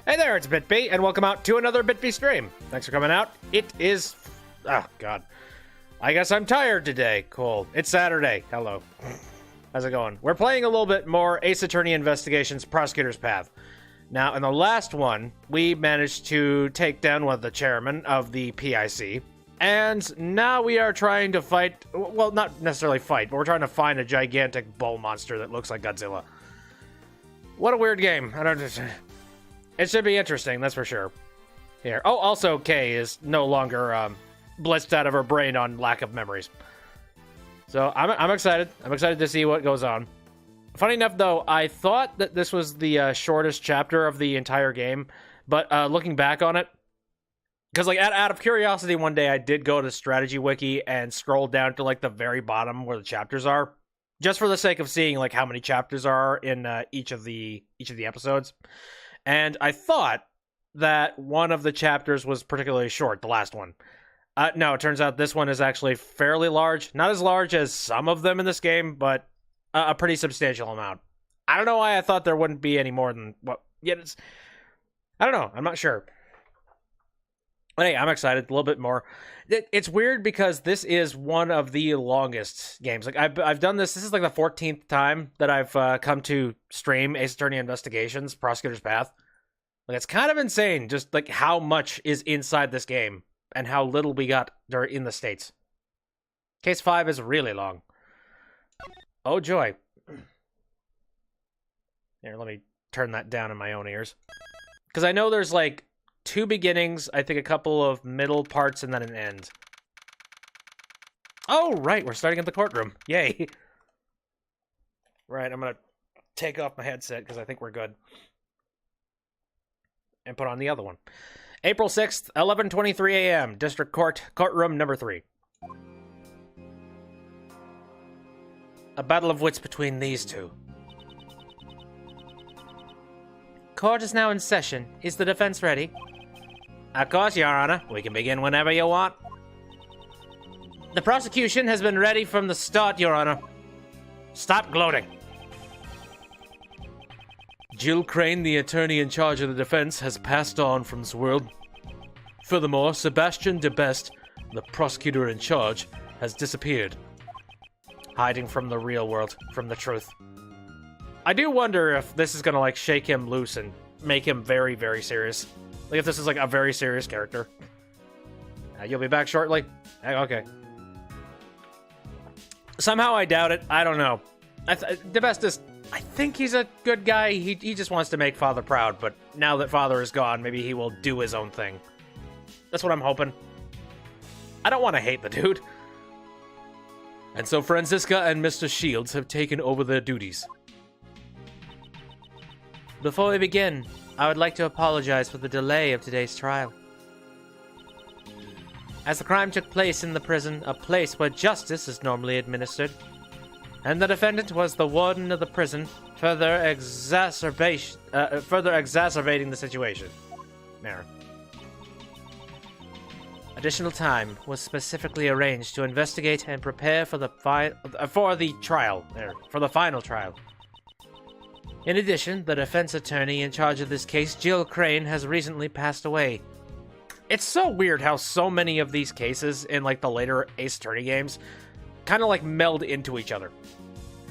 Hey there, it's BitB, and welcome out to another BitB stream. Thanks for coming out. It is... oh, God. I guess I'm tired today. Cool. It's Saturday. Hello. How's it going? We're playing a little bit more Ace Attorney Investigations Prosecutor's Path. Now, in the last one, we managed to take down one of the chairmen of the PIC, and now we are trying to fight... well, not necessarily fight, but we're trying to find a gigantic bull monster that looks like Godzilla. What a weird game. I don't... it should be interesting, that's for sure. Here. Oh, also, Kay is no longer blitzed out of her brain on lack of memories. So, I'm excited. I'm excited to see what goes on. Funny enough, though, I thought that this was the shortest chapter of the entire game, but looking back on it, because, like, out of curiosity, one day I did go to Strategy Wiki and scroll down to, like, the very bottom where the chapters are, just for the sake of seeing, like, how many chapters are in each of the episodes. And I thought that one of the chapters was particularly short, the last one. No, it turns out this one is actually fairly large. Not as large as some of them in this game, but a pretty substantial amount. I don't know why I thought there wouldn't be any more than what... yeah, it's... I don't know. I'm not sure. But hey, I'm excited a little bit more. It's weird because this is one of the longest games. Like, I've done this. This is like the 14th time that I've come to stream Ace Attorney Investigations Prosecutor's Path. Like, it's kind of insane just like how much is inside this game and how little we got in the States. Case 5 is really long. Oh, joy. Here, let me turn that down in my own ears. Because I know there's, like, 2 beginnings, I think a couple of middle parts, and then an end. Oh, right, we're starting at the courtroom. Yay. Right, I'm going to take off my headset, because I think we're good. And put on the other one. April 6th, 11:23 a.m., District Court, Courtroom number 3. A battle of wits between these two. Court is now in session. Is the defense ready? Of course, Your Honor. We can begin whenever you want. The prosecution has been ready from the start, Your Honor. Stop gloating. Jill Crane, the attorney in charge of the defense, has passed on from this world. Furthermore, Sebastian de Best, the prosecutor in charge, has disappeared. Hiding from the real world, from the truth. I do wonder if this is gonna, like, shake him loose and make him very, very serious. Like, if this is, like, a very serious character. You'll be back shortly? Okay. Somehow I doubt it. I don't know. The best is... I think he's a good guy. He just wants to make Father proud, but now that Father is gone, maybe he will do his own thing. That's what I'm hoping. I don't want to hate the dude. And so Franziska and Mr. Shields have taken over their duties. Before we begin, I would like to apologize for the delay of today's trial. As the crime took place in the prison, a place where justice is normally administered, and the defendant was the warden of the prison, further exacerbating the situation. There. Additional time was specifically arranged to investigate and prepare for the final trial. In addition, the defense attorney in charge of this case, Jill Crane, has recently passed away. It's so weird how so many of these cases in, like, the later Ace Attorney games kind of, like, meld into each other.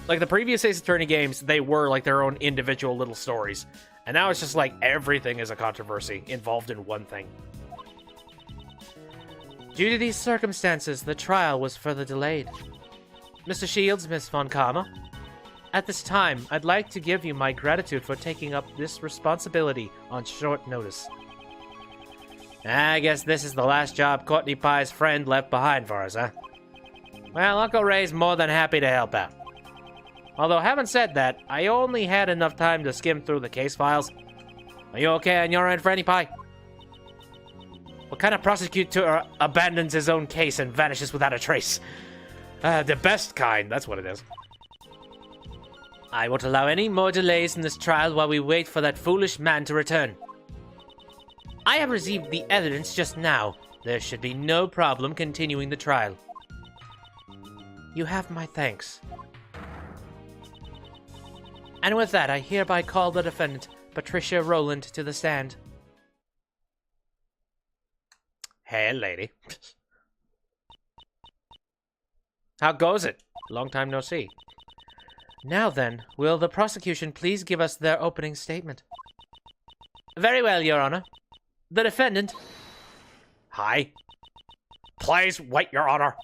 Like, the previous Ace Attorney games, they were, like, their own individual little stories. And now it's just, like, everything is a controversy involved in one thing. Due to these circumstances, the trial was further delayed. Mr. Shields, Miss Von Karma, at this time, I'd like to give you my gratitude for taking up this responsibility on short notice. I guess this is the last job Courtney Pye's friend left behind for us, huh? Well, Uncle Ray's more than happy to help out. Although, having said that, I only had enough time to skim through the case files. Are you okay on your end, Franny Pye? What kind of prosecutor abandons his own case and vanishes without a trace? The best kind, that's what it is. I won't allow any more delays in this trial while we wait for that foolish man to return. I have received the evidence just now. There should be no problem continuing the trial. You have my thanks. And with that, I hereby call the defendant Patricia Rowland to the stand. Hey, lady. How goes it? Long time no see. Now then, will the prosecution please give us their opening statement? Very well, Your Honor. The defendant... Hi. Please wait, Your Honor.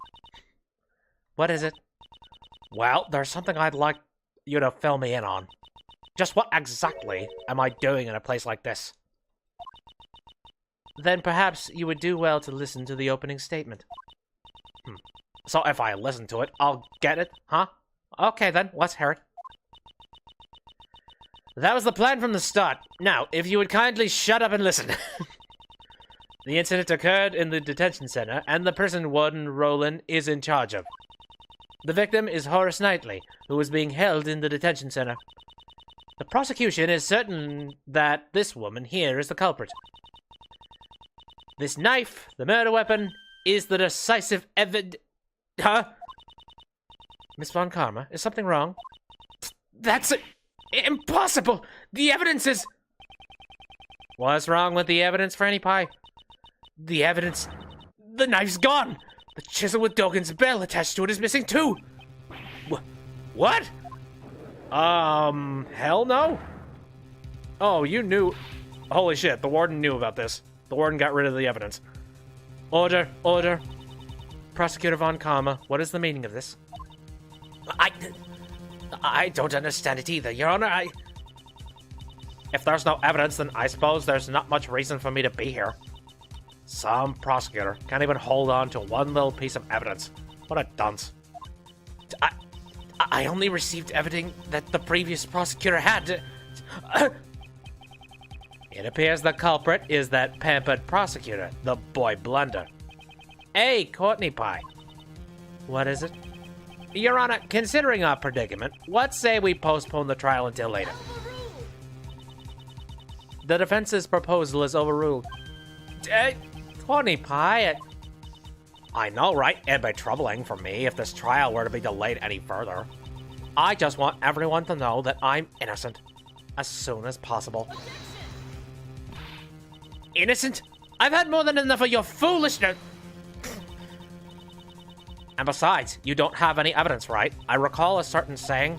What is it? Well, there's something I'd like you to fill me in on. Just what exactly am I doing in a place like this? Then perhaps you would do well to listen to the opening statement. So if I listen to it, I'll get it, huh? Okay then, let's hear it. That was the plan from the start. Now, if you would kindly shut up and listen. The incident occurred in the detention center, and the person Warden Rowland is in charge of. The victim is Horace Knightley, who is being held in the detention center. The prosecution is certain that this woman here is the culprit. This knife, the murder weapon, is the decisive evidence. Huh? Miss Von Karma, is something wrong? That's impossible! The evidence is... What's wrong with the evidence, Franny Pie? The evidence... The knife's gone! The chisel with Dogan's bell attached to it is missing too! What? Hell no? Oh, you knew... Holy shit, the warden knew about this. The warden got rid of the evidence. Order, order. Prosecutor Von Karma, what is the meaning of this? I don't understand it either, Your Honor. If there's no evidence, then I suppose there's not much reason for me to be here. Some prosecutor can't even hold on to one little piece of evidence. What a dunce. I only received evidence that the previous prosecutor had. It appears the culprit is that pampered prosecutor, the boy Blunder. Hey, Courtney Pie. What is it? Your Honor, considering our predicament, what say we postpone the trial until later? The defense's proposal is overruled. Courtney Pie, I know, right? It'd be troubling for me if this trial were to be delayed any further. I just want everyone to know that I'm innocent as soon as possible. Innocent? I've had more than enough of your foolishness. And besides, you don't have any evidence, right? I recall a certain saying,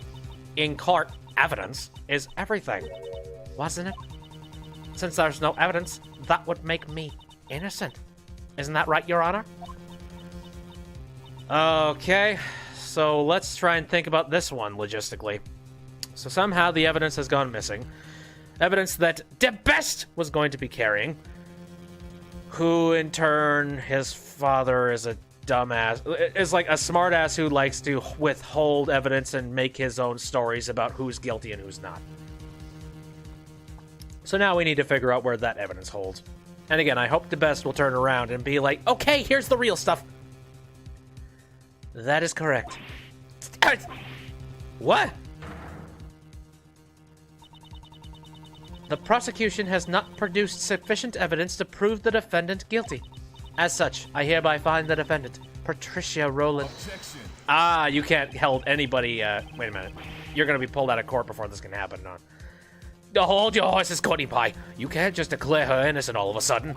in court, evidence is everything. Wasn't it? Since there's no evidence, that would make me innocent. Isn't that right, Your Honor? Okay, so let's try and think about this one logistically. So somehow the evidence has gone missing. Evidence that De Best was going to be carrying. Who, in turn, his father is a dumbass. Is like a smartass who likes to withhold evidence and make his own stories about who's guilty and who's not. So now we need to figure out where that evidence holds. And again, I hope De Best will turn around and be like, okay, here's the real stuff. That is correct. What? The prosecution has not produced sufficient evidence to prove the defendant guilty. As such, I hereby find the defendant, Patricia Rowland. Objection. Ah, you can't hold anybody, wait a minute. You're gonna be pulled out of court before this can happen, no. Hold your horses, Courtney Pie. You can't just declare her innocent all of a sudden.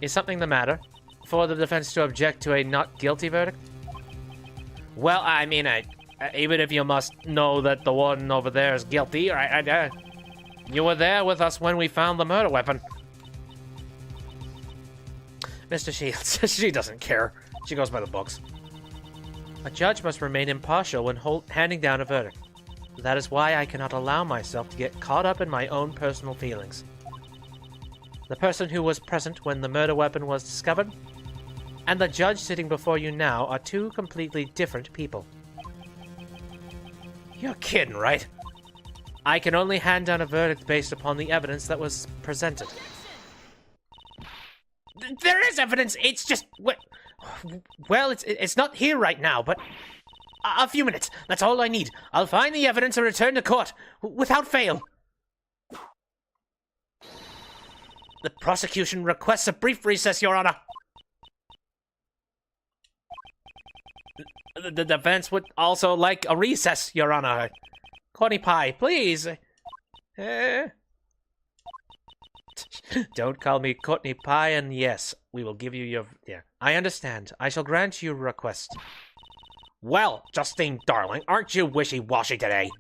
Is something the matter? For the defense to object to a not guilty verdict? Well, I mean, even if you must know that the warden over there is guilty, you were there with us when we found the murder weapon. Mr. Shields, she doesn't care. She goes by the books. A judge must remain impartial when handing down a verdict. That is why I cannot allow myself to get caught up in my own personal feelings. The person who was present when the murder weapon was discovered and the judge sitting before you now are two completely different people. You're kidding, right? I can only hand down a verdict based upon the evidence that was presented. There is evidence, it's just... Well, it's not here right now, but... A few minutes, that's all I need. I'll find the evidence and return to court, without fail. The prosecution requests a brief recess, Your Honor. The defense would also like a recess, Your Honor. Courtney Pie, please. Don't call me Courtney Pie, and yes, we will give you your... Yeah, I understand. I shall grant your request. Well, Justine, darling, aren't you wishy-washy today?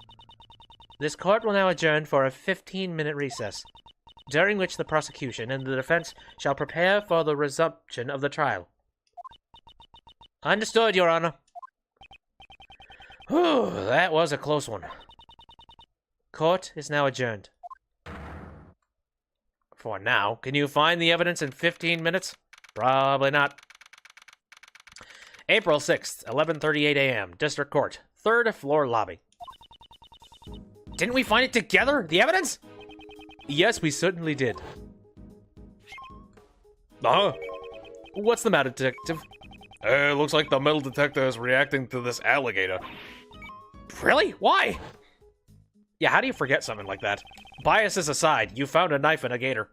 This court will now adjourn for a 15-minute recess, during which the prosecution and the defense shall prepare for the resumption of the trial. Understood, Your Honor. Whew, that was a close one. Court is now adjourned. For now. Can you find the evidence in 15 minutes? Probably not. April 6th, 11:38 a.m. District Court. 3rd floor lobby. Didn't we find it together? The evidence? Yes, we certainly did. What's the matter, detective? Looks like the metal detector is reacting to this alligator. Really? Why? Yeah, how do you forget something like that? Biases aside, you found a knife in a gator.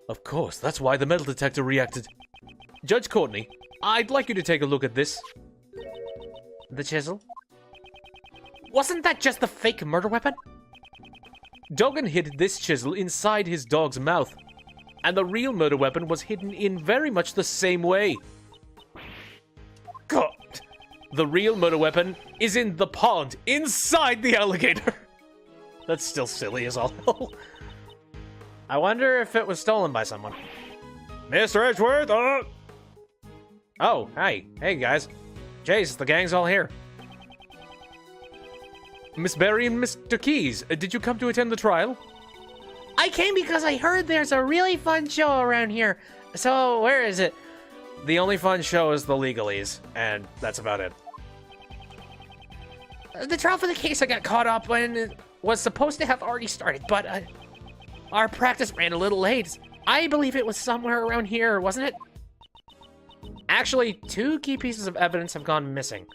Of course, that's why the metal detector reacted. Judge Courtney, I'd like you to take a look at this. The chisel? Wasn't that just the fake murder weapon? Dogan hid this chisel inside his dog's mouth, and the real murder weapon was hidden in very much the same way. God. The real murder weapon is in the pond, inside the alligator. That's still silly as all hell. I wonder if it was stolen by someone. Mr. Edgeworth, Oh, hey. Hey, guys. Jace, the gang's all here. Miss Berry and Mr. Keys, did you come to attend the trial? I came because I heard there's a really fun show around here. So, where is it? The only fun show is the legalese, and that's about it. The trial for the case I got caught up in was supposed to have already started, but our practice ran a little late. I believe it was somewhere around here, wasn't it? Actually, 2 key pieces of evidence have gone missing.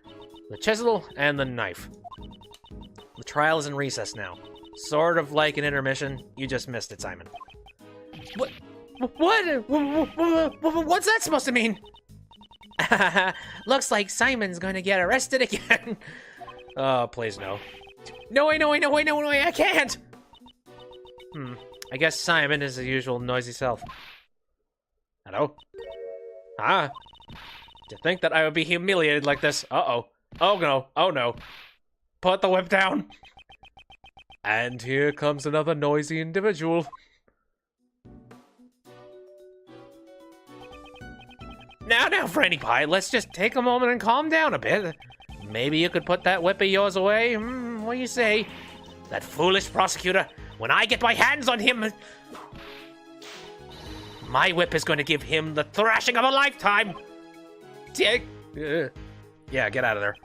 The chisel and the knife. The trial is in recess now. Sort of like an intermission. You just missed it, Simon. What? What's that supposed to mean? Looks like Simon's going to get arrested again. Oh, please no. No, I can't. I guess Simon is his usual noisy self. Hello? Ah. To think that I would be humiliated like this. Uh-oh. Oh no. Oh no. Put the whip down. And here comes another noisy individual. Now, Franny Pie, let's just take a moment and calm down a bit. Maybe you could put that whip of yours away? What do you say? That foolish prosecutor. When I get my hands on him, my whip is going to give him the thrashing of a lifetime. Yeah, get out of there.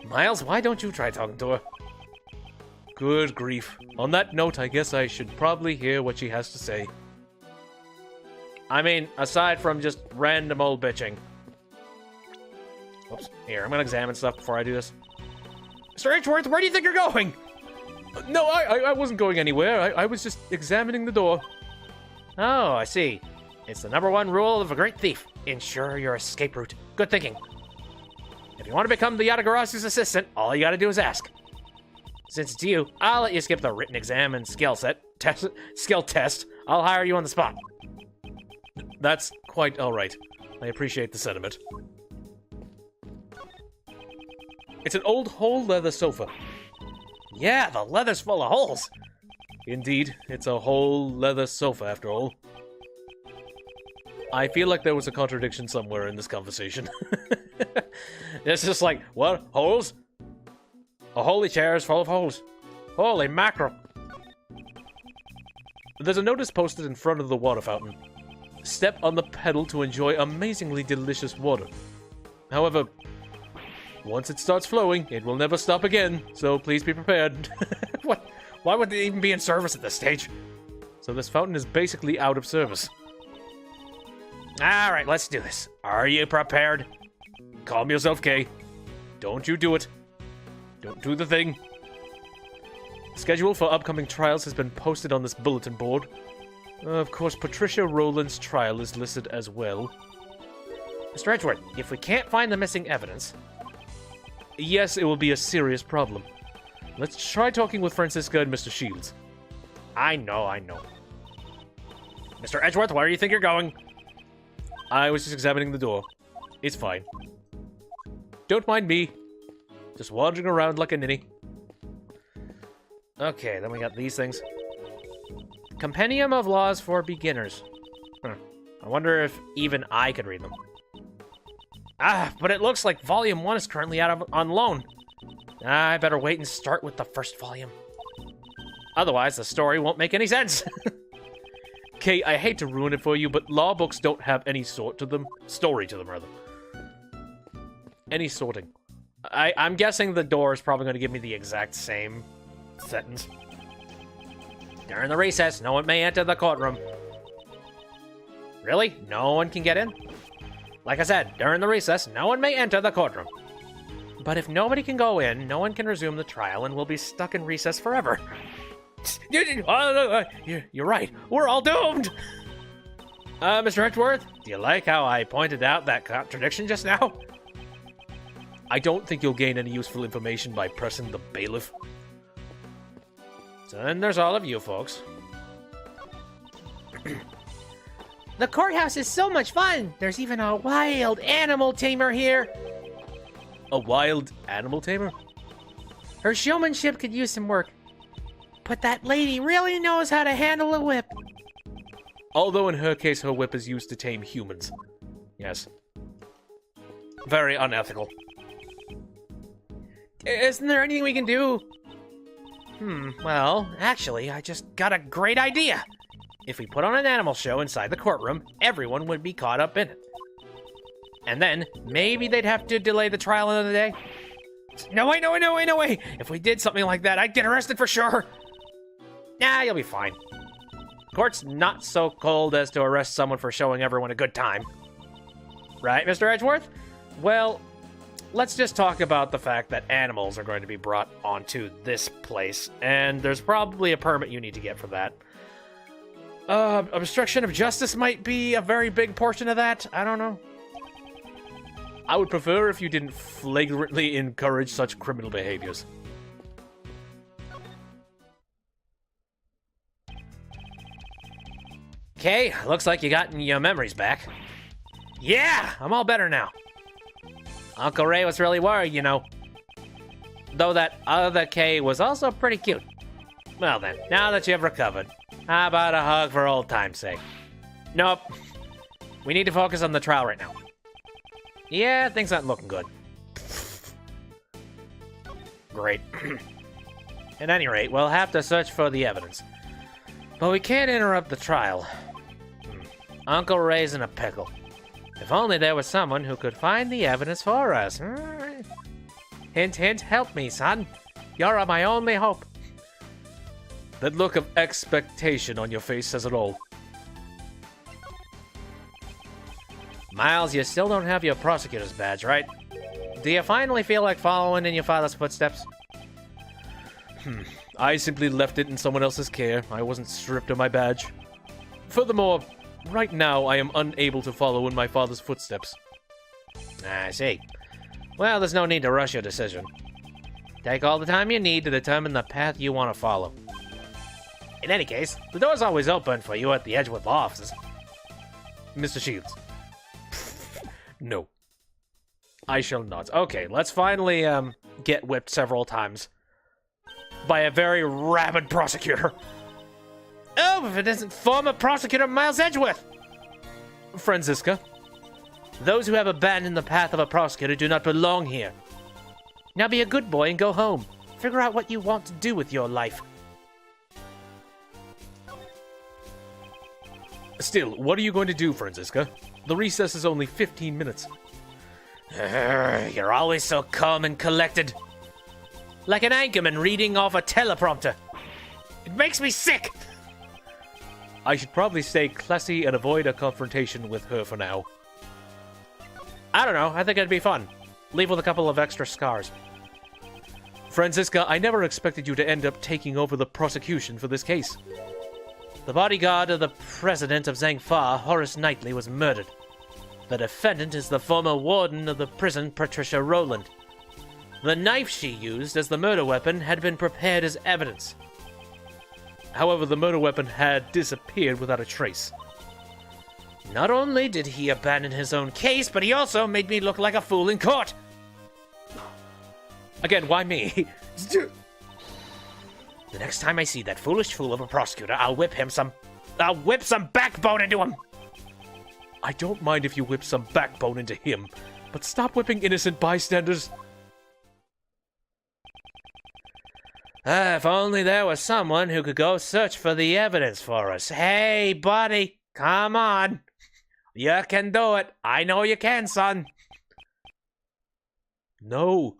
Miles, why don't you try talking to her? Good grief. On that note, I guess I should probably hear what she has to say. I mean, aside from just random old bitching. Oops. Here, I'm gonna examine stuff before I do this. Mr. Edgeworth, where do you think you're going? No, I wasn't going anywhere. I was just examining the door. Oh, I see. It's the #1 rule of a great thief. Ensure your escape route. Good thinking. If you want to become the Yatagarasu's assistant, all you gotta do is ask. Since it's you, I'll let you skip the written exam and skill test. I'll hire you on the spot. That's quite alright. I appreciate the sentiment. It's an old whole leather sofa. Yeah, the leather's full of holes. Indeed, it's a whole leather sofa after all. I feel like there was a contradiction somewhere in this conversation. It's just like, what? Holes? A holy chair is full of holes. Holy mackerel. There's a notice posted in front of the water fountain. Step on the pedal to enjoy amazingly delicious water. However, once it starts flowing, it will never stop again, so please be prepared. What? Why would they even be in service at this stage? So this fountain is basically out of service. Alright, let's do this. Are you prepared? Calm yourself, Kay. Don't you do it. Don't do the thing. Schedule for upcoming trials has been posted on this bulletin board. Of course, Patricia Rowland's trial is listed as well. Mr. Edgeworth, if we can't find the missing evidence... Yes, it will be a serious problem. Let's try talking with Francisca and Mr. Shields. I know. Mr. Edgeworth, where do you think you're going? I was just examining the door. It's fine. Don't mind me. Just wandering around like a ninny. Okay, then we got these things. Compendium of Laws for Beginners. I wonder if even I could read them. But it looks like Volume 1 is currently on loan. I better wait and start with the first volume. Otherwise, the story won't make any sense. Kay, I hate to ruin it for you, but law books don't have any story to them, rather. Any sorting. I'm guessing the door is probably going to give me the exact same sentence. During the recess, no one may enter the courtroom. Really? No one can get in? Like I said, during the recess, no one may enter the courtroom. But if nobody can go in, no one can resume the trial and we'll be stuck in recess forever. You're right. We're all doomed! Mr. Edgeworth, do you like how I pointed out that contradiction just now? I don't think you'll gain any useful information by pressing the bailiff. So then there's all of you folks. The courthouse is so much fun! There's even a wild animal tamer here! A wild animal tamer? Her showmanship could use some work. But that lady really knows how to handle a whip. Although in her case, her whip is used to tame humans. Yes. Very unethical. Isn't there anything we can do? Well, actually, I just got a great idea. If we put on an animal show inside the courtroom, everyone would be caught up in it. And then, maybe they'd have to delay the trial another day. No way. If we did something like that, I'd get arrested for sure. Nah, you'll be fine. Court's not so cold as to arrest someone for showing everyone a good time. Right, Mr. Edgeworth? Well, let's just talk about the fact that animals are going to be brought onto this place, and there's probably a permit you need to get for that. Obstruction of justice might be a very big portion of that. I don't know. I would prefer if you didn't flagrantly encourage such criminal behaviors. Okay, looks like you got your memories back. Yeah, I'm all better now. Uncle Ray was really worried, you know. Though that other Kay was also pretty cute. Well then, now that you've recovered, how about a hug for old time's sake? Nope. We need to focus on the trial right now. Yeah, things aren't looking good. Great. At any rate, we'll have to search for the evidence. But we can't interrupt the trial. Uncle Ray's in a pickle. If only there was someone who could find the evidence for us. Hint, hint, help me, son. You're my only hope. That look of expectation on your face says it all. Miles, you still don't have your prosecutor's badge, right? Do you finally feel like following in your father's footsteps? I simply left it in someone else's care. I wasn't stripped of my badge. Furthermore, right now I am unable to follow in my father's footsteps. I see. Well, there's no need to rush your decision. Take all the time you need to determine the path you want to follow. In any case, the door's always open for you at the Edgeworth law offices. Mr. Shields. No. I shall not. Okay, let's finally Get whipped several times. By a very rabid prosecutor. Oh, if it isn't former prosecutor Miles Edgeworth! Franziska. Those who have abandoned the path of a prosecutor do not belong here. Now be a good boy and go home. Figure out what you want to do with your life. Still, what are you going to do, Franziska? The recess is only 15 minutes. You're always so calm and collected. Like an anchorman reading off a teleprompter. It makes me sick! I should probably stay classy and avoid a confrontation with her for now. I don't know, I think it'd be fun. Leave with a couple of extra scars. Franziska, I never expected you to end up taking over the prosecution for this case. The bodyguard of the president of Zangfa, Horace Knightley, was murdered. The defendant is the former warden of the prison, Patricia Rowland. The knife she used as the murder weapon had been prepared as evidence. However, the murder weapon had disappeared without a trace. Not only did he abandon his own case, but he also made me look like a fool in court. Again, why me? The next time I see that foolish fool of a prosecutor, I'll whip some backbone into him. I don't mind if you whip some backbone into him, but stop whipping innocent bystanders. If only there was someone who could go search for the evidence for us. Hey, buddy, come on. You can do it. I know you can, son. No.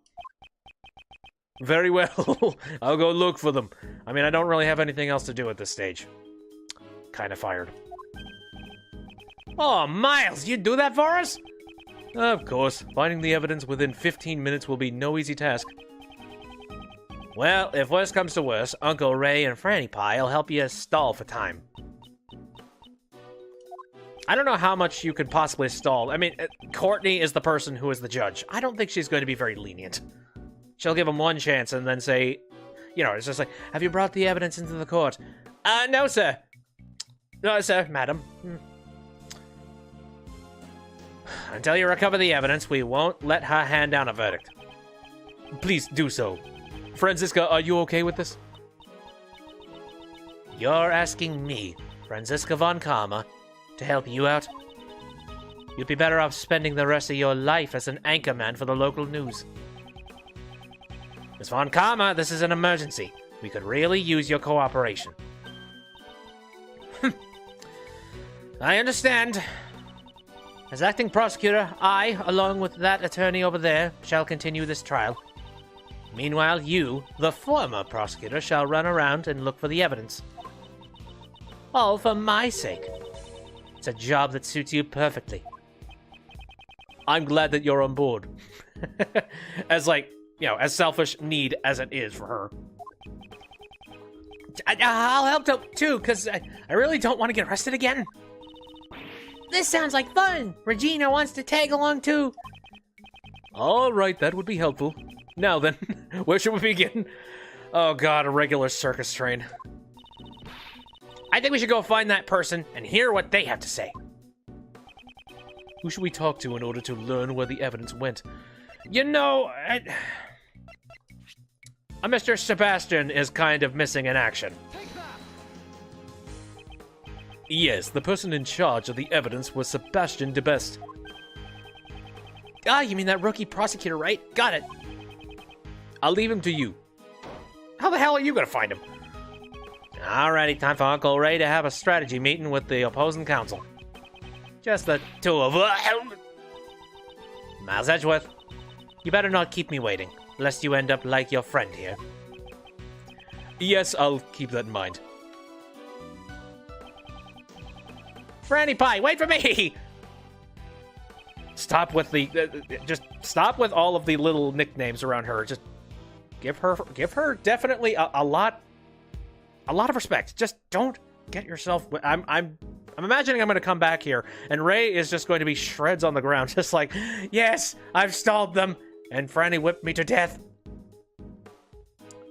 Very well. I'll go look for them. I mean, I don't really have anything else to do at this stage. Kind of fired. Oh, Miles, you do that for us? Of course. Finding the evidence within 15 minutes will be no easy task. Well, if worse comes to worse, Uncle Ray and Franny Pie will help you stall for time. I don't know how much you could possibly stall. I mean, Courtney is the person who is the judge. I don't think she's going to be very lenient. She'll give him one chance and then say, you know, it's just like, have you brought the evidence into the court? No, sir. No, sir, madam. Until you recover the evidence, we won't let her hand down a verdict. Please do so. Franziska, are you okay with this? You're asking me, Franziska von Karma, to help you out? You'd be better off spending the rest of your life as an anchorman for the local news. Miss von Karma, this is an emergency. We could really use your cooperation. I understand. As acting prosecutor, I, along with that attorney over there, shall continue this trial. Meanwhile, you, the former prosecutor, shall run around and look for the evidence. All for my sake. It's a job that suits you perfectly. I'm glad that you're on board. As like, you know, as selfish need as it is for her. I'll help too, because I really don't want to get arrested again. This sounds like fun! Regina wants to tag along too. All right, that would be helpful. Now then, Where should we begin? Oh god, a regular circus train. I think we should go find that person and hear what they have to say. who should we talk to in order to learn where the evidence went? You know, Mr. Sebastian is kind of missing in action. Yes, the person in charge of the evidence was Sebastian de Best. Ah, you mean that rookie prosecutor, right? Got it. I'll leave him to you. How the hell are you gonna find him? Alrighty, time for Uncle Ray to have a strategy meeting with the opposing counsel. Just the two of us. Miles Edgeworth, you better not keep me waiting, lest you end up like your friend here. Yes, I'll keep that in mind. Franny Pie, wait for me! Stop with the, just stop with all of the little nicknames around her. Just give her definitely a lot of respect. Just don't get yourself. I'm imagining I'm going to come back here and Ray is just going to be shreds on the ground, just like, yes, I've stalled them, and Franny whipped me to death.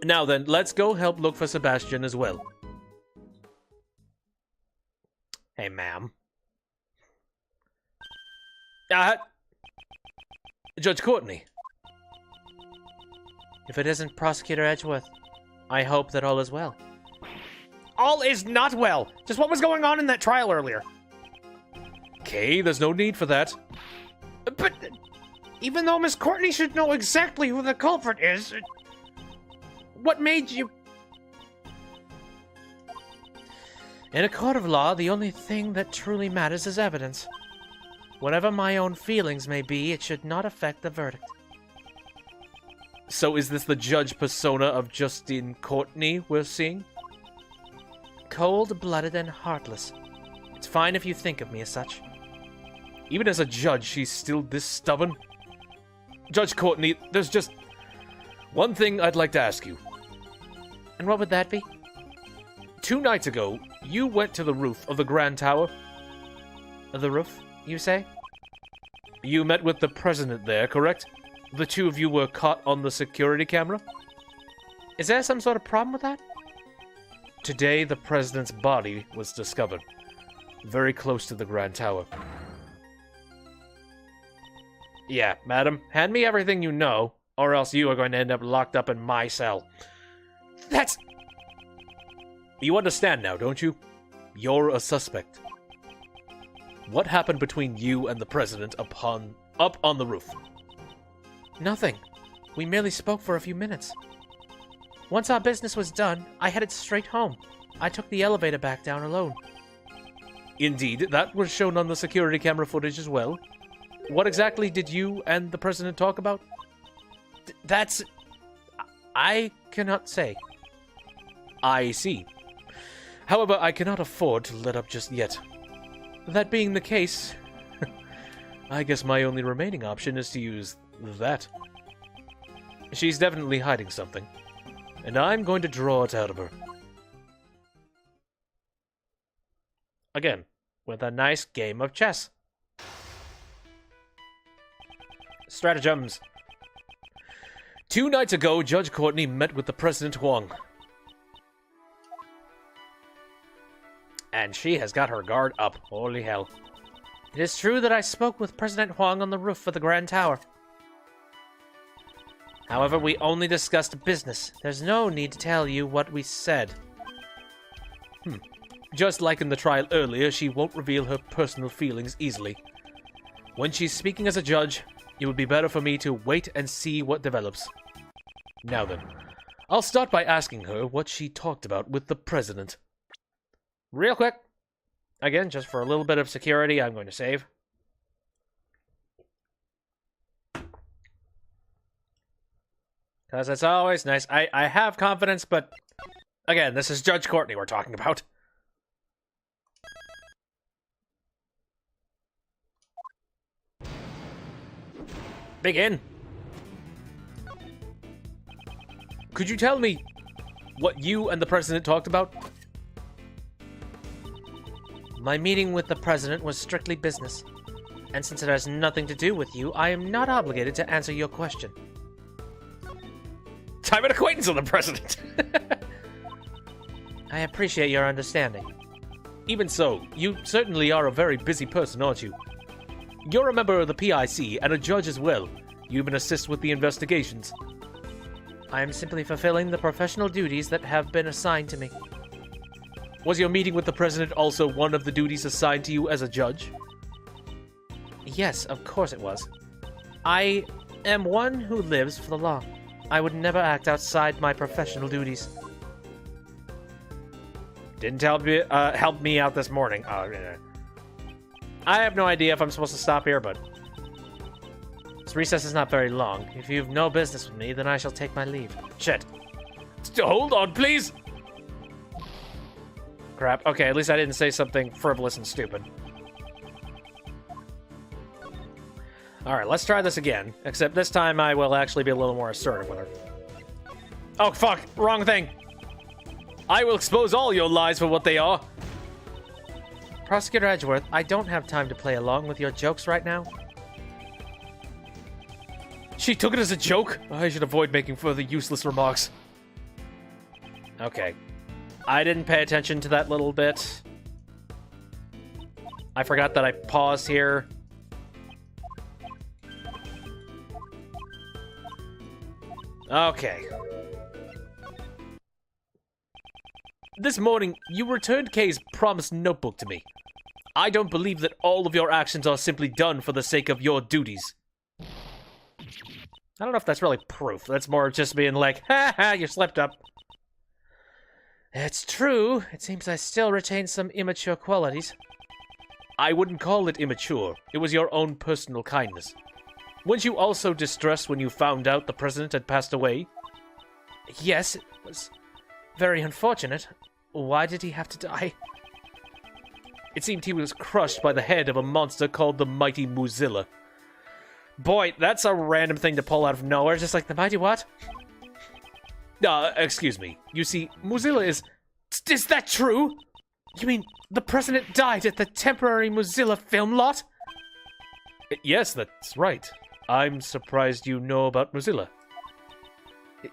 Now then, let's go help look for Sebastian as well. Hey, ma'am. Judge Courtney. If it isn't Prosecutor Edgeworth, I hope that all is well. All is not well. Just what was going on in that trial earlier? Okay, there's no need for that. But even though Miss Courtney should know exactly who the culprit is, what made you... In a court of law, the only thing that truly matters is evidence. Whatever my own feelings may be, it should not affect the verdict. So is this the judge persona of Justine Courtney we're seeing? Cold-blooded and heartless. It's fine if you think of me as such. Even as a judge, she's still this stubborn? Judge Courtney, there's just one thing I'd like to ask you. And what would that be? 2 nights ago, you went to the roof of the Grand Tower. The roof, you say? You met with the president there, correct? The two of you were caught on the security camera? Is there some sort of problem with that? Today, the president's body was discovered. very close to the Grand Tower. Yeah, madam, hand me everything you know, or else you are going to end up locked up in my cell. That's... You understand now, don't you? You're a suspect. What happened between you and the President up on the roof? Nothing. We merely spoke for a few minutes. Once our business was done, I headed straight home. I took the elevator back down alone. Indeed, that was shown on the security camera footage as well. What exactly did you and the President talk about? That's... I cannot say. I see. However, I cannot afford to let up just yet. That being the case, I guess my only remaining option is to use that. She's definitely hiding something, and I'm going to draw it out of her. Again, with a nice game of chess. Stratagems. 2 nights ago, Judge Courtney met with the President Huang. And she has got her guard up. Holy hell. It is true that I spoke with President Huang on the roof of the Grand Tower. However, we only discussed business. There's no need to tell you what we said. Just like in the trial earlier, she won't reveal her personal feelings easily. When she's speaking as a judge, it would be better for me to wait and see what develops. Now then, I'll start by asking her what she talked about with the President. Real quick. Again, just for a little bit of security, I'm going to save. Because it's always nice. I have confidence, but again, this is Judge Courtney we're talking about. Begin. Could you tell me what you and the President talked about? My meeting with the President was strictly business. And since it has nothing to do with you, I am not obligated to answer your question. I'm an acquaintance of the President. I appreciate your understanding. Even so, you certainly are a very busy person, aren't you? You're a member of the PIC and a judge as well. You even assist with the investigations. I am simply fulfilling the professional duties that have been assigned to me. Was your meeting with the President also one of the duties assigned to you as a judge? Yes, of course it was. I am one who lives for the law. I would never act outside my professional duties. Didn't help me out this morning. I have no idea if I'm supposed to stop here, but This recess is not very long. If you've no business with me, then I shall take my leave. shit. Hold on, please. Crap. Okay, at least I didn't say something frivolous and stupid. Alright, let's try this again. Except this time I will actually be a little more assertive with her. Oh, fuck! Wrong thing! I will expose all your lies for what they are! Prosecutor Edgeworth, I don't have time to play along with your jokes right now. She took it as a joke? I should avoid making further useless remarks. Okay. I didn't pay attention to that little bit. I forgot that I paused here. Okay. This morning, you returned Kay's promised notebook to me. I don't believe that all of your actions are simply done for the sake of your duties. I don't know if that's really proof. That's more just being like, ha ha, you slipped up. It's true. It seems I still retain some immature qualities. I wouldn't call it immature. It was your own personal kindness. Weren't you also distressed when you found out the president had passed away? Yes, it was very unfortunate. Why did he have to die? It seemed he was crushed by the head of a monster called the Mighty Muzilla. Boy, that's a random thing to pull out of nowhere. Just like, the mighty what? Excuse me. You see, Muzilla is... Is that true? You mean the president died at the temporary Mozilla film lot? Yes, that's right. I'm surprised you know about Mozilla.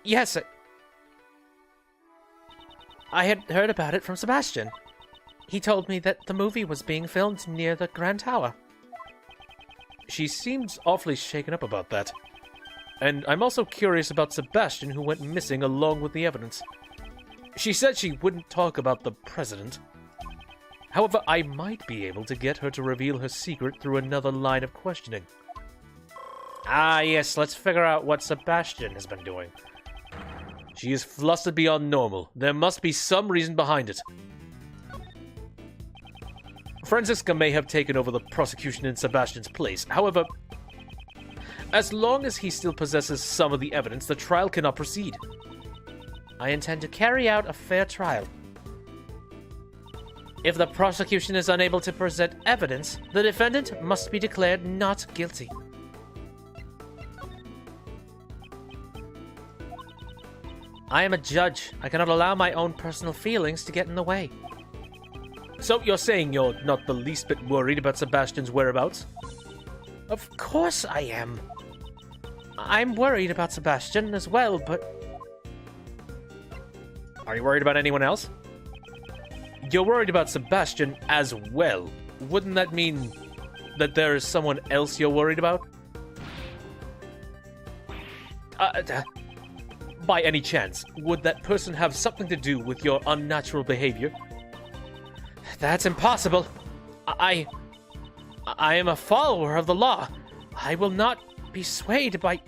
Yes, I had heard about it from Sebastian. He told me that the movie was being filmed near the Grand Tower. She seems awfully shaken up about that. And I'm also curious about Sebastian, who went missing along with the evidence. She said she wouldn't talk about the president. However, I might be able to get her to reveal her secret through another line of questioning. Ah, yes, let's figure out what Sebastian has been doing. She is flustered beyond normal. There must be some reason behind it. Franziska may have taken over the prosecution in Sebastian's place. However, as long as he still possesses some of the evidence, the trial cannot proceed. I intend to carry out a fair trial. If the prosecution is unable to present evidence, the defendant must be declared not guilty. I am a judge. I cannot allow my own personal feelings to get in the way. So you're saying you're not the least bit worried about Sebastian's whereabouts? Of course I am. I'm worried about Sebastian as well, but... Are you worried about anyone else? You're worried about Sebastian as well. Wouldn't that mean that there is someone else you're worried about? By any chance, would that person have something to do with your unnatural behavior? That's impossible. I am a follower of the law. I will not be swayed by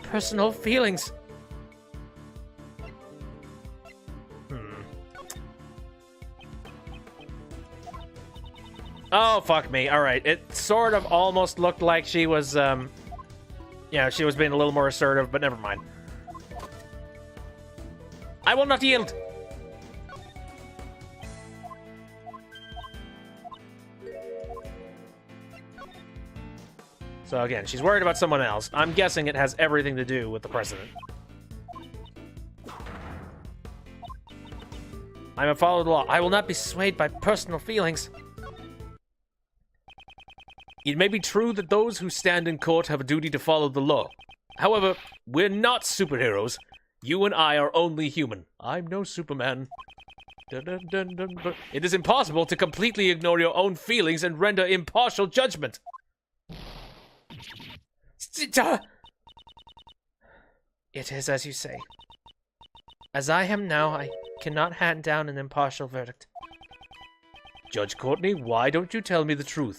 personal feelings. Oh, fuck me. Alright, it sort of almost looked like she was, she was being a little more assertive, but never mind. I will not yield! So again, she's worried about someone else. I'm guessing it has everything to do with the president. I'm a follower of the law. I will not be swayed by personal feelings. It may be true that those who stand in court have a duty to follow the law. However, we're not superheroes. You and I are only human. I'm no Superman. Dun, dun, dun, dun, dun. It is impossible to completely ignore your own feelings and render impartial judgment. It is as you say. As I am now, I cannot hand down an impartial verdict. Judge Courtney, why don't you tell me the truth?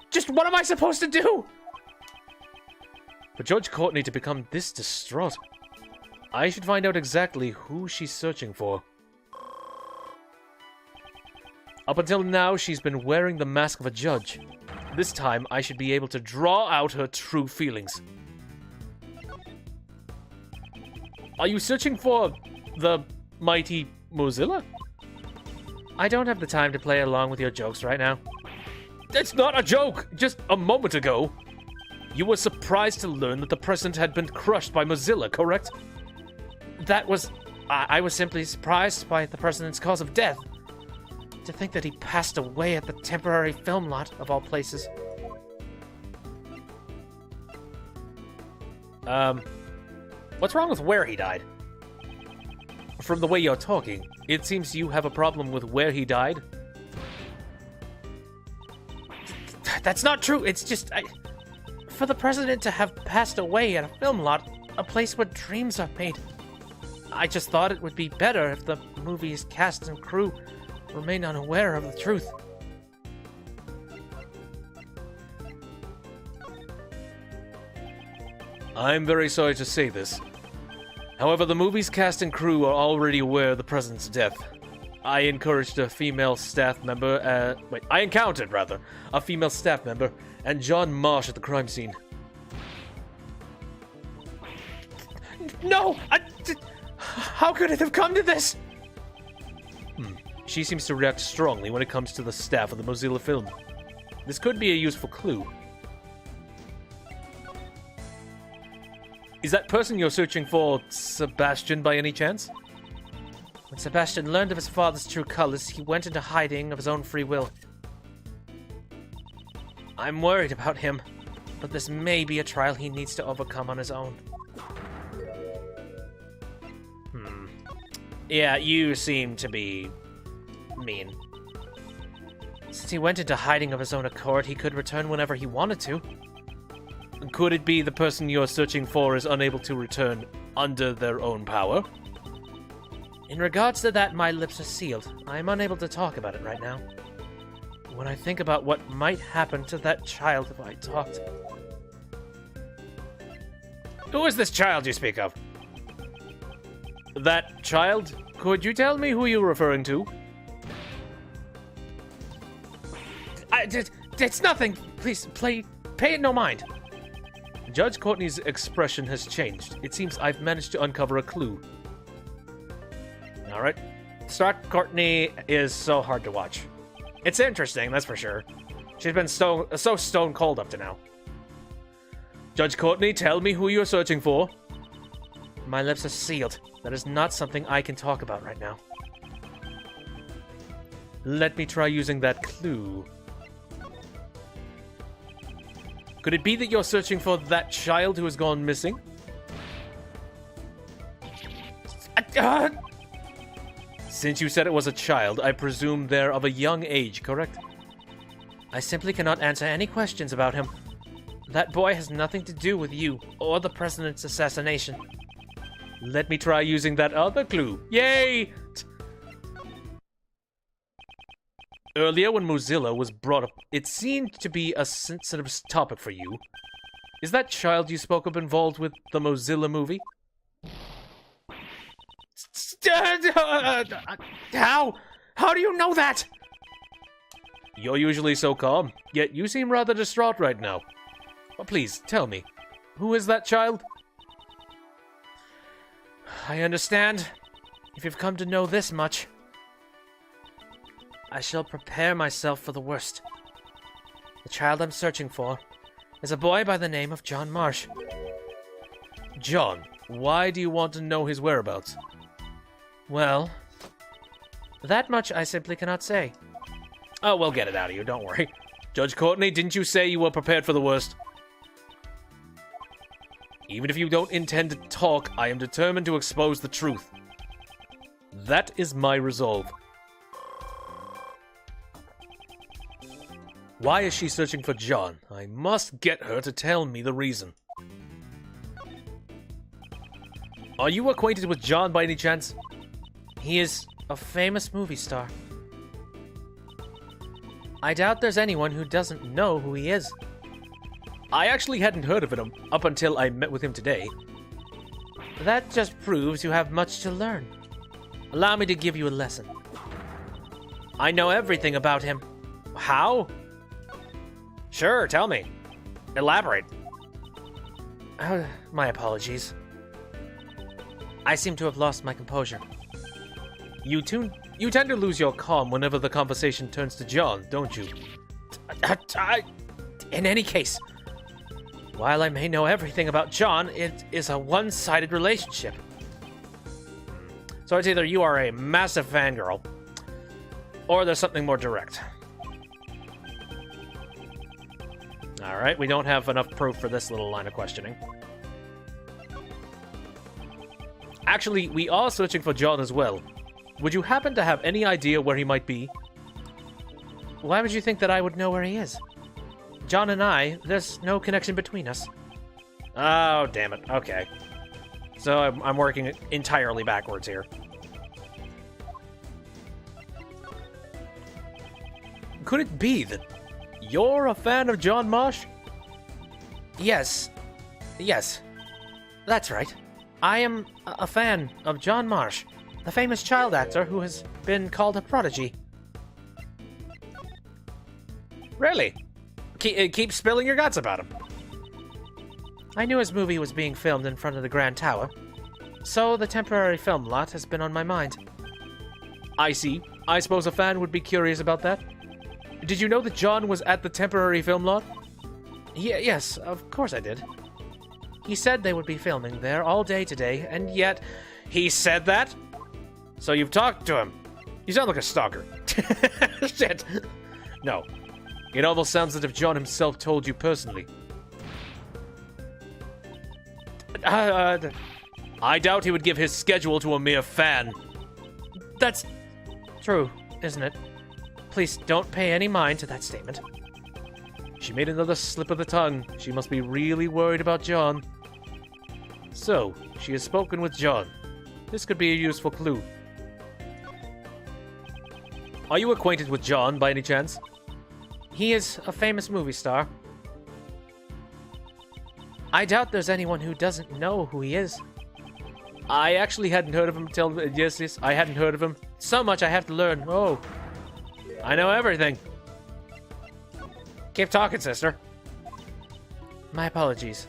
Just what am I supposed to do? For Judge Courtney to become this distraught, I should find out exactly who she's searching for. Up until now, she's been wearing the mask of a judge. This time, I should be able to draw out her true feelings. Are you searching for the mighty Mozilla? I don't have the time to play along with your jokes right now. It's not a joke! Just a moment ago, you were surprised to learn that the president had been crushed by Mozilla, correct? I was simply surprised by the president's cause of death. To think that he passed away at the temporary film lot, of all places. What's wrong with where he died? From the way you're talking, it seems you have a problem with where he died. That's not true. It's just, for the president to have passed away at a film lot, a place where dreams are made, I just thought it would be better if the movie's cast and crew remain unaware of the truth. I'm very sorry to say this. However, the movie's cast and crew are already aware of the president's death. I encountered a female staff member and John Marsh at the crime scene. No! How could it have come to this? She seems to react strongly when it comes to the staff of the Mozilla film. This could be a useful clue. Is that person you're searching for Sebastian by any chance? When Sebastian learned of his father's true colors, he went into hiding of his own free will. I'm worried about him, but this may be a trial he needs to overcome on his own. Yeah, you seem to be mean. Since he went into hiding of his own accord, he could return whenever he wanted to. Could it be the person you're searching for is unable to return under their own power? In regards to that, my lips are sealed. I am unable to talk about it right now. When I think about what might happen to that child if I talked... Who is this child you speak of? That child? Could you tell me who you're referring to? It's nothing. Please, pay it no mind. Judge Courtney's expression has changed. It seems I've managed to uncover a clue. All right. Courtney is so hard to watch. It's interesting, that's for sure. She's been so stone cold up to now. Judge Courtney, tell me who you're searching for. My lips are sealed. That is not something I can talk about right now. Let me try using that clue. Could it be that you're searching for that child who has gone missing? Since you said it was a child, I presume they're of a young age, correct? I simply cannot answer any questions about him. That boy has nothing to do with you or the president's assassination. Let me try using that other clue. Yay! Earlier, when Mozilla was brought up, it seemed to be a sensitive topic for you. Is that child you spoke of involved with the Mozilla movie? How? How do you know that? You're usually so calm, yet you seem rather distraught right now. But please, tell me, who is that child? I understand. If you've come to know this much, I shall prepare myself for the worst. The child I'm searching for is a boy by the name of John Marsh. John, why do you want to know his whereabouts? Well, that much I simply cannot say. Oh, we'll get it out of you, don't worry. Judge Courtney, didn't you say you were prepared for the worst? Even if you don't intend to talk, I am determined to expose the truth. That is my resolve. Why is she searching for John? I must get her to tell me the reason. Are you acquainted with John by any chance? He is a famous movie star. I doubt there's anyone who doesn't know who he is. I actually hadn't heard of him up until I met with him today. That just proves you have much to learn. Allow me to give you a lesson. I know everything about him. How? Sure, tell me. Elaborate. My apologies. I seem to have lost my composure. You tend to lose your calm whenever the conversation turns to John, don't you? In any case, while I may know everything about John, it is a one-sided relationship. So it's either you are a massive fangirl, or there's something more direct. Alright, we don't have enough proof for this little line of questioning. Actually, we are searching for John as well. Would you happen to have any idea where he might be? Why would you think that I would know where he is? John and I, there's no connection between us. Oh, damn it. Okay. So I'm working entirely backwards here. Could it be that you're a fan of John Marsh? Yes. That's right. I am a fan of John Marsh, the famous child actor who has been called a prodigy. Really? Keep spilling your guts about him. I knew his movie was being filmed in front of the Grand Tower, so the temporary film lot has been on my mind. I see. I suppose a fan would be curious about that. Did you know that John was at the temporary film lot? Yes, of course I did. He said they would be filming there all day today, and yet... He said that? So you've talked to him. You sound like a stalker. Shit. No. It almost sounds as if John himself told you personally. I doubt he would give his schedule to a mere fan. That's true, isn't it? Please don't pay any mind to that statement. She made another slip of the tongue. She must be really worried about John. So, she has spoken with John. This could be a useful clue. Are you acquainted with John by any chance? He is a famous movie star. I doubt there's anyone who doesn't know who he is. I actually hadn't heard of him until... Yes, I hadn't heard of him. So much I have to learn. Oh. I know everything. Keep talking, sister. My apologies.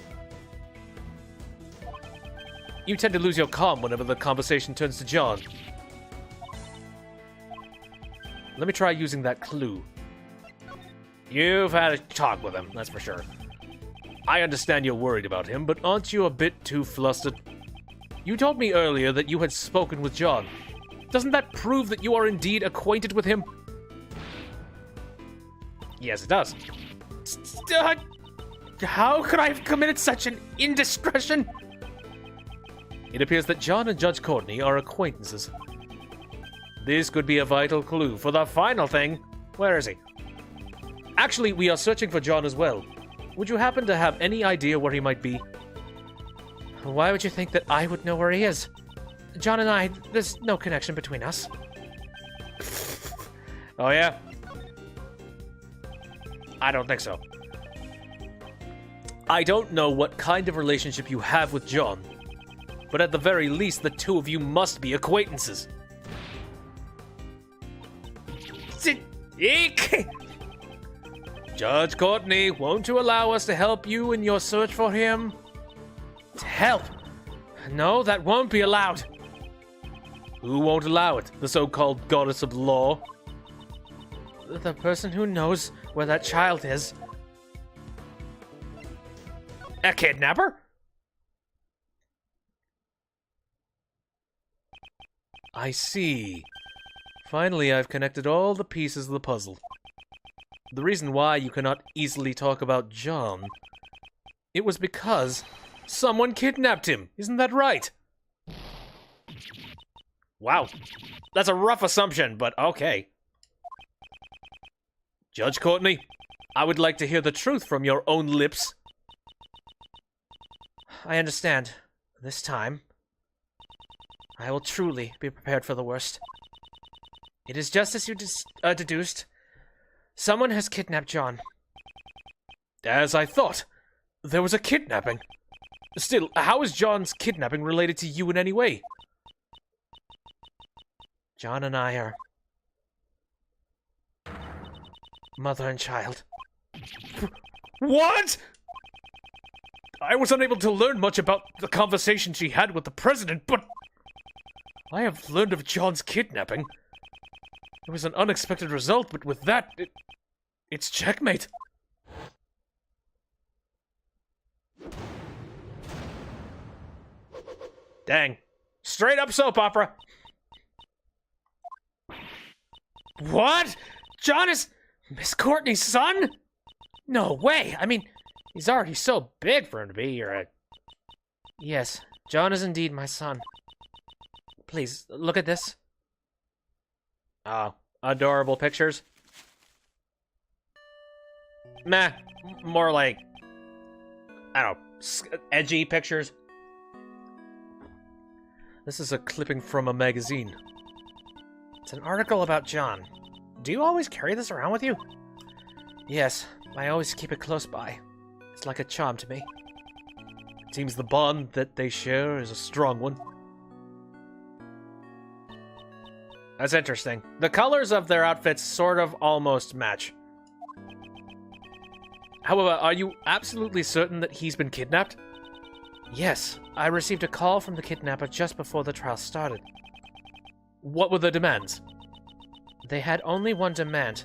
You tend to lose your calm whenever the conversation turns to John. Let me try using that clue. You've had a talk with him, that's for sure. I understand you're worried about him, but aren't you a bit too flustered? You told me earlier that you had spoken with John. Doesn't that prove that you are indeed acquainted with him? Yes, it does. How could I have committed such an indiscretion? It appears that John and Judge Courtney are acquaintances. This could be a vital clue for the final thing. Where is he? Actually, we are searching for John as well. Would you happen to have any idea where he might be? Why would you think that I would know where he is? John and I, there's no connection between us. Oh, yeah? I don't think so. I don't know what kind of relationship you have with John, but at the very least, the two of you must be acquaintances. Judge Courtney, won't you allow us to help you in your search for him? Help! No, that won't be allowed. Who won't allow it? The so-called goddess of law? The person who knows where that child is. A kidnapper? I see. Finally, I've connected all the pieces of the puzzle. The reason why you cannot easily talk about John, it was because someone kidnapped him. Isn't that right? Wow. That's a rough assumption, but okay. Judge Courtney, I would like to hear the truth from your own lips. I understand. This time, I will truly be prepared for the worst. It is just as you deduced. Someone has kidnapped John. As I thought. There was a kidnapping. Still, how is John's kidnapping related to you in any way? John and I are mother and child. What? I was unable to learn much about the conversation she had with the president, but I have learned of John's kidnapping. It was an unexpected result, but with that, it's checkmate. Dang. Straight up soap opera. What? John is Miss Courtney's son? No way. I mean, he's already so big for him to be here. Yes, John is indeed my son. Please, look at this. Oh, adorable pictures. Meh, more like, I don't know, edgy pictures. This is a clipping from a magazine. It's an article about John. Do you always carry this around with you? Yes, I always keep it close by. It's like a charm to me. It seems the bond that they share is a strong one. That's interesting. The colors of their outfits sort of almost match. However, are you absolutely certain that he's been kidnapped? Yes, I received a call from the kidnapper just before the trial started. What were the demands? They had only one demand.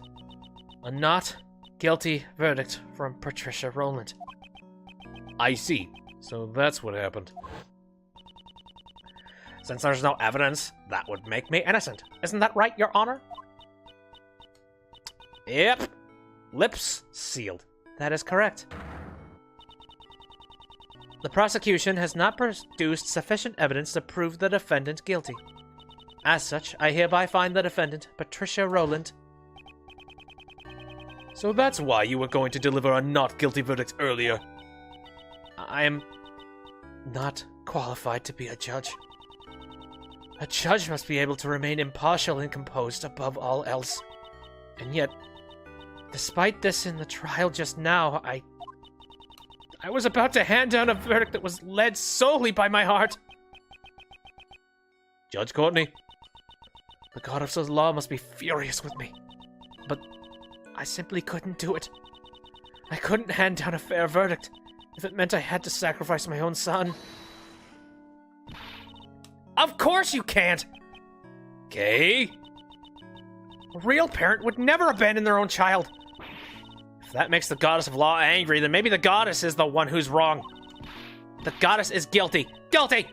A not guilty verdict from Patricia Rowland. I see. So that's what happened. Since there's no evidence, that would make me innocent. Isn't that right, Your Honor? Yep. Lips sealed. That is correct. The prosecution has not produced sufficient evidence to prove the defendant guilty. As such, I hereby find the defendant, Patricia Rowland. So that's why you were going to deliver a not guilty verdict earlier. I am not qualified to be a judge. A judge must be able to remain impartial and composed above all else. And yet, despite this in the trial just now, I was about to hand down a verdict that was led solely by my heart. Judge Courtney. The god of the law must be furious with me. But I simply couldn't do it. I couldn't hand down a fair verdict if it meant I had to sacrifice my own son. Of course you can't! Okay. A real parent would never abandon their own child. If that makes the goddess of law angry, then maybe the goddess is the one who's wrong. The goddess is guilty. Guilty!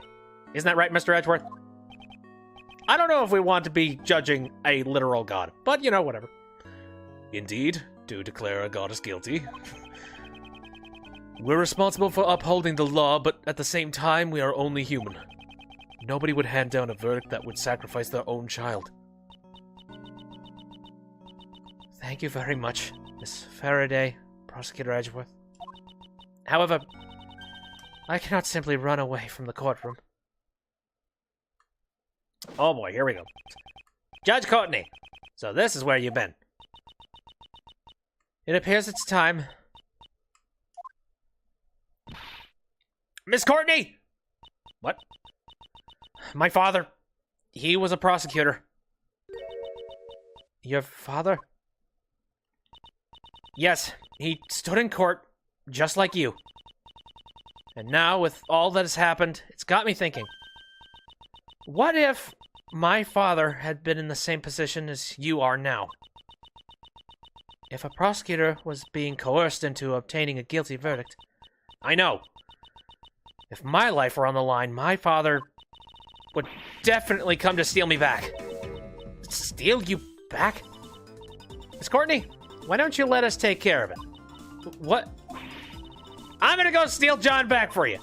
Isn't that right, Mr. Edgeworth? I don't know if we want to be judging a literal god, but, you know, whatever. Indeed, do declare a goddess guilty. We're responsible for upholding the law, but at the same time, we are only human. Nobody would hand down a verdict that would sacrifice their own child. Thank you very much, Miss Faraday, Prosecutor Edgeworth. However, I cannot simply run away from the courtroom. Oh boy, here we go. Judge Courtney, so this is where you've been. It appears it's time. Miss Courtney! What? My father, he was a prosecutor. Your father? Yes, he stood in court, just like you. And now, with all that has happened, it's got me thinking. What if my father had been in the same position as you are now? If a prosecutor was being coerced into obtaining a guilty verdict, I know. If my life were on the line, my father would definitely come to steal me back. steal you back? Miss Courtney, why don't you let us take care of it? What? I'm gonna go steal John back for you.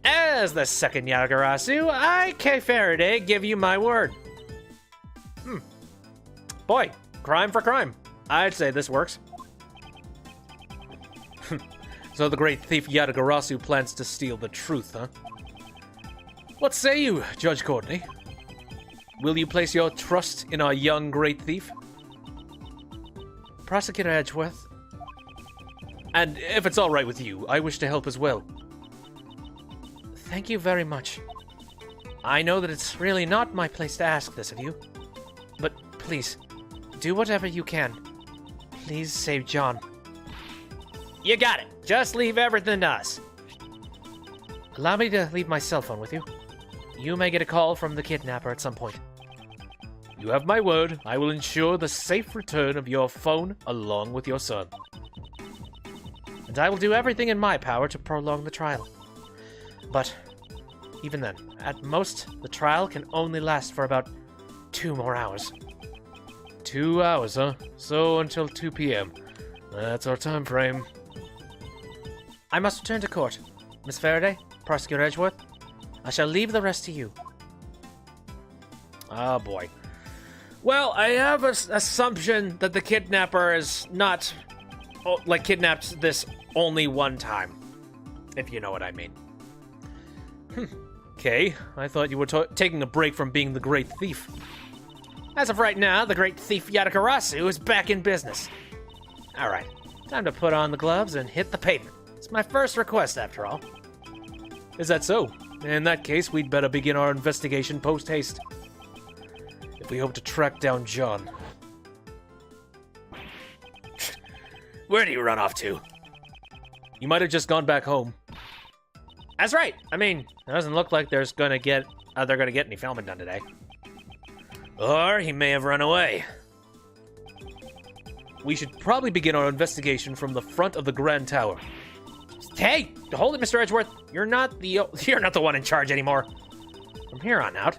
As the second Yagarasu, I, K. Faraday, give you my word. Boy, crime for crime. I'd say this works. So the great thief Yadagarasu plans to steal the truth, huh? What say you, Judge Courtney? Will you place your trust in our young great thief? Prosecutor Edgeworth. And if it's all right with you, I wish to help as well. Thank you very much. I know that it's really not my place to ask this of you. But please, do whatever you can. Please save John. You got it. Just leave everything to us. Allow me to leave my cell phone with you. You may get a call from the kidnapper at some point. You have my word. I will ensure the safe return of your phone along with your son. And I will do everything in my power to prolong the trial. But even then, at most, the trial can only last for about 2 more hours. 2 hours, huh? So until 2 p.m. That's our time frame. I must return to court. Miss Faraday, Prosecutor Edgeworth, I shall leave the rest to you. Oh boy. Well, I have an assumption that the kidnapper is not, kidnapped this only one time. If you know what I mean. Okay, I thought you were taking a break from being the great thief. As of right now, the great thief Yadagarasu is back in business. Alright, time to put on the gloves and hit the pavement. It's my first request, after all. Is that so? In that case, we'd better begin our investigation post-haste. If we hope to track down John. Where do you run off to? You might have just gone back home. That's right. I mean, it doesn't look like they're gonna get any filming done today. Or he may have run away. We should probably begin our investigation from the front of the Grand Tower. Hey, hold it, Mr. Edgeworth. You're not the one in charge anymore. From here on out,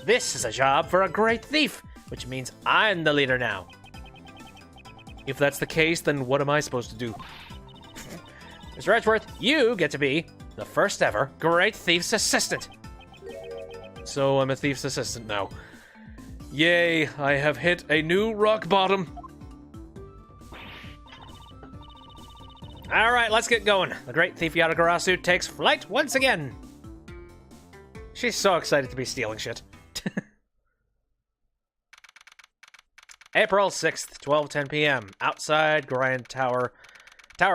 this is a job for a great thief, which means I'm the leader now. If that's the case, then what am I supposed to do? Mr. Edgeworth, you get to be the first ever great thief's assistant. So I'm a thief's assistant now. Yay, I have hit a new rock bottom. Alright, let's get going. The great thief Yatagarasu takes flight once again. She's so excited to be stealing shit. April 6th, 12:10 p.m. Outside Grand Tower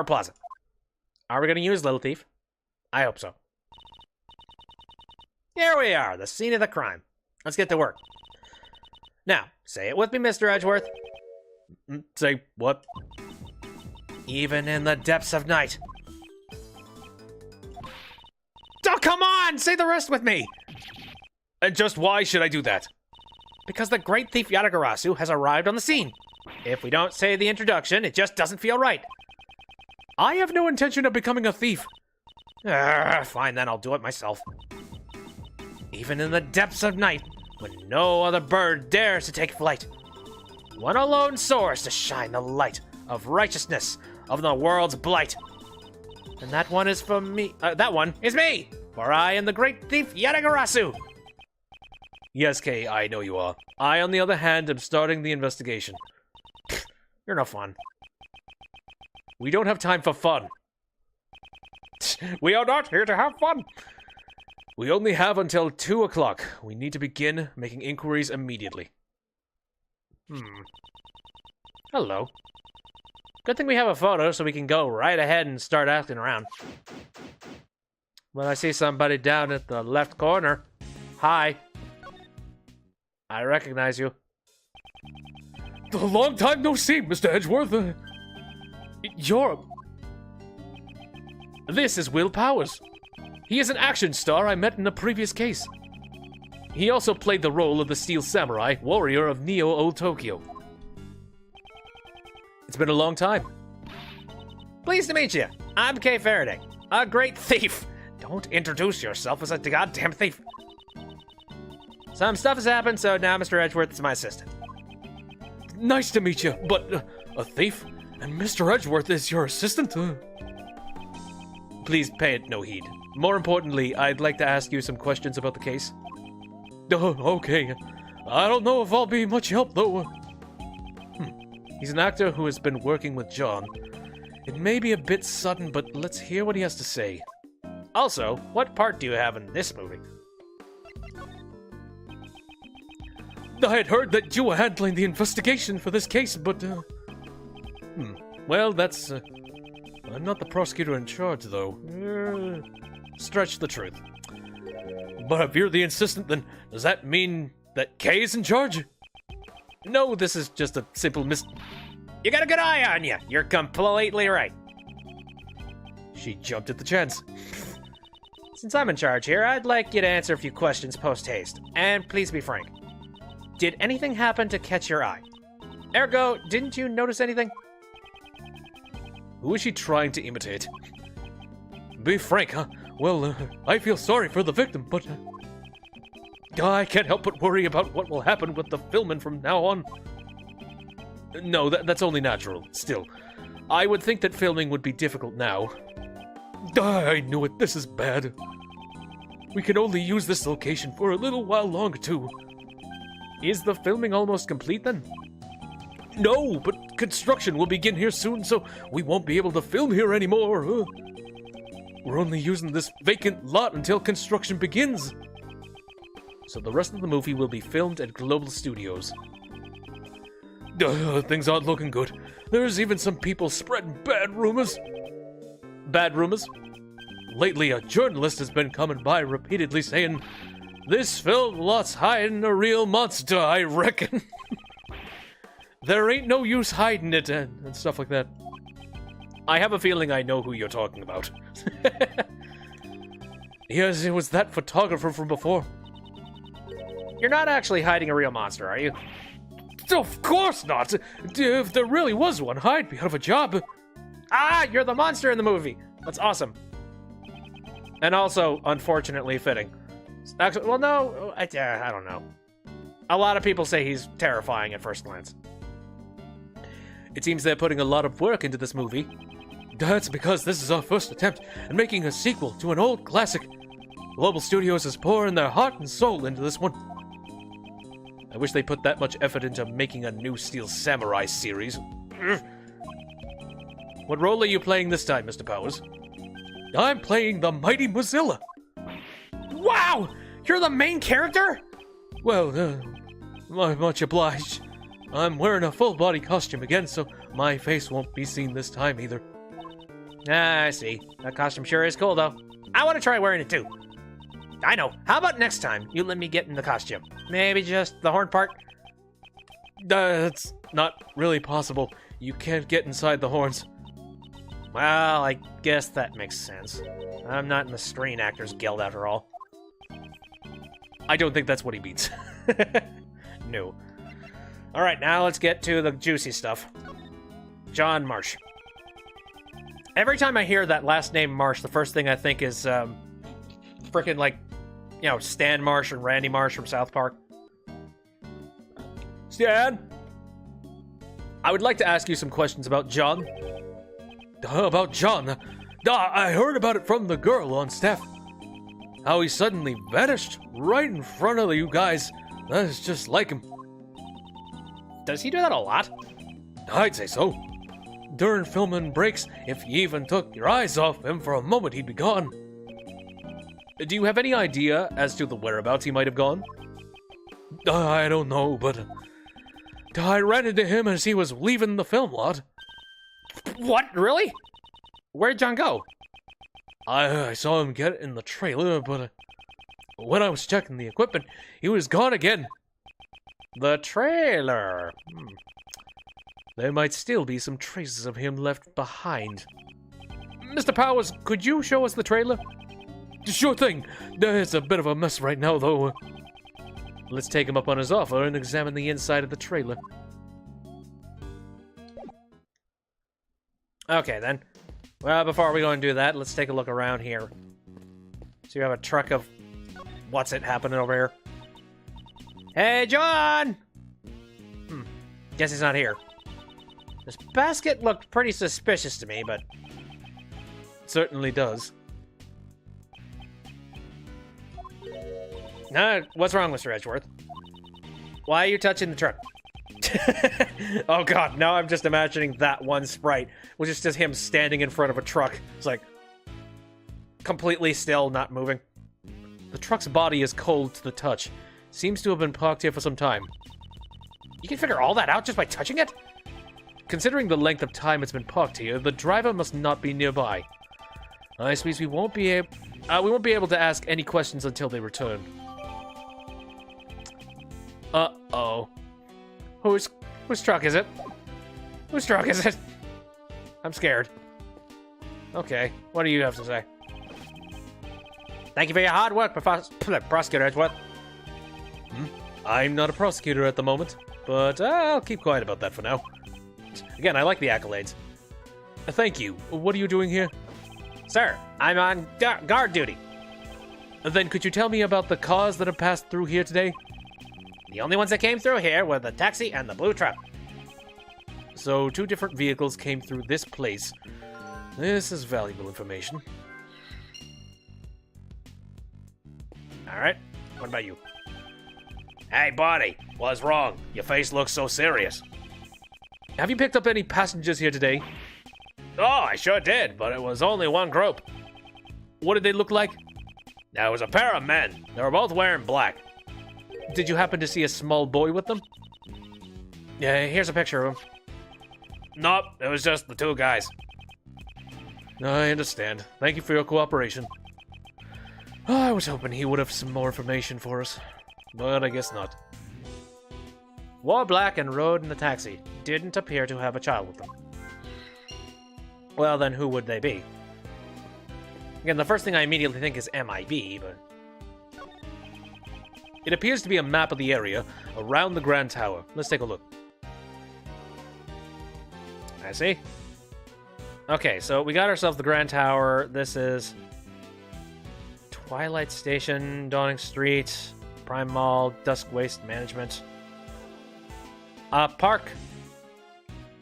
Plaza. Are we going to use Little Thief? I hope so. Here we are, the scene of the crime. Let's get to work. Now, say it with me, Mr. Edgeworth. Say what? Even in the depths of night. Oh, come on! Say the rest with me! And just why should I do that? Because the great thief Yatagarasu has arrived on the scene. If we don't say the introduction, it just doesn't feel right. I have no intention of becoming a thief. Fine, then I'll do it myself. Even in the depths of night, when no other bird dares to take flight, one alone soars to shine the light of righteousness of the world's blight. And that one is for me. That one is me, for I am the great thief Yatagarasu. Yes, Kay, I know you are. I, on the other hand, am starting the investigation. You're no fun. We don't have time for fun. We are not here to have fun. We only have until 2 o'clock. We need to begin making inquiries immediately. Hello. Good thing we have a photo so we can go right ahead and start asking around. Well, I see somebody down at the left corner. Hi. I recognize you. A long time no see, Mr. Edgeworth. This is Will Powers. He is an action star I met in a previous case. He also played the role of the Steel Samurai, warrior of Neo Old Tokyo. It's been a long time. Pleased to meet you. I'm Kay Faraday, a great thief. Don't introduce yourself as a goddamn thief. Some stuff has happened, so now Mr. Edgeworth is my assistant. Nice to meet you, but a thief? And Mr. Edgeworth is your assistant? Please pay it no heed. More importantly, I'd like to ask you some questions about the case. Okay. I don't know if I'll be much help, though. He's an actor who has been working with John. It may be a bit sudden, but let's hear what he has to say. Also, what part do you have in this movie? I had heard that you were handling the investigation for this case, but, Well, that's, I'm not the prosecutor in charge, though. Stretch the truth. But if you're the assistant, then does that mean that Kay is in charge? No, this is just a simple You got a good eye on you. You're completely right. She jumped at the chance. Since I'm in charge here, I'd like you to answer a few questions post-haste. And please be frank. Did anything happen to catch your eye? Ergo, didn't you notice anything? Who is she trying to imitate? Be frank, huh? Well, I feel sorry for the victim, but I can't help but worry about what will happen with the filming from now on. No, that's only natural. Still, I would think that filming would be difficult now. I knew it. This is bad. We can only use this location for a little while longer, too. Is the filming almost complete, then? No, but construction will begin here soon, so we won't be able to film here anymore. We're only using this vacant lot until construction begins. So the rest of the movie will be filmed at Global Studios. Things aren't looking good. There's even some people spreading bad rumors. Bad rumors? Lately, a journalist has been coming by repeatedly saying, "This film lot's hiding a real monster, I reckon." There ain't no use hiding it, and stuff like that. I have a feeling I know who you're talking about. Yes, it was that photographer from before. You're not actually hiding a real monster, are you? Of course not! If there really was one, I'd be out of a job. Ah, you're the monster in the movie! That's awesome. And also, unfortunately fitting. Actually, well, no, I don't know. A lot of people say he's terrifying at first glance. It seems they're putting a lot of work into this movie. That's because this is our first attempt at making a sequel to an old classic. Global Studios is pouring their heart and soul into this one. I wish they put that much effort into making a new Steel Samurai series. What role are you playing this time, Mr. Powers? I'm playing the Mighty Mozilla. Wow! You're the main character? Well, much obliged. I'm wearing a full body costume again, so my face won't be seen this time either. Ah, I see. That costume sure is cool, though. I want to try wearing it, too. I know. How about next time you let me get in the costume? Maybe just the horn part? That's not really possible. You can't get inside the horns. Well, I guess that makes sense. I'm not in the Screen Actors Guild after all. I don't think that's what he means. No. Alright, now let's get to the juicy stuff. John Marsh. Every time I hear that last name Marsh, the first thing I think is, frickin' like, you know, Stan Marsh and Randy Marsh from South Park. Stan? I would like to ask you some questions about John. About John? I heard about it from the girl on staff. How he suddenly vanished right in front of you guys. That is just like him. Does he do that a lot? I'd say so. During filming breaks, if you even took your eyes off him for a moment, he'd be gone. Do you have any idea as to the whereabouts he might have gone? I don't know, but I ran into him as he was leaving the film lot. What? Really? Where'd John go? I saw him get in the trailer, but when I was checking the equipment, he was gone again. The trailer. There might still be some traces of him left behind. Mr. Powers, could you show us the trailer? Sure thing. It's a bit of a mess right now, though. Let's take him up on his offer and examine the inside of the trailer. Okay, then. Well, before we go and do that, let's take a look around here. So you have a truck of... What's it happening over here? Hey, John! Guess he's not here. This basket looked pretty suspicious to me, but... It certainly does. No, what's wrong, Mr. Edgeworth? Why are you touching the truck? Oh god, now I'm just imagining that one sprite, which is just him standing in front of a truck. It's like... completely still, not moving. The truck's body is cold to the touch. Seems to have been parked here for some time. You can figure all that out just by touching it? Considering the length of time it's been parked here, the driver must not be nearby. I suppose we won't be able to ask any questions until they return. Uh-oh. Whose truck is it? Whose truck is it? I'm scared. Okay, what do you have to say? Thank you for your hard work, Prosecutor Edgeworth. I'm not a prosecutor at the moment, but I'll keep quiet about that for now. Again, I like the accolades. Thank you. What are you doing here? Sir, I'm on guard duty. Then could you tell me about the cars that have passed through here today? The only ones that came through here were the taxi and the blue truck. So 2 different vehicles came through this place. This is valuable information. Alright, what about you? Hey, buddy, what's wrong? Your face looks so serious. Have you picked up any passengers here today? Oh, I sure did, but it was only one group. What did they look like? There was a pair of men. They were both wearing black. Did you happen to see a small boy with them? Yeah, here's a picture of him. Nope, it was just the 2 guys. I understand. Thank you for your cooperation. I was hoping he would have some more information for us, but I guess not. Wore black and rode in the taxi. Didn't appear to have a child with them. Well, then who would they be? Again, the first thing I immediately think is MIB, but... It appears to be a map of the area around the Grand Tower. Let's take a look. I see. Okay, so we got ourselves the Grand Tower. This is Twilight Station, Dawning Street, Prime Mall, Dusk Waste Management. Park.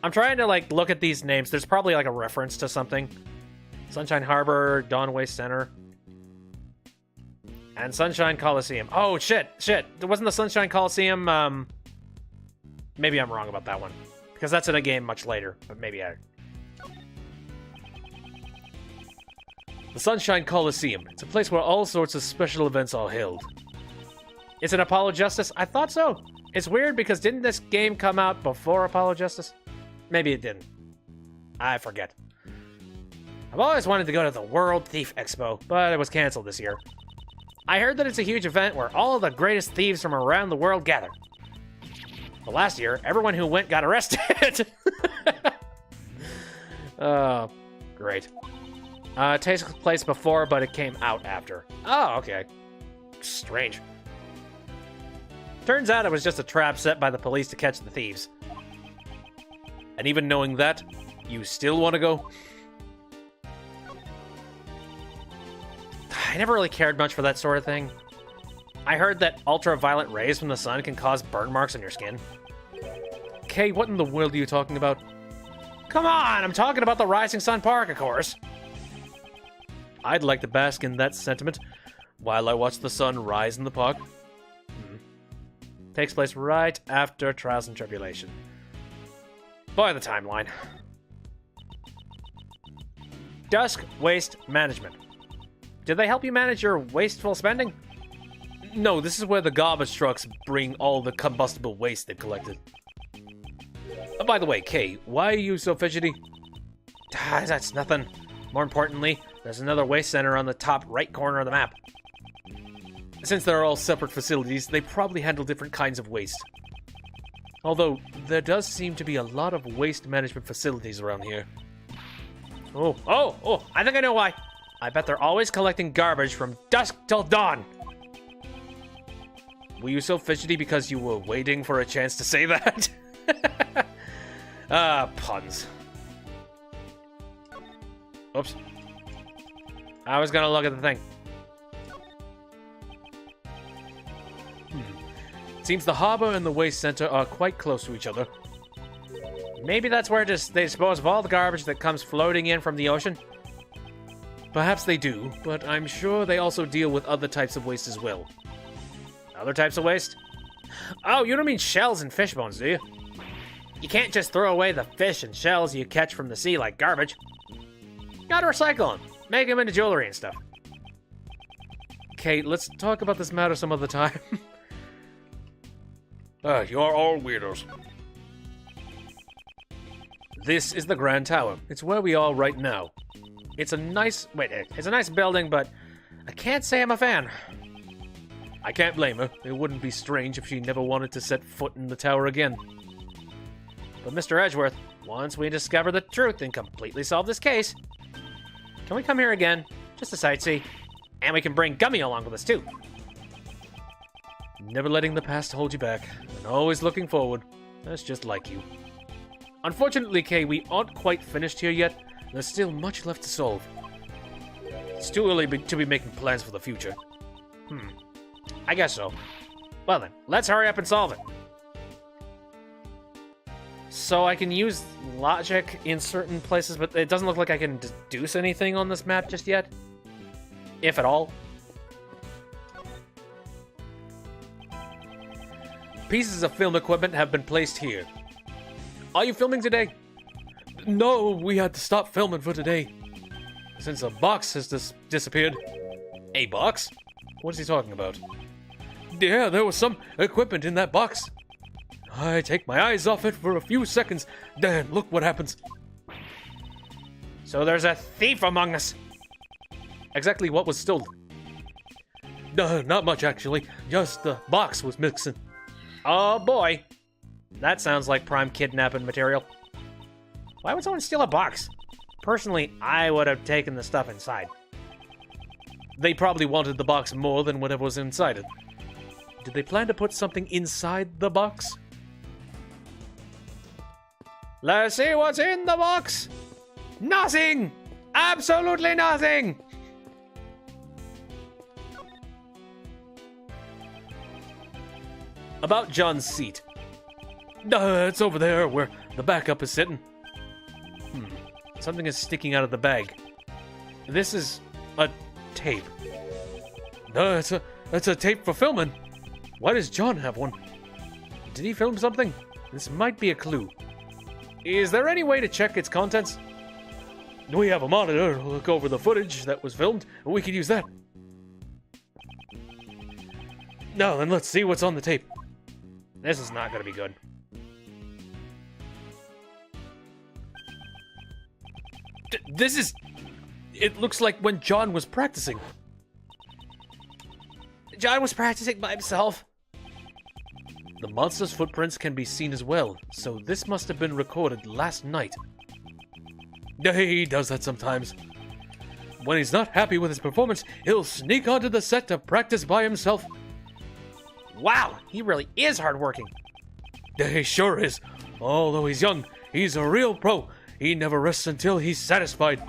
I'm trying to, like, look at these names. There's probably, like, a reference to something. Sunshine Harbor, Dawn Waste Center. And Sunshine Coliseum. Oh, shit. Wasn't the Sunshine Coliseum, maybe I'm wrong about that one. Because that's in a game much later. But maybe I... The Sunshine Coliseum. It's a place where all sorts of special events are held. Is it Apollo Justice? I thought so. It's weird because didn't this game come out before Apollo Justice? Maybe it didn't. I forget. I've always wanted to go to the World Thief Expo, but it was canceled this year. I heard that it's a huge event where all the greatest thieves from around the world gather. But last year, everyone who went got arrested. Oh, great. It takes place before, but it came out after. Oh, okay. Strange. Turns out it was just a trap set by the police to catch the thieves. And even knowing that, you still want to go? I never really cared much for that sort of thing. I heard that ultraviolet rays from the sun can cause burn marks on your skin. Kay, what in the world are you talking about? Come on, I'm talking about the Rising Sun Park, of course. I'd like to bask in that sentiment while I watch the sun rise in the park. Takes place right after Trials and Tribulation. By the timeline. Dusk Waste Management. Did they help you manage your wasteful spending? No, this is where the garbage trucks bring all the combustible waste they've collected. By the way, Kay, why are you so fidgety? That's nothing. More importantly, there's another waste center on the top right corner of the map. Since they're all separate facilities, they probably handle different kinds of waste. Although, there does seem to be a lot of waste management facilities around here. Oh, I think I know why. I bet they're always collecting garbage from dusk till dawn. Were you so fidgety because you were waiting for a chance to say that? Puns. Oops. I was gonna look at the thing. Seems the harbor and the waste center are quite close to each other. Maybe that's where they dispose of all the garbage that comes floating in from the ocean. Perhaps they do, but I'm sure they also deal with other types of waste as well. Other types of waste? Oh, you don't mean shells and fish bones, do you? You can't just throw away the fish and shells you catch from the sea like garbage. You gotta recycle them. Make them into jewelry and stuff. Kate, let's talk about this matter some other time. You're all weirdos. This is the Grand Tower. It's where we are right now. It's a nice building, but I can't say I'm a fan. I can't blame her. It wouldn't be strange if she never wanted to set foot in the tower again. But Mr. Edgeworth, once we discover the truth and completely solve this case, can we come here again, just to sightsee? And we can bring Gummy along with us, too. Never letting the past hold you back, and always looking forward. That's just like you. Unfortunately, Kay, we aren't quite finished here yet. There's still much left to solve. It's too early to be making plans for the future. I guess so. Well then, let's hurry up and solve it. So I can use logic in certain places, but it doesn't look like I can deduce anything on this map just yet. If at all. Pieces of film equipment have been placed here. Are you filming today? No, we had to stop filming for today. Since a box has disappeared. A box? What is he talking about? Yeah, there was some equipment in that box. I take my eyes off it for a few seconds, then look what happens. So there's a thief among us. Exactly what was stolen? Not much, actually. Just the box was missing. Oh boy. That sounds like prime kidnapping material. Why would someone steal a box? Personally, I would have taken the stuff inside. They probably wanted the box more than whatever was inside it. Did they plan to put something inside the box? Let's see what's in the box. Nothing! Absolutely nothing! About John's seat. It's over there where the backup is sitting. Something is sticking out of the bag. This is a tape. No, it's a tape for filming. Why does John have one? Did he film something? This might be a clue. Is there any way to check its contents? We have a monitor to look over the footage that was filmed, and we could use that. No, then let's see what's on the tape. This is not going to be good. This is... It looks like when John was practicing. John was practicing by himself. The monster's footprints can be seen as well, so this must have been recorded last night. He does that sometimes. When he's not happy with his performance, he'll sneak onto the set to practice by himself. Wow, he really is hardworking. He sure is. Although he's young, he's a real pro. He never rests until he's satisfied.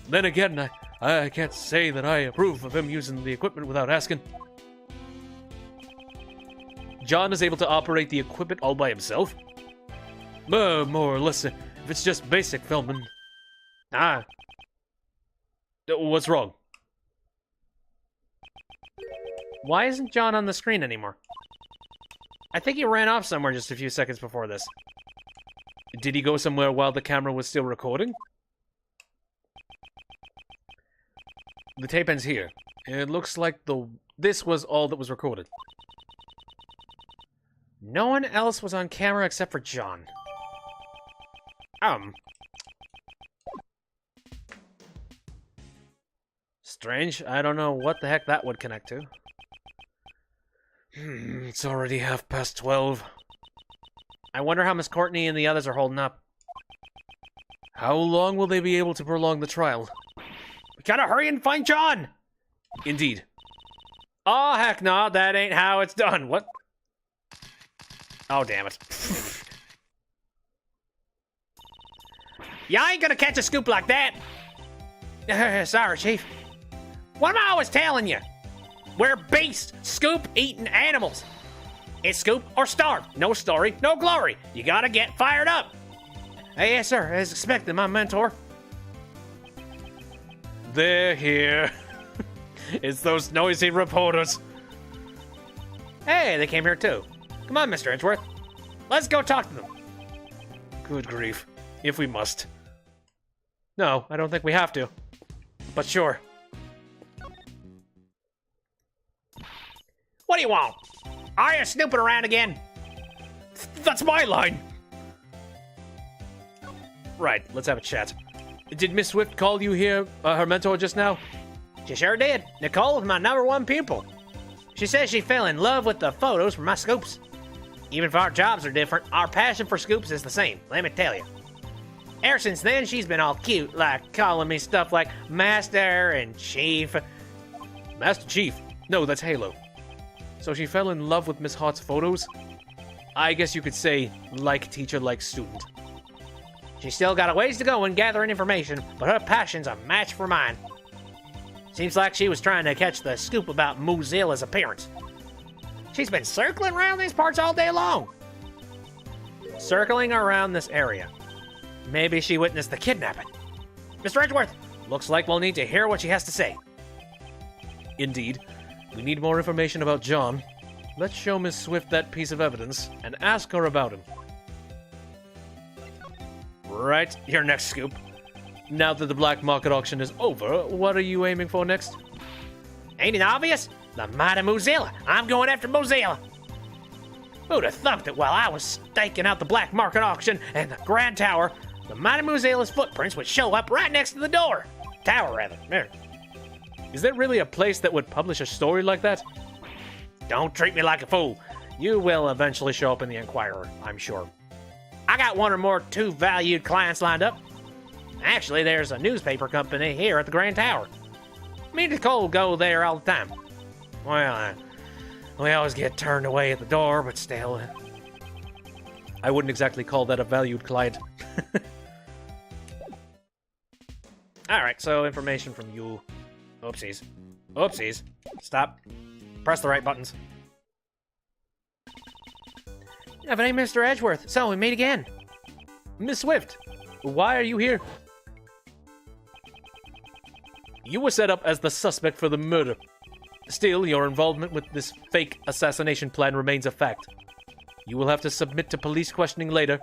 Then again, I can't say that I approve of him using the equipment without asking. John is able to operate the equipment all by himself? More or less, if it's just basic filming. What's wrong? Why isn't John on the screen anymore? I think he ran off somewhere just a few seconds before this. Did he go somewhere while the camera was still recording? The tape ends here. It looks like this was all that was recorded. No one else was on camera except for John. Strange. I don't know what the heck that would connect to. It's already 12:30. I wonder how Miss Courtney and the others are holding up. How long will they be able to prolong the trial? We gotta hurry and find John! Indeed. Oh, heck no, that ain't how it's done. What? Oh, damn it. You ain't gonna catch a scoop like that! Sorry, Chief. What am I always telling you? We're beasts, scoop-eating animals. It's scoop or starve. No story, no glory. You gotta get fired up. Yes, sir, as expected, my mentor. They're here. It's those noisy reporters. Hey, they came here too. Come on, Mr. Edgeworth. Let's go talk to them. Good grief. If we must. No, I don't think we have to. But sure. What do you want? Are you snooping around again? That's my line! Right, let's have a chat. Did Miss Swift call you here, her mentor, just now? She sure did. Nicole was my #1 pupil. She says she fell in love with the photos from my scoops. Even if our jobs are different, our passion for scoops is the same, let me tell you. Ever since then, she's been all cute, like calling me stuff like Master and Chief. Master Chief? No, that's Halo. So she fell in love with Miss Hart's photos? I guess you could say, like teacher, like student. She's still got a ways to go in gathering information, but her passion's a match for mine. Seems like she was trying to catch the scoop about Mozilla's appearance. She's been circling around these parts all day long. Circling around this area. Maybe she witnessed the kidnapping. Mr. Edgeworth, looks like we'll need to hear what she has to say. Indeed. We need more information about John. Let's show Miss Swift that piece of evidence and ask her about him. Right, your next scoop. Now that the black market auction is over, what are you aiming for next? Ain't it obvious? The mighty Mozilla. I'm going after Mozilla. Who'd have thunk that while I was staking out the black market auction and the Grand Tower, the mighty Mozilla's footprints would show up right next to the door. Tower, rather. There. Is there really a place that would publish a story like that? Don't treat me like a fool. You will eventually show up in the Enquirer, I'm sure. I got one or more too valued clients lined up. Actually, there's a newspaper company here at the Grand Tower. Me and Nicole go there all the time. Well, we always get turned away at the door, but still. I wouldn't exactly call that a valued client. Alright, so information from you. Oopsies. Oopsies. Stop. Press the right buttons. Yeah, but hey, Mr. Edgeworth. So, we meet again. Miss Swift, why are you here? You were set up as the suspect for the murder. Still, your involvement with this fake assassination plan remains a fact. You will have to submit to police questioning later.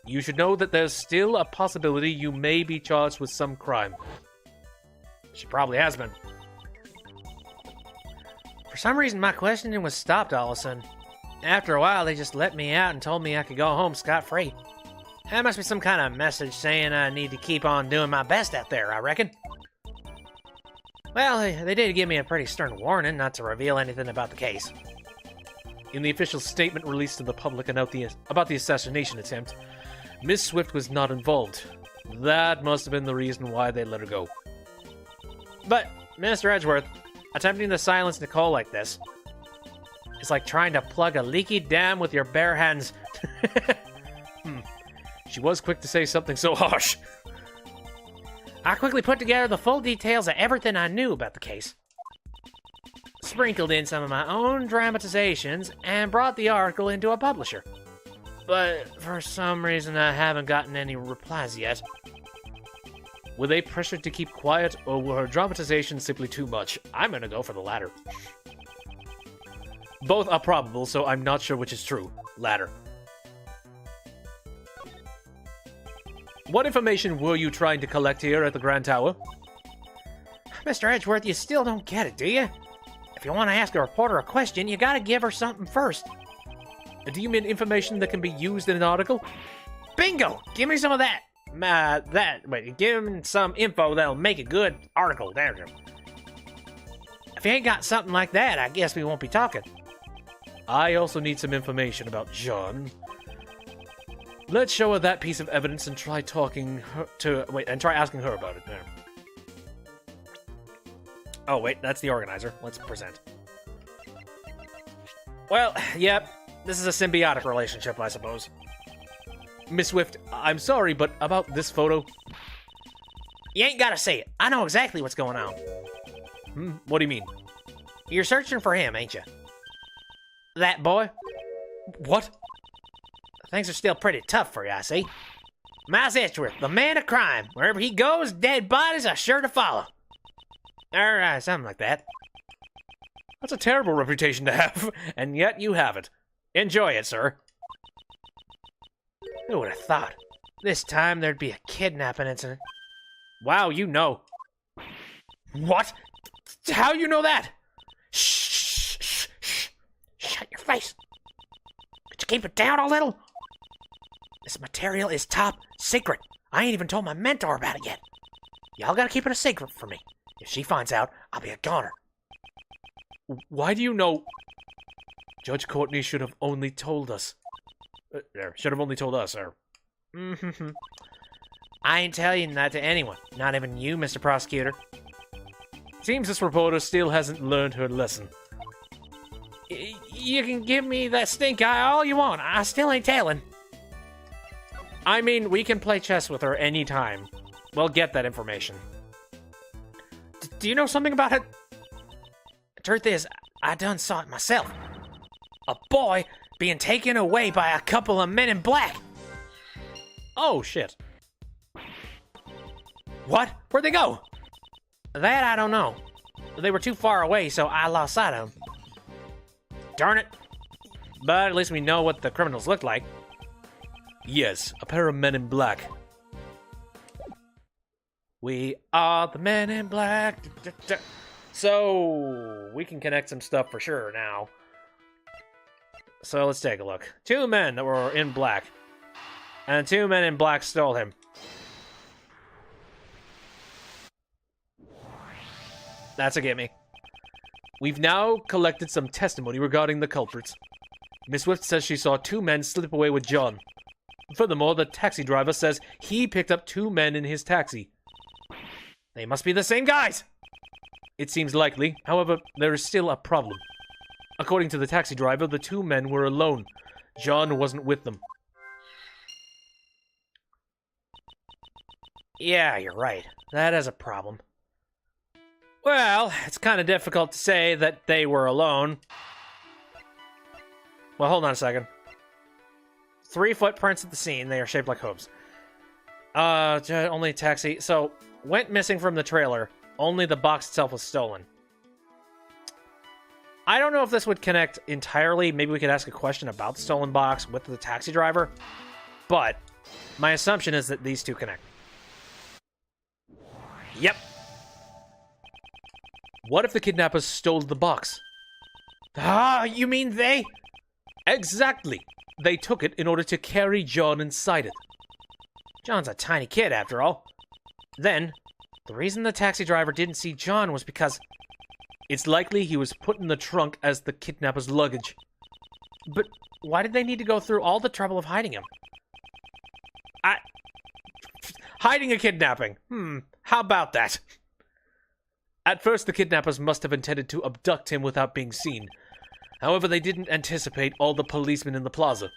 You should know that there's still a possibility you may be charged with some crime. She probably has been. For some reason, my questioning was stopped all of a sudden. After a while, they just let me out and told me I could go home scot-free. That must be some kind of message saying I need to keep on doing my best out there, I reckon. Well, they did give me a pretty stern warning not to reveal anything about the case. In the official statement released to the public about the assassination attempt, Miss Swift was not involved. That must have been the reason why they let her go. But, Mr. Edgeworth, attempting to silence Nicole like this is like trying to plug a leaky dam with your bare hands. She was quick to say something so harsh. I quickly put together the full details of everything I knew about the case, sprinkled in some of my own dramatizations, and brought the article into a publisher. But for some reason, I haven't gotten any replies yet. Were they pressured to keep quiet, or were her dramatizations simply too much? I'm gonna go for the latter. Both are probable, so I'm not sure which is true. Latter. What information were you trying to collect here at the Grand Tower? Mr. Edgeworth, you still don't get it, do you? If you want to ask a reporter a question, you gotta give her something first. Do you mean information that can be used in an article? Bingo! Give me some of that. Give him some info that'll make a good article. There you go. If you ain't got something like that, I guess we won't be talking. I also need some information about John. Let's show her that piece of evidence and try asking her about it. There. Oh, wait, that's the organizer. Let's present. Well, yep, this is a symbiotic relationship, I suppose. Miss Swift, I'm sorry, but about this photo... You ain't gotta say it. I know exactly what's going on. What do you mean? You're searching for him, ain't you? That boy? What? Things are still pretty tough for you, I see. Miles Edgeworth, the man of crime. Wherever he goes, dead bodies are sure to follow. Or something like that. That's a terrible reputation to have, and yet you have it. Enjoy it, sir. Who would have thought? This time there'd be a kidnapping incident. Wow, you know. What? How you know that? Shh. Shut your face. Could you keep it down a little? This material is top secret. I ain't even told my mentor about it yet. Y'all gotta keep it a secret from me. If she finds out, I'll be a goner. Why do you know? Judge Courtney should have only told us. Should have only told us, sir. I ain't telling that to anyone. Not even you, Mr. Prosecutor. Seems this reporter still hasn't learned her lesson. You can give me that stink eye all you want. I still ain't telling. I mean, we can play chess with her anytime. We'll get that information. Do you know something about it? The truth is, I done saw it myself. A boy being taken away by a couple of men in black. Oh, shit. What? Where'd they go? That I don't know. They were too far away, so I lost sight of them. Darn it. But at least we know what the criminals look like. Yes, a pair of men in black. We are the men in black. So, we can connect some stuff for sure now. So, let's take a look. 2 men that were in black. And 2 men in black stole him. That's a gimme. We've now collected some testimony regarding the culprits. Miss Swift says she saw 2 men slip away with John. Furthermore, the taxi driver says he picked up 2 men in his taxi. They must be the same guys! It seems likely. However, there is still a problem. According to the taxi driver, the 2 men were alone. John wasn't with them. Yeah, you're right. That is a problem. Well, it's kind of difficult to say that they were alone. Well, hold on a second. 3 footprints at the scene. They are shaped like hooves. Only taxi. So, went missing from the trailer. Only the box itself was stolen. I don't know if this would connect entirely. Maybe we could ask a question about the stolen box with the taxi driver. But my assumption is that these two connect. Yep. What if the kidnappers stole the box? Ah, you mean they? Exactly. They took it in order to carry John inside it. John's a tiny kid, after all. Then, the reason the taxi driver didn't see John was because... It's likely he was put in the trunk as the kidnappers' luggage. But why did they need to go through all the trouble of hiding him? Hiding a kidnapping. How about that? At first, the kidnappers must have intended to abduct him without being seen. However, they didn't anticipate all the policemen in the plaza.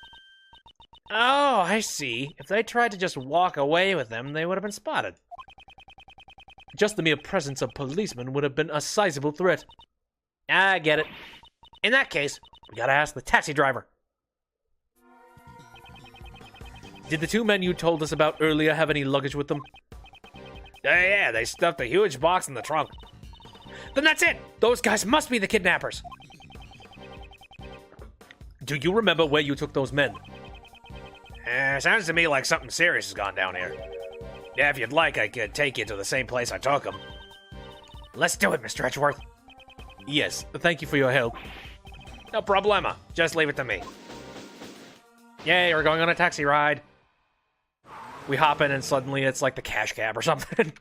Oh, I see. If they tried to just walk away with him, they would have been spotted. Just the mere presence of policemen would have been a sizable threat. I get it. In that case, we gotta ask the taxi driver. Did the two men you told us about earlier have any luggage with them? Yeah, they stuffed a huge box in the trunk. Then that's it! Those guys must be the kidnappers! Do you remember where you took those men? Sounds to me like something serious has gone down here. Yeah, if you'd like, I could take you to the same place I took them. Let's do it, Mr. Edgeworth. Yes, thank you for your help. No problema. Just leave it to me. Yay, we're going on a taxi ride. We hop in and suddenly it's like the cash cab or something.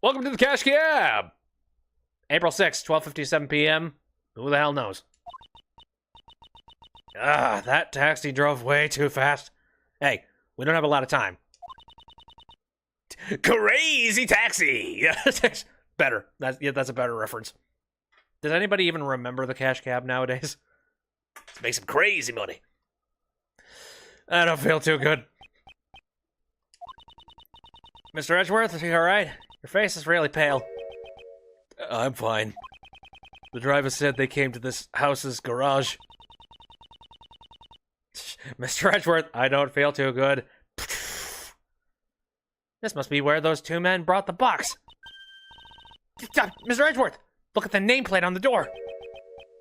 Welcome to the cash cab! April 6th, 12:57 p.m. Who the hell knows? That taxi drove way too fast. Hey, we don't have a lot of time. Crazy taxi! Better. That's a better reference. Does anybody even remember the cash cab nowadays? Let's make some crazy money. I don't feel too good. Mr. Edgeworth, are you alright? Your face is really pale. I'm fine. The driver said they came to this house's garage. Mr. Edgeworth, I don't feel too good. This must be where those two men brought the box. Mr. Edgeworth, look at the nameplate on the door.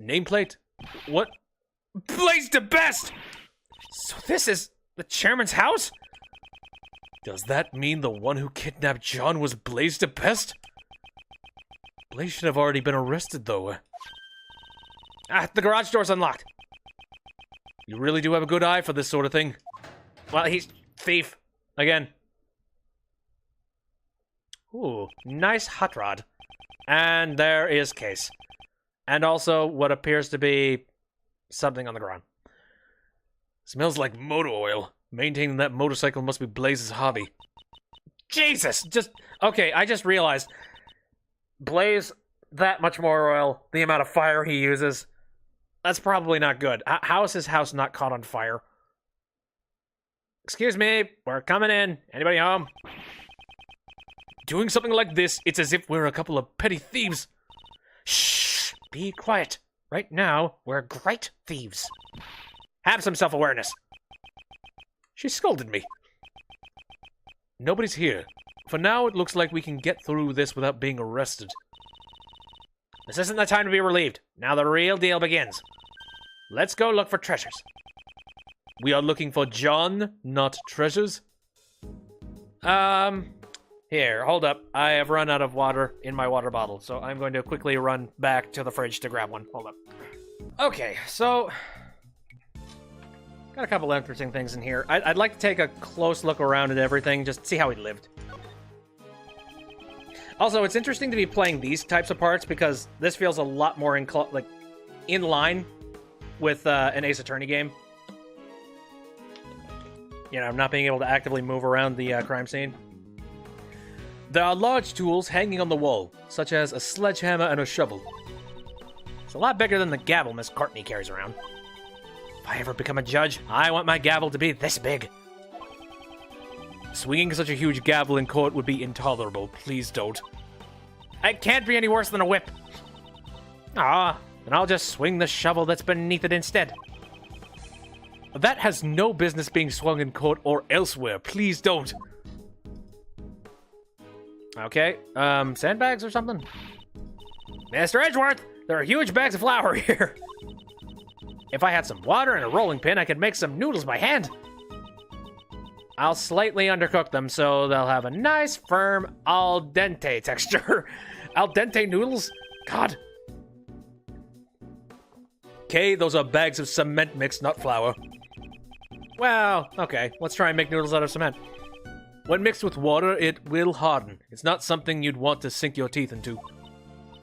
Nameplate? What? Blaze to best! So this is the chairman's house? Does that mean the one who kidnapped John was Blaze de Pest? Blaze should have already been arrested, though. The garage door's unlocked. You really do have a good eye for this sort of thing. Well, he's thief. Again. Ooh, nice hot rod. And there is case. And also what appears to be something on the ground. Smells like motor oil. Maintaining that motorcycle must be Blaze's hobby. Jesus! Okay, I just realized. Blaze, that much more oil, the amount of fire he uses. That's probably not good. How is his house not caught on fire? Excuse me, we're coming in. Anybody home? Doing something like this, it's as if we're a couple of petty thieves. Shh! Be quiet. Right now, we're great thieves. Have some self-awareness. She scolded me. Nobody's here. For now, it looks like we can get through this without being arrested. This isn't the time to be relieved. Now the real deal begins. Let's go look for treasures. We are looking for John, not treasures? Here, hold up. I have run out of water in my water bottle, so I'm going to quickly run back to the fridge to grab one. Hold up. Okay, so... got a couple interesting things in here. I'd like to take a close look around at everything, just see how he lived. Also, it's interesting to be playing these types of parts because this feels a lot more in line with an Ace Attorney game. You know, not being able to actively move around the crime scene. There are large tools hanging on the wall, such as a sledgehammer and a shovel. It's a lot bigger than the gavel Miss Courtney carries around. If I ever become a judge, I want my gavel to be this big. Swinging such a huge gavel in court would be intolerable. Please don't. It can't be any worse than a whip. Ah, then I'll just swing the shovel that's beneath it instead. That has no business being swung in court or elsewhere. Please don't. Okay, sandbags or something? Mr. Edgeworth, There are huge bags of flour here. If I had some water and a rolling pin, I could make some noodles by hand. I'll slightly undercook them so they'll have a nice, firm, al dente texture. Al dente noodles? God. Okay, those are bags of cement mix, not flour. Well, okay. Let's try and make noodles out of cement. When mixed with water, it will harden. It's not something you'd want to sink your teeth into.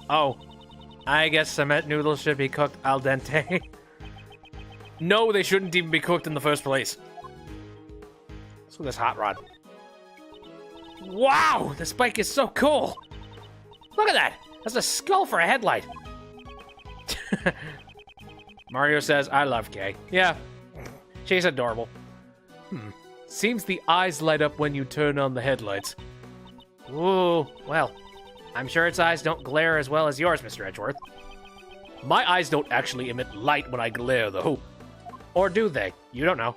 Oh. I guess cement noodles should be cooked al dente. No, they shouldn't even be cooked in the first place. Let's look at this hot rod. Wow! This bike is so cool! Look at that! That's a skull for a headlight. Mario says, I love Kay. Yeah, she's adorable. Seems the eyes light up when you turn on the headlights. Ooh, well, I'm sure its eyes don't glare as well as yours, Mr. Edgeworth. My eyes don't actually emit light when I glare, though. Or do they? You don't know.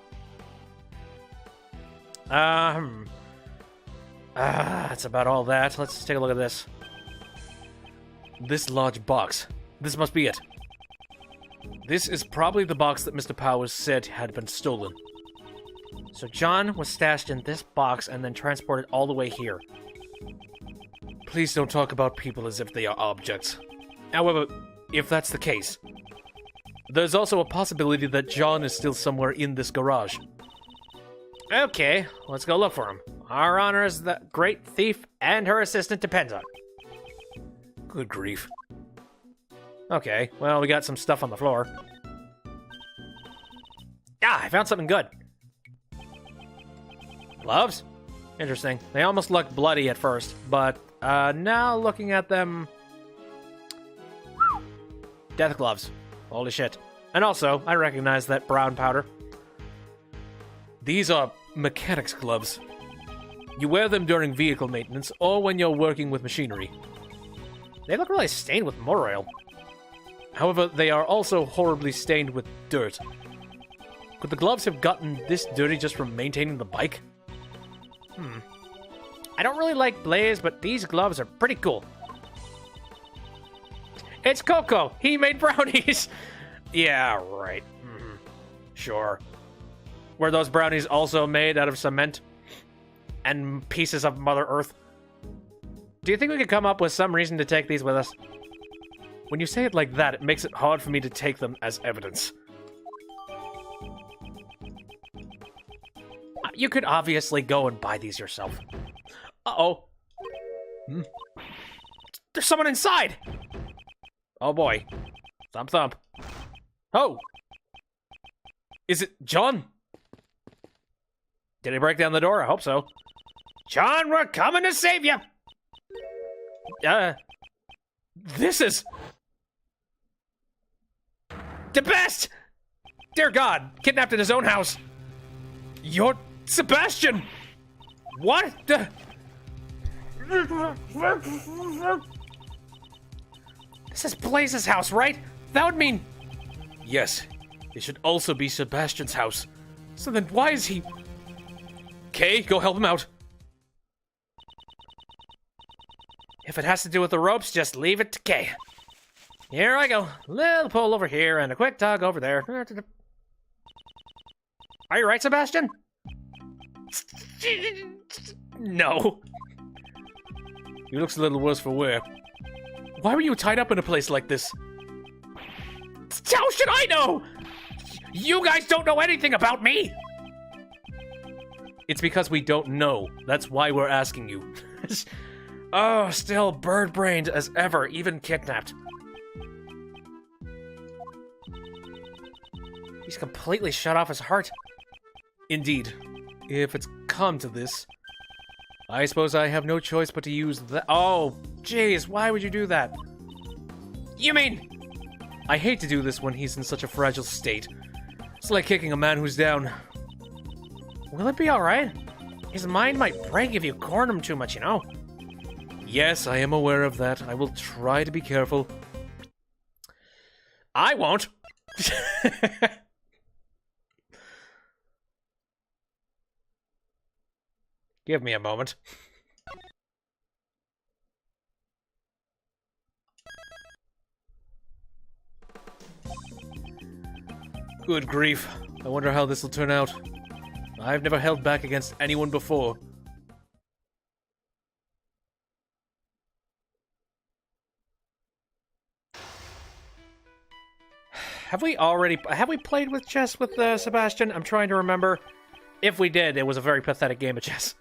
That's about all that. Let's take a look at this. This large box. This must be it. This is probably the box that Mr. Powers said had been stolen. So John was stashed in this box and then transported all the way here. Please don't talk about people as if they are objects. However, if that's the case, there's also a possibility that John is still somewhere in this garage. Okay, let's go look for him. Our honor as the great thief and her assistant depends on it. Good grief. Okay, well, we got some stuff on the floor. Ah, I found something good. Gloves? Interesting. They almost looked bloody at first, but now looking at them... Death gloves. Holy shit. And also, I recognize that brown powder. These are mechanics gloves. You wear them during vehicle maintenance or when you're working with machinery. They look really stained with motor oil. However, they are also horribly stained with dirt. Could the gloves have gotten this dirty just from maintaining the bike? I don't really like Blaze, but these gloves are pretty cool. It's Coco! He made brownies! Yeah, right. Sure. Were those brownies also made out of cement? And pieces of Mother Earth? Do you think we could come up with some reason to take these with us? When you say it like that, it makes it hard for me to take them as evidence. You could obviously go and buy these yourself. Uh-oh. There's someone inside! Oh boy. Thump thump. Oh! Is it John? Did he break down the door? I hope so. John, we're coming to save you! This is... the best! Dear God, kidnapped in his own house. You're Sebastian! What the... This is Blaze's house, right? That would mean... Yes, it should also be Sebastian's house. So then why is he... Kay, go help him out. If it has to do with the ropes, just leave it to Kay. Here I go. Little pull over here and a quick tug over there. Are you right, Sebastian? No. He looks a little worse for wear. Why were you tied up in a place like this? How should I know? You guys don't know anything about me. It's because we don't know. That's why we're asking you. Oh, still bird-brained as ever, even kidnapped. He's completely shut off his heart. Indeed. If it's come to this, I suppose I have no choice but to use that. Oh, jeez, why would you do that? You mean... I hate to do this when he's in such a fragile state. It's like kicking a man who's down. Will it be alright? His mind might break if you corner him too much, you know? Yes, I am aware of that. I will try to be careful. I won't. Give me a moment. Good grief. I wonder how this will turn out. I've never held back against anyone before. Have we played with chess with Sebastian? I'm trying to remember. If we did, it was a very pathetic game of chess.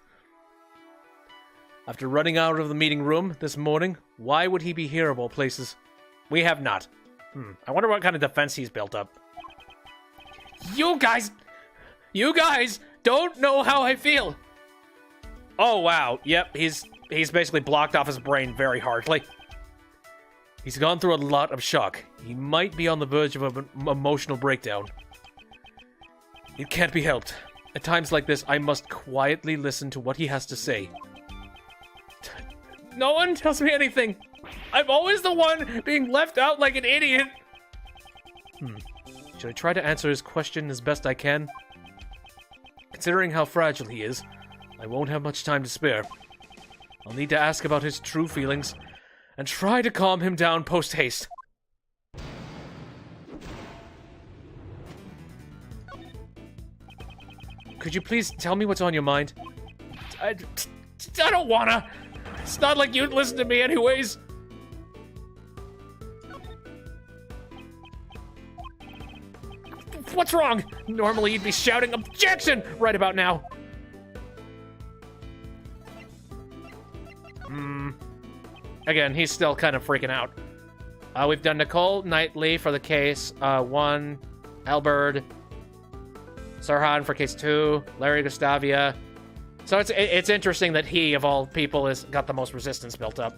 After running out of the meeting room this morning, why would he be here of all places? We have not. I wonder what kind of defense he's built up. You guys don't know how I feel. Oh, wow. Yep, he's basically blocked off his brain very hardly. He's gone through a lot of shock. He might be on the verge of an emotional breakdown. It can't be helped. At times like this, I must quietly listen to what he has to say. No one tells me anything. I'm always the one being left out like an idiot. Should I try to answer his question as best I can? Considering how fragile he is, I won't have much time to spare. I'll need to ask about his true feelings and try to calm him down post-haste. Could you please tell me what's on your mind? I don't wanna. It's not like you'd listen to me anyways. What's wrong? Normally you'd be shouting objection right about now. Again, he's still kind of freaking out. We've done Nicole Knightley for the case 1, Albert, Sarhan for case 2, Larry Gustavia. So it's interesting that he, of all people, has got the most resistance built up.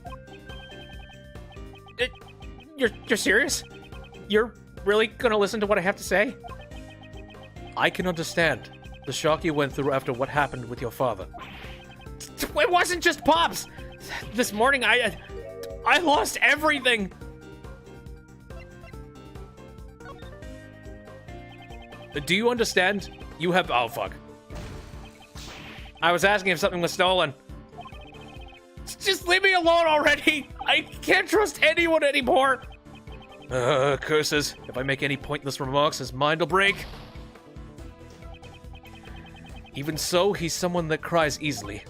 You're serious? You're really gonna listen to what I have to say? I can understand the shock you went through after what happened with your father. It wasn't just Pops! This morning, I lost everything! Do you understand? You have... Oh, fuck. I was asking if something was stolen. Just leave me alone already! I can't trust anyone anymore! Curses. If I make any pointless remarks, his mind will break. Even so, he's someone that cries easily.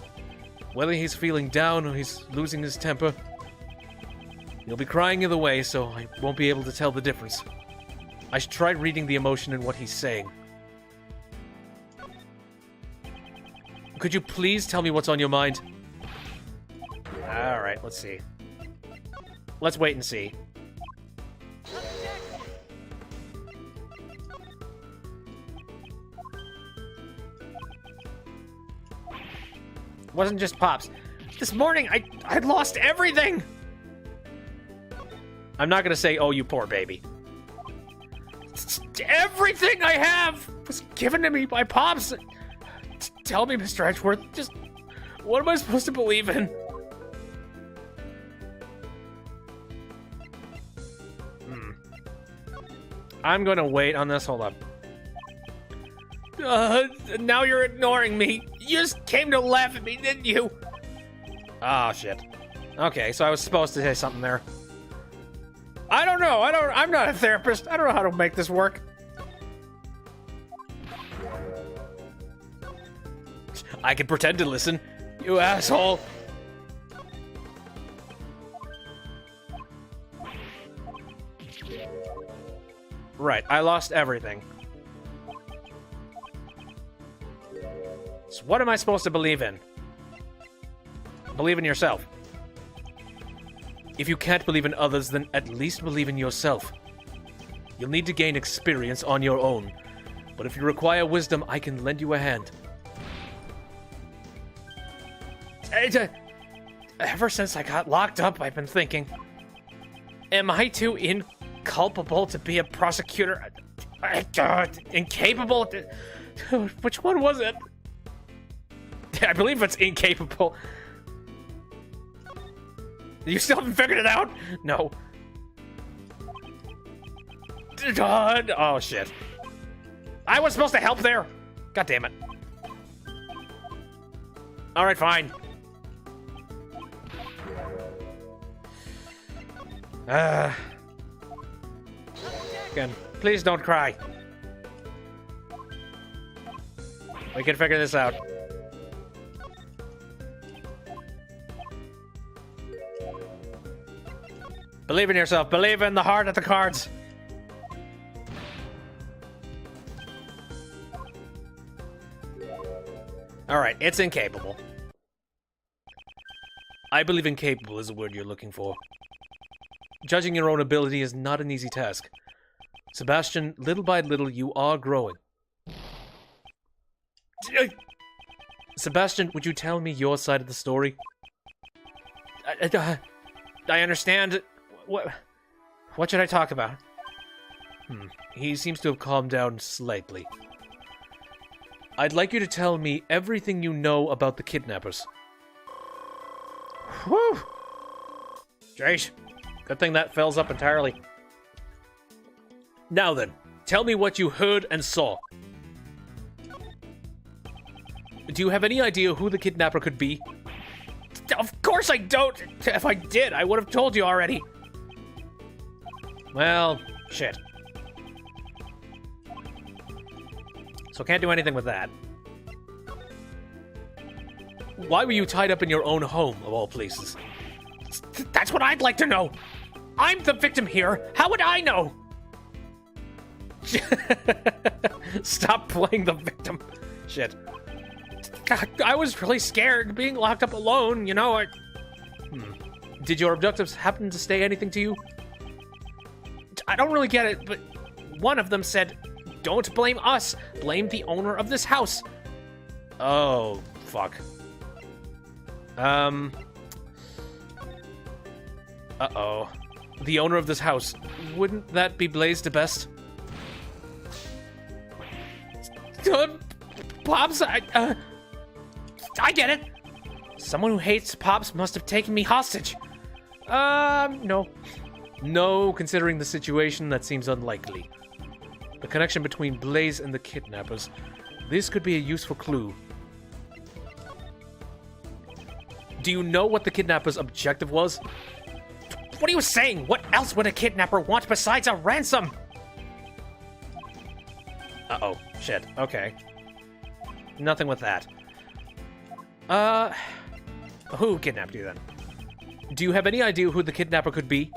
Whether he's feeling down or he's losing his temper, he'll be crying either way, so I won't be able to tell the difference. I should try reading the emotion in what he's saying. Could you please tell me what's on your mind? Alright, let's see. Let's wait and see. Wasn't just Pops. This morning, I'd lost everything! I'm not gonna say, oh, you poor baby. Everything I have was given to me by Pops! Tell me, Mr. Edgeworth, just what am I supposed to believe in? I'm gonna wait on this, hold up. Now you're ignoring me. You just came to laugh at me, didn't you? Oh, shit. Okay, so I was supposed to say something there. I don't know. I'm not a therapist. I don't know how to make this work. I can pretend to listen, you asshole. Right, I lost everything. So what am I supposed to believe in? Believe in yourself. If you can't believe in others, then at least believe in yourself. You'll need to gain experience on your own. But if you require wisdom, I can lend you a hand. Ever since I got locked up, I've been thinking, am I too inculpable to be a prosecutor? Incapable? Which one was it? I believe it's incapable. You still haven't figured it out? No. Oh, shit. I was supposed to help there. God damn it. All right, fine. Again, please don't cry. We can figure this out. Believe in yourself. Believe in the heart of the cards. Alright, it's incapable. I believe incapable is the word you're looking for. Judging your own ability is not an easy task. Sebastian, little by little, you are growing. Sebastian, would you tell me your side of the story? I understand. What should I talk about? He seems to have calmed down slightly. I'd like you to tell me everything you know about the kidnappers. Whew. Jeez. Good thing that fills up entirely. Now then, tell me what you heard and saw. Do you have any idea who the kidnapper could be? Of course I don't. If I did, I would have told you already. Well, shit. So can't do anything with that. Why were you tied up in your own home, of all places? That's what I'd like to know. I'm the victim here. How would I know? Stop playing the victim. Shit. I was really scared being locked up alone, you know. Did your abductors happen to say anything to you? I don't really get it, but one of them said, "Don't blame us. Blame the owner of this house." Oh, fuck. Uh-oh. The owner of this house. Wouldn't that be Blaze the best? Pops, I get it. Someone who hates Pops must have taken me hostage. No. No, considering the situation, that seems unlikely. The connection between Blaze and the kidnappers. This could be a useful clue. Do you know what the kidnappers' objective was? What are you saying? What else would a kidnapper want besides a ransom? Uh-oh. Shit. Okay. Nothing with that. Who kidnapped you then? Do you have any idea who the kidnapper could be?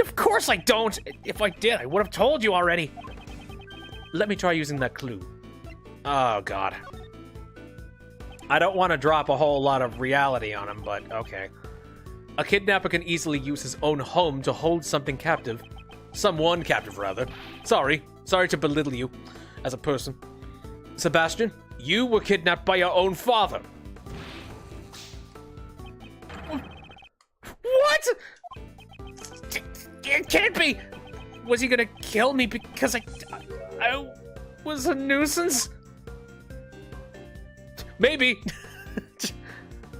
Of course I don't! If I did, I would have told you already. Let me try using that clue. Oh, God. I don't want to drop a whole lot of reality on him, but okay. A kidnapper can easily use his own home to hold something captive. Someone captive, rather. Sorry to belittle you as a person. Sebastian, you were kidnapped by your own father. What? It can't be! Was he gonna kill me because I was a nuisance? Maybe.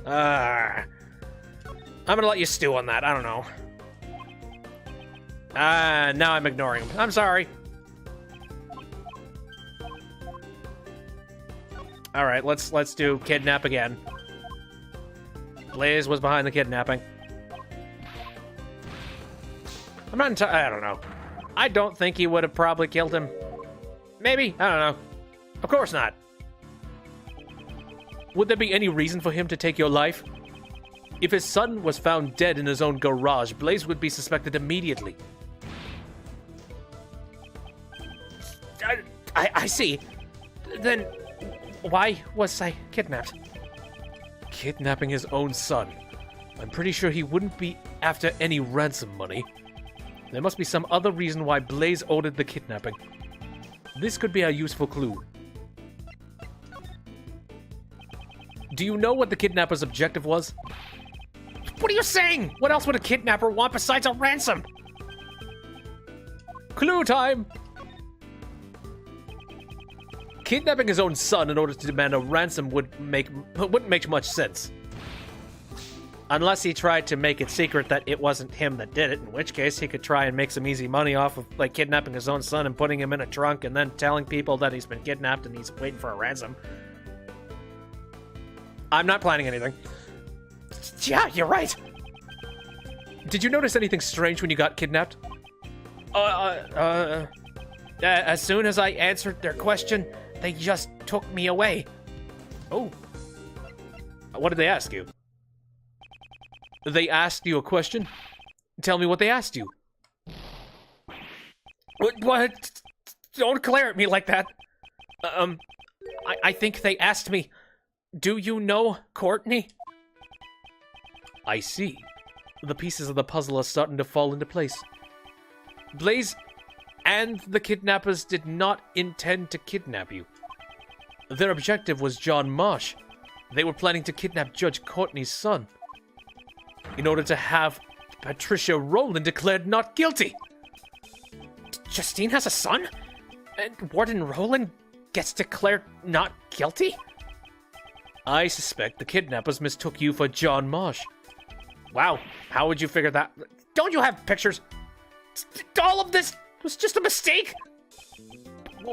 I'm gonna let you stew on that. I don't know. Now I'm ignoring him. I'm sorry. All right, let's do kidnap again. Blaze was behind the kidnapping. I don't know. I don't think he would have probably killed him. Maybe. I don't know. Of course not. Would there be any reason for him to take your life? If his son was found dead in his own garage, Blaze would be suspected immediately. I see. Then why was I kidnapped? Kidnapping his own son. I'm pretty sure he wouldn't be after any ransom money. There must be some other reason why Blaze ordered the kidnapping. This could be a useful clue. Do you know what the kidnapper's objective was? What are you saying? What else would a kidnapper want besides a ransom? Clue time! Kidnapping his own son in order to demand a ransom wouldn't make much sense. Unless he tried to make it secret that it wasn't him that did it, in which case he could try and make some easy money off of, like, kidnapping his own son and putting him in a trunk and then telling people that he's been kidnapped and he's waiting for a ransom. I'm not planning anything. Yeah, you're right. Did you notice anything strange when you got As soon as I answered their question, They just took me away. Oh. What did they ask you? They asked you a question? Tell me what they asked you. What? Don't glare at me like that. I think they asked me, do you know Courtney? I see. The pieces of the puzzle are starting to fall into place. Blaze and the kidnappers did not intend to kidnap you. Their objective was John Marsh. They were planning to kidnap Judge Courtney's son in order to have Patricia Rowland declared not guilty. Justine has a son? And Warden Rowland gets declared not guilty? I suspect the kidnappers mistook you for John Marsh. Wow, how would you figure that? Don't you have pictures? All of this was just a mistake?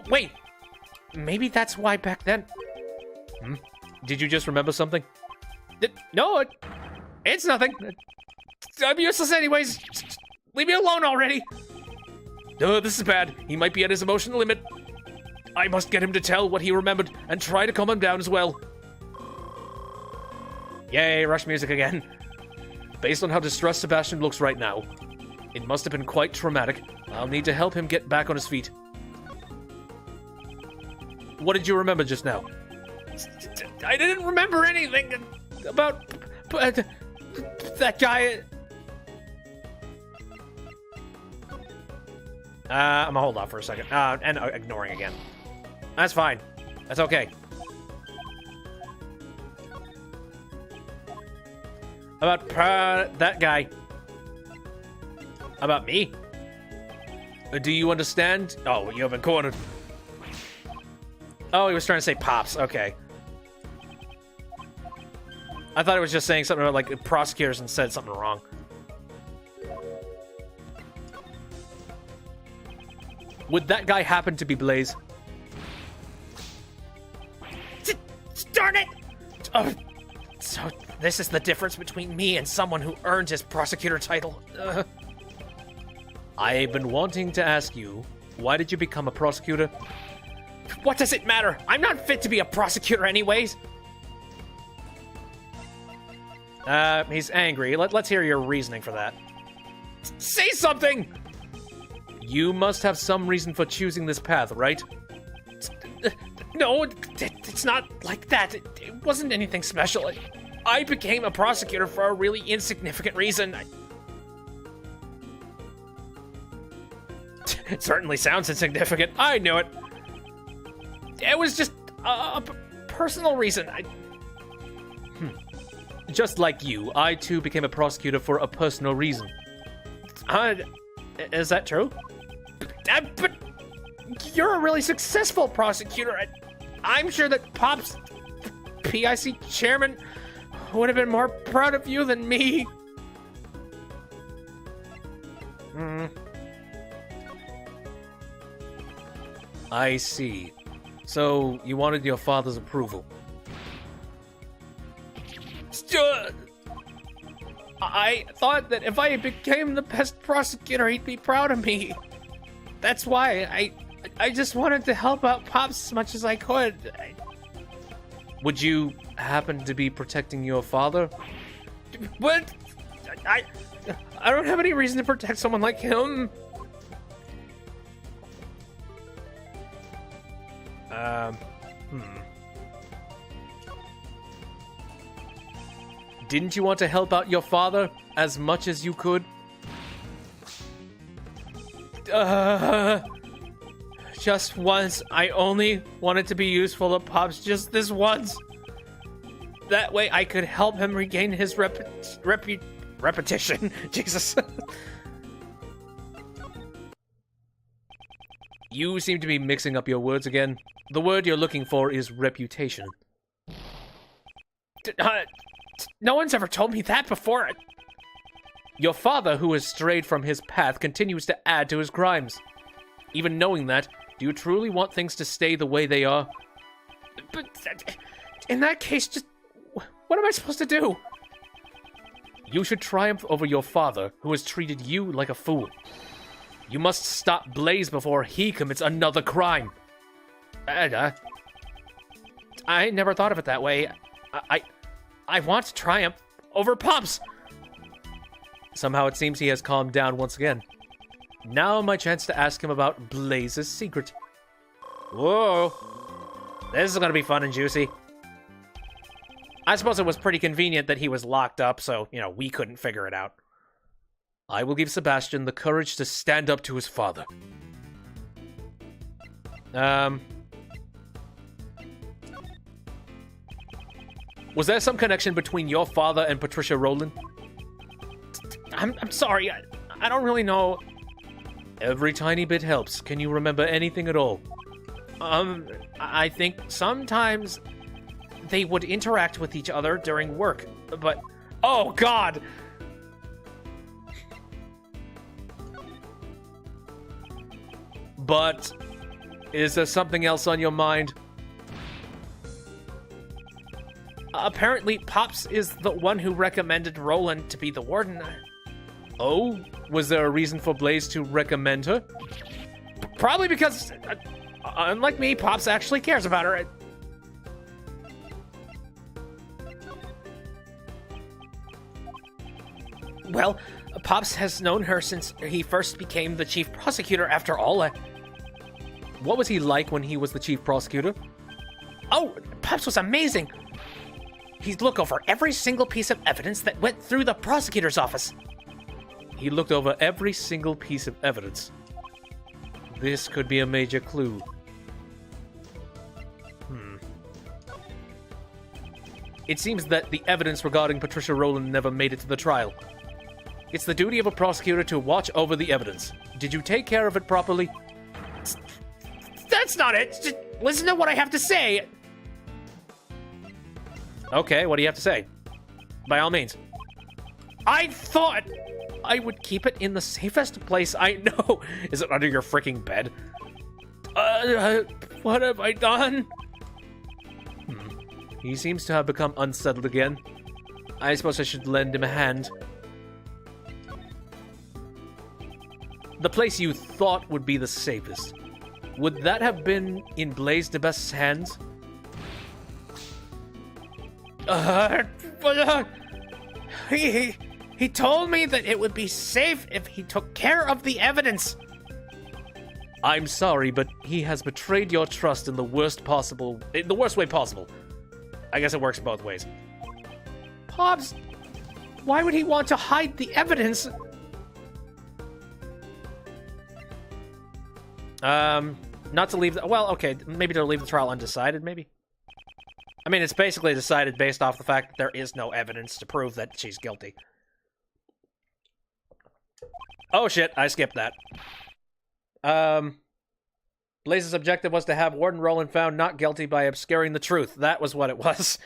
Wait, maybe that's why back then... Did you just remember something? No, it's nothing. I'm useless anyways. Just leave me alone already. Oh, this is bad. He might be at his emotional limit. I must get him to tell what he remembered and try to calm him down as well. Yay, rush music again. Based on how distressed Sebastian looks right now, it must have been quite traumatic. I'll need to help him get back on his feet. What did you remember just now? I didn't remember anything about that guy. I'm gonna hold off for a second. And ignoring again. That's fine. That's okay. About that guy. About me? Do you understand? Oh, you have been cornered. Oh, he was trying to say Pops. Okay. I thought it was just saying something about, like, prosecutors and said something wrong. Would that guy happen to be Blaze? Darn it! Oh, so this is the difference between me and someone who earned his prosecutor title. I've been wanting to ask you, why did you become a prosecutor? What does it matter? I'm not fit to be a prosecutor anyways. He's angry. Let's hear your reasoning for that. Say something! You must have some reason for choosing this path, right? No, it's not like that. It wasn't anything special. I became a prosecutor for a really insignificant reason. It certainly sounds insignificant. I knew it. It was just a personal reason. Just like you, I too became a prosecutor for a personal reason. Is that true? But you're a really successful prosecutor. I'm sure that Pop's PIC chairman would have been more proud of you than me. I see. So, you wanted your father's approval. I thought that if I became the best prosecutor, he'd be proud of me. That's why I just wanted to help out Pops as much as I could. Would you happen to be protecting your father? What? I don't have any reason to protect someone like him. Didn't you want to help out your father as much as you could? Just once. I only wanted to be useful to Pops just this once. That way I could help him regain his repetition. Jesus. You seem to be mixing up your words again. The word you're looking for is reputation. No one's ever told me that before. Your father, who has strayed from his path, continues to add to his crimes. Even knowing that, do you truly want things to stay the way they are? But in that case, just what am I supposed to do? You should triumph over your father, who has treated you like a fool. You must stop Blaze before he commits another crime. I never thought of it that way. I want to triumph over Pops. Somehow it seems he has calmed down once again. Now my chance to ask him about Blaze's secret. Whoa. This is gonna be fun and juicy. I suppose it was pretty convenient that he was locked up, so, we couldn't figure it out. I will give Sebastian the courage to stand up to his father. Was there some connection between your father and Patricia Rowland? I'm sorry, I don't really know. Every tiny bit helps. Can you remember anything at all? I think sometimes they would interact with each other during work, but... Oh, God! But is there something else on your mind? Apparently, Pops is the one who recommended Roland to be the warden. Oh? Was there a reason for Blaze to recommend her? Probably because, unlike me, Pops actually cares about her. Well, Pops has known her since he first became the chief prosecutor, after all. What was he like when he was the chief prosecutor? Oh, Pops was amazing. He'd look over every single piece of evidence that went through the prosecutor's office. He looked over every single piece of evidence. This could be a major clue. It seems that the evidence regarding Patricia Rowland never made it to the trial. It's the duty of a prosecutor to watch over the evidence. Did you take care of it properly? That's not it. Just listen to what I have to say. Okay, what do you have to say? By all means. I thought I would keep it in the safest place I know. Is it under your freaking bed? What have I done? He seems to have become unsettled again. I suppose I should lend him a hand. The place you thought would be the safest. Would that have been in Blaze DeBest's hands? He told me that it would be safe if he took care of the evidence. I'm sorry, but he has betrayed your trust in the worst way possible. I guess it works both ways. Pops, why would he want to hide the evidence? Not to leave... okay, maybe to leave the trial undecided, maybe? I mean, it's basically decided based off the fact that there is no evidence to prove that she's guilty. Oh shit, I skipped that. Blaze's objective was to have Warden Rowland found not guilty by obscuring the truth. That was what it was.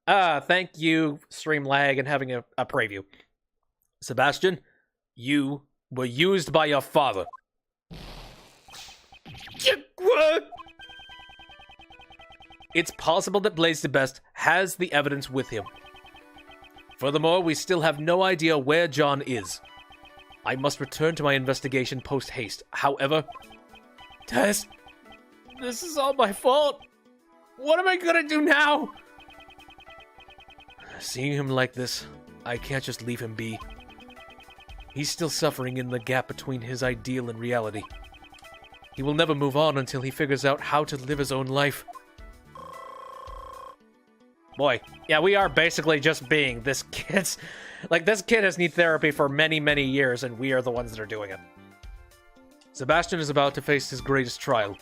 Thank you, stream lag, and having a preview. Sebastian, you were used by your father. What? It's possible that Blaze DeBest has the evidence with him. Furthermore, we still have no idea where John is. I must return to my investigation post-haste. However... Tess, this is all my fault. What am I gonna do now? Seeing him like this, I can't just leave him be. He's still suffering in the gap between his ideal and reality. He will never move on until he figures out how to live his own life. Boy, yeah, we are basically just being this kid's... Like, this kid has needed therapy for many, many years, and we are the ones that are doing it. Sebastian is about to face his greatest trial.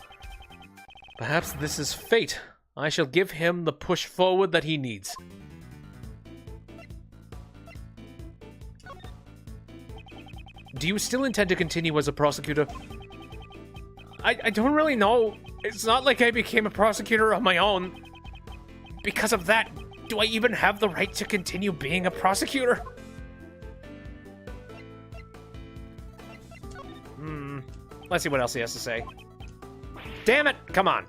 Perhaps this is fate. I shall give him the push forward that he needs. Do you still intend to continue as a prosecutor? I don't really know. It's not like I became a prosecutor on my own. Because of that, do I even have the right to continue being a prosecutor? Let's see what else he has to say. Damn it! Come on.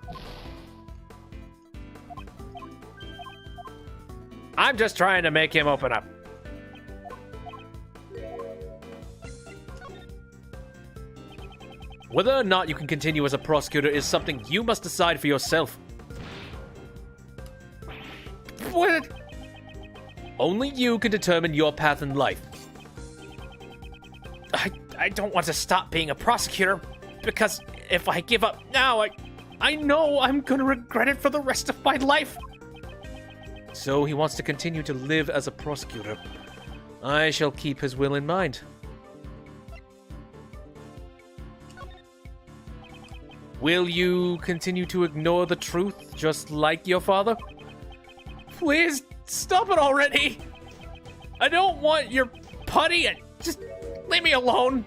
I'm just trying to make him open up. Whether or not you can continue as a prosecutor is something you must decide for yourself. What? Only you can determine your path in life. I don't want to stop being a prosecutor, because if I give up now, I know I'm gonna regret it for the rest of my life. So he wants to continue to live as a prosecutor. I shall keep his will in mind. Will you continue to ignore the truth just like your father? Please, stop it already. I don't want your putty. Just leave me alone.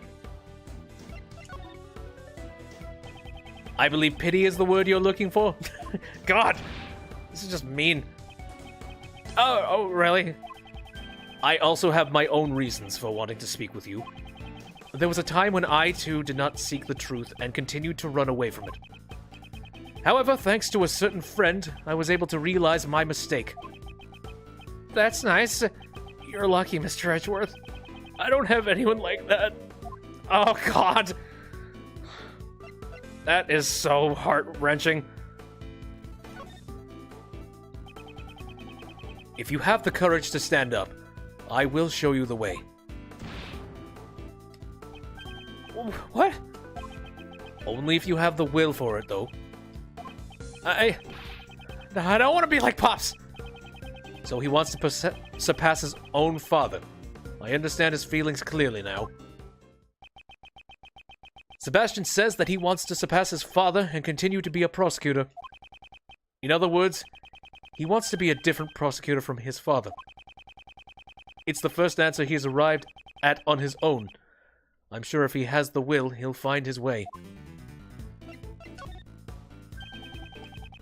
I believe pity is the word you're looking for. God, this is just mean. Oh, really? I also have my own reasons for wanting to speak with you. There was a time when I, too, did not seek the truth and continued to run away from it. However, thanks to a certain friend, I was able to realize my mistake. That's nice. You're lucky, Mr. Edgeworth. I don't have anyone like that. Oh, God. That is so heart-wrenching. If you have the courage to stand up, I will show you the way. What? Only if you have the will for it, though. I don't want to be like Pops. So he wants to surpass his own father. I understand his feelings clearly now. Sebastian says that he wants to surpass his father and continue to be a prosecutor. In other words, he wants to be a different prosecutor from his father. It's the first answer he's arrived at on his own. I'm sure if he has the will, he'll find his way.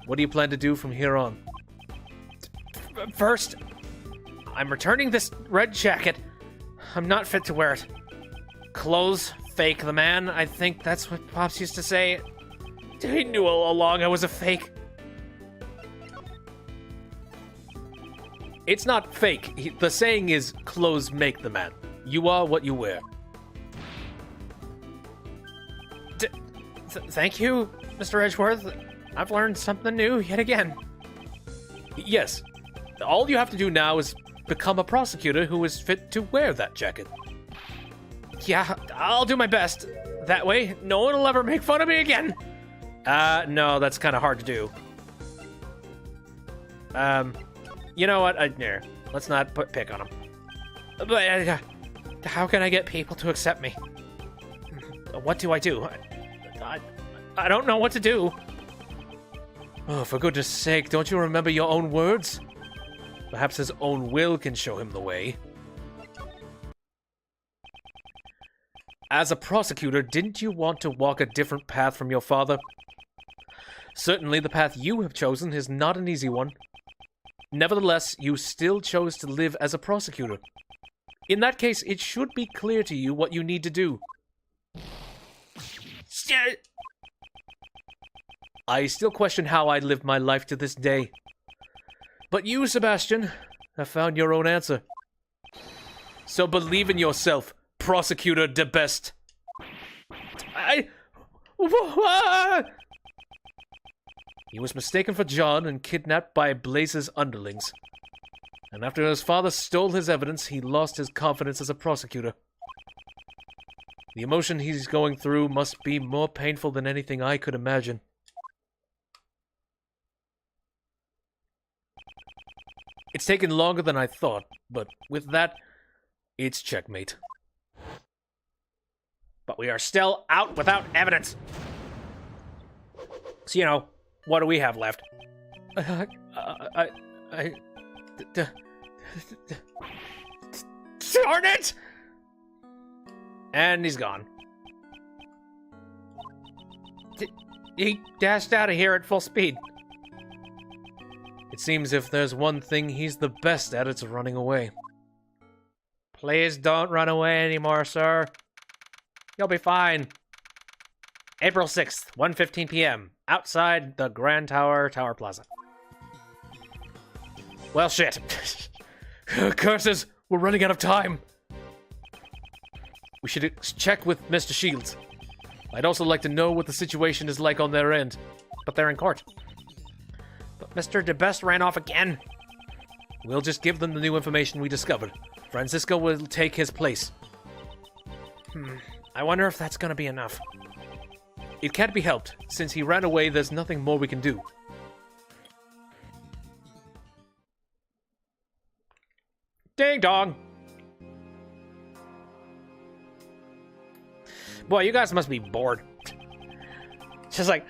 What do you plan to do from here on? First, I'm returning this red jacket. I'm not fit to wear it. Clothes fake the man. I think that's what Pops used to say. He knew all along I was a fake. It's not fake. The saying is, clothes make the man. You are what you wear. Thank you, Mr. Edgeworth. I've learned something new yet again. Yes. All you have to do now is become a prosecutor who is fit to wear that jacket. Yeah, I'll do my best. That way, no one will ever make fun of me again. No, that's kind of hard to do. You know what? Let's not pick on him. But how can I get people to accept me? What do I do? I don't know what to do. Oh, for goodness sake, don't you remember your own words? Perhaps his own will can show him the way. As a prosecutor, didn't you want to walk a different path from your father? Certainly, the path you have chosen is not an easy one. Nevertheless, you still chose to live as a prosecutor. In that case, it should be clear to you what you need to do. I still question how I lived my life to this day. But you, Sebastian, have found your own answer. So believe in yourself, Prosecutor de Best. He was mistaken for John and kidnapped by Blaze's underlings. And after his father stole his evidence, he lost his confidence as a prosecutor. The emotion he's going through must be more painful than anything I could imagine. It's taken longer than I thought, but with that, it's checkmate. But we are still out without evidence. So, what do we have left? Darn it! And he's gone. He dashed out of here at full speed. It seems if there's one thing he's the best at, it's running away. Please don't run away anymore, sir. You'll be fine. April 6th, 1:15 p.m. Outside the Grand Tower, Tower Plaza. Well, shit. Curses! We're running out of time. We should check with Mr. Shields. I'd also like to know what the situation is like on their end. But they're in court. But Mr. DeBest ran off again. We'll just give them the new information we discovered. Francisco will take his place. I wonder if that's gonna be enough. It can't be helped. Since he ran away, there's nothing more we can do. Ding dong! Boy, you guys must be bored. Just like,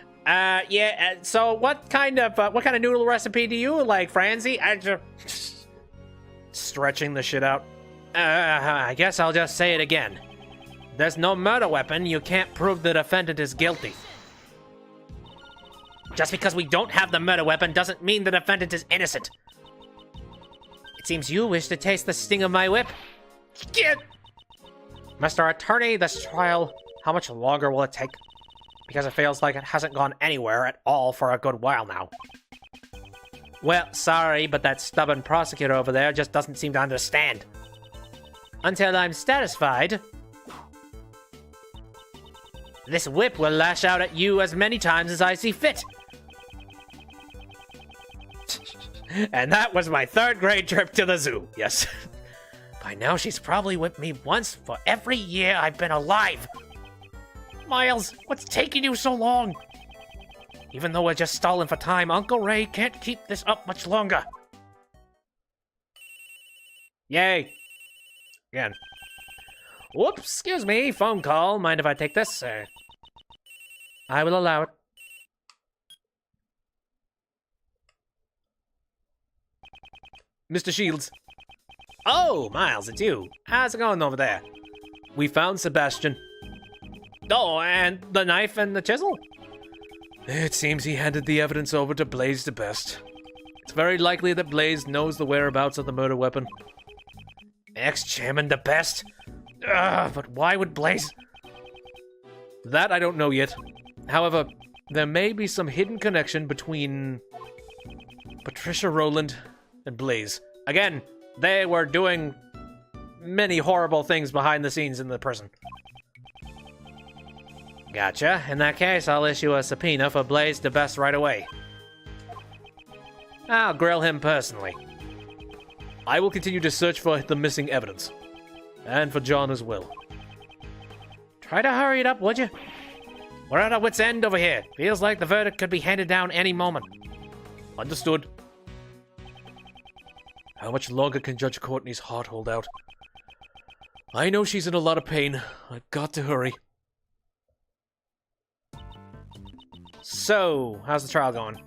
so what kind of noodle recipe do you like, Franzi? Stretching the shit out. I guess I'll just say it again. There's no murder weapon, you can't prove the defendant is guilty. Just because we don't have the murder weapon doesn't mean the defendant is innocent. It seems you wish to taste the sting of my whip. Get! Mr. Attorney, this trial, how much longer will it take? Because it feels like it hasn't gone anywhere at all for a good while now. Well, sorry, but that stubborn prosecutor over there just doesn't seem to understand. Until I'm satisfied, this whip will lash out at you as many times as I see fit. And that was my 3rd grade trip to the zoo, yes. By now she's probably whipped me once for every year I've been alive. Miles, what's taking you so long? Even though we're just stalling for time, Uncle Ray can't keep this up much longer. Yay. Again. Whoops, excuse me, phone call. Mind if I take this? I will allow it. Mr. Shields. Oh, Miles, it's you. How's it going over there? We found Sebastian. Oh, and the knife and the chisel? It seems he handed the evidence over to Blaze DeBest. It's very likely that Blaze knows the whereabouts of the murder weapon. Ex-chairman DeBest? But why would Blaze... That I don't know yet. However, there may be some hidden connection between Patricia Rowland and Blaze. Again, they were doing many horrible things behind the scenes in the prison. Gotcha. In that case, I'll issue a subpoena for Blaze DeBest right away. I'll grill him personally. I will continue to search for the missing evidence. And for John as well. Try to hurry it up, would you? We're at our wit's end over here. Feels like the verdict could be handed down any moment. Understood. How much longer can Judge Courtney's heart hold out? I know she's in a lot of pain. I've got to hurry. So, how's the trial going?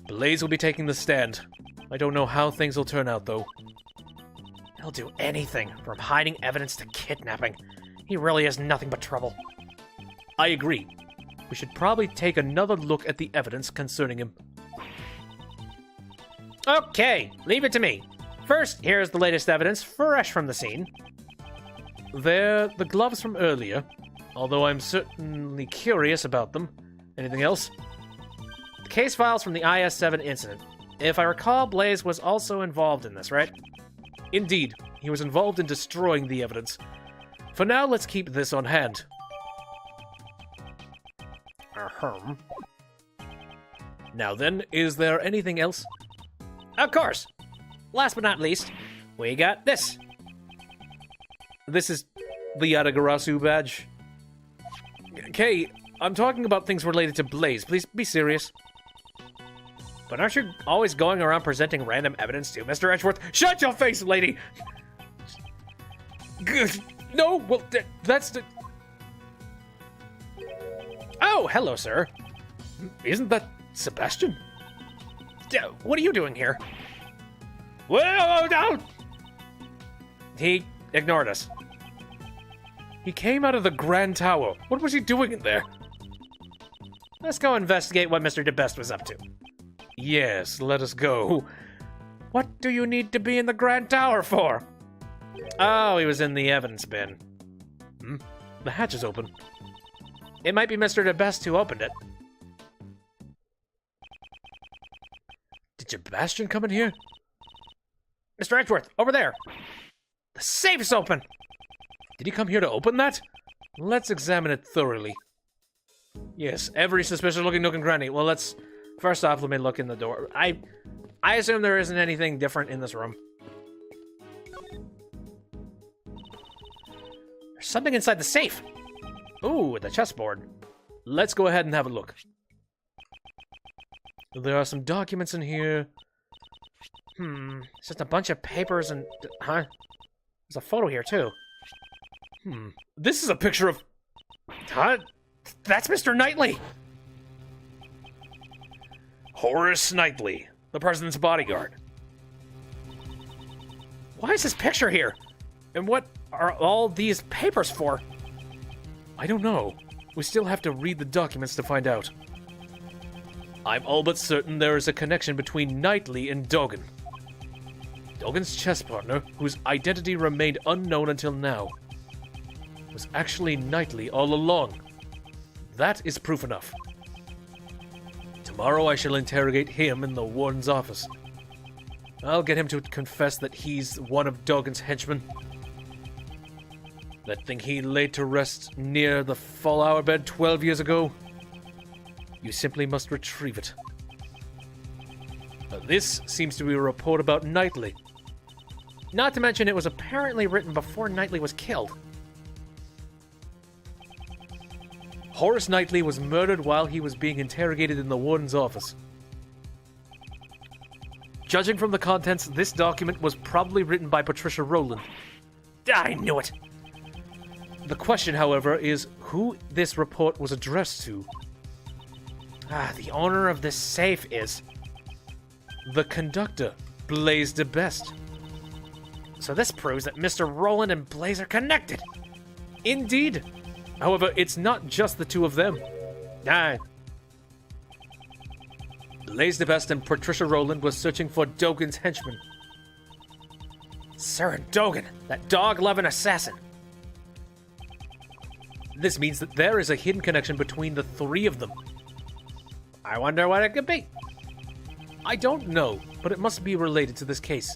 Blaze will be taking the stand. I don't know how things will turn out, though. He'll do anything, from hiding evidence to kidnapping. He really is nothing but trouble. I agree. We should probably take another look at the evidence concerning him. Okay, leave it to me. First, here's the latest evidence, fresh from the scene. They're the gloves from earlier, although I'm certainly curious about them. Anything else? The case files from the IS-7 incident. If I recall, Blaze was also involved in this, right? Indeed, he was involved in destroying the evidence. For now, let's keep this on hand. Now then, is there anything else? Of course. Last but not least, we got this. This is the Yatagarasu badge. Kay, I'm talking about things related to Blaze. Please be serious. But aren't you always going around presenting random evidence too, Mr. Edgeworth? Shut your face, lady! No, well, that's the... Oh, hello, sir. Isn't that Sebastian? What are you doing here? Whoa, no! He ignored us. He came out of the Grand Tower. What was he doing in there? Let's go investigate what Mr. DeBest was up to. Yes, let us go. What do you need to be in the Grand Tower for? Oh, he was in the evidence bin. The hatch is open. It might be Mr. DeBest who opened it. Did Sebastian come in here? Mr. Edgeworth, over there. The safe's open. Did he come here to open that? Let's examine it thoroughly. Yes, every suspicious looking nook and cranny. Well, let's... First off, let me look in the door. I assume there isn't anything different in this room. There's something inside the safe. Ooh, the chessboard. Let's go ahead and have a look. There are some documents in here. It's just a bunch of papers and... Huh? There's a photo here, too. This is a picture of... Huh? That's Mr. Knightley! Horace Knightley, the president's bodyguard. Why is this picture here? And what are all these papers for? I don't know. We still have to read the documents to find out. I'm all but certain there is a connection between Knightley and Dogen. Dogen's chess partner, whose identity remained unknown until now, was actually Knightley all along. That is proof enough. Tomorrow I shall interrogate him in the warden's office. I'll get him to confess that he's one of Dogen's henchmen. That thing he laid to rest near the fall hour bed 12 years ago. You simply must retrieve it. Now, this seems to be a report about Knightley. Not to mention it was apparently written before Knightley was killed. Horace Knightley was murdered while he was being interrogated in the warden's office. Judging from the contents, this document was probably written by Patricia Rowland. I knew it! The question, however, is who this report was addressed to. The owner of this safe is... The conductor, Blaise de Best. So this proves that Mr. Rowland and Blaise are connected! Indeed! However, it's not just the two of them. Blaise de Best and Patricia Rowland were searching for Dogen's henchman. Sir Dogen, that dog-loving assassin. This means that there is a hidden connection between the three of them. I wonder what it could be. I don't know, but it must be related to this case.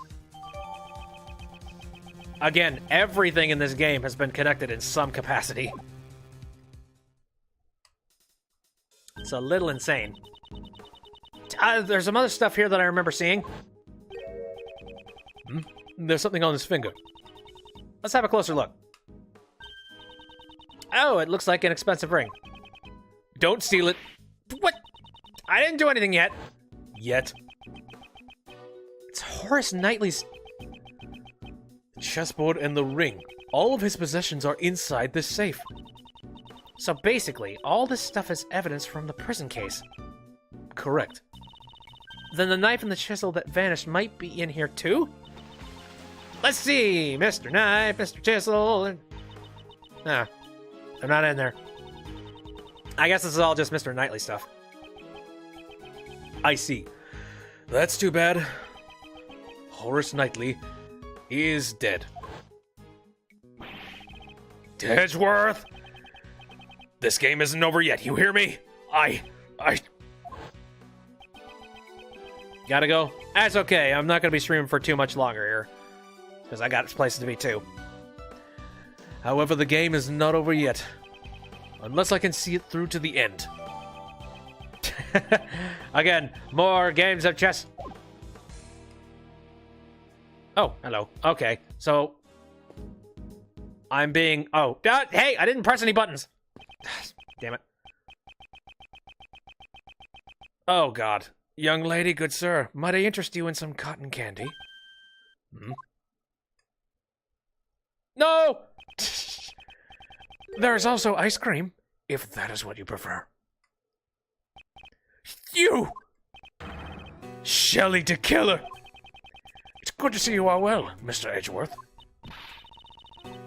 Again, everything in this game has been connected in some capacity. It's a little insane. There's some other stuff here that I remember seeing. There's something on his finger. Let's have a closer look. Oh, it looks like an expensive ring. Don't steal it. What? I didn't do anything yet. Yet. It's Horace Knightley's... The chessboard and the ring. All of his possessions are inside this safe. So basically, all this stuff is evidence from the prison case. Correct. Then the knife and the chisel that vanished might be in here too? Let's see, Mr. Knife, Mr. Chisel, and... they're not in there. I guess this is all just Mr. Knightley stuff. I see. That's too bad. Horace Knightley is dead. Edgeworth! This game isn't over yet, you hear me? I... Gotta go? That's okay, I'm not gonna be streaming for too much longer here. Because I got places to be too. However, the game is not over yet. Unless I can see it through to the end. Again, more games of chess. Oh, hello. Okay, so... I'm being... Oh, hey, I didn't press any buttons. Damn it. Oh, God. Young lady, good sir, might I interest you in some cotton candy? No! There is also ice cream, if that is what you prefer. You! Shelley de Killer! It's good to see you are well, Mr. Edgeworth.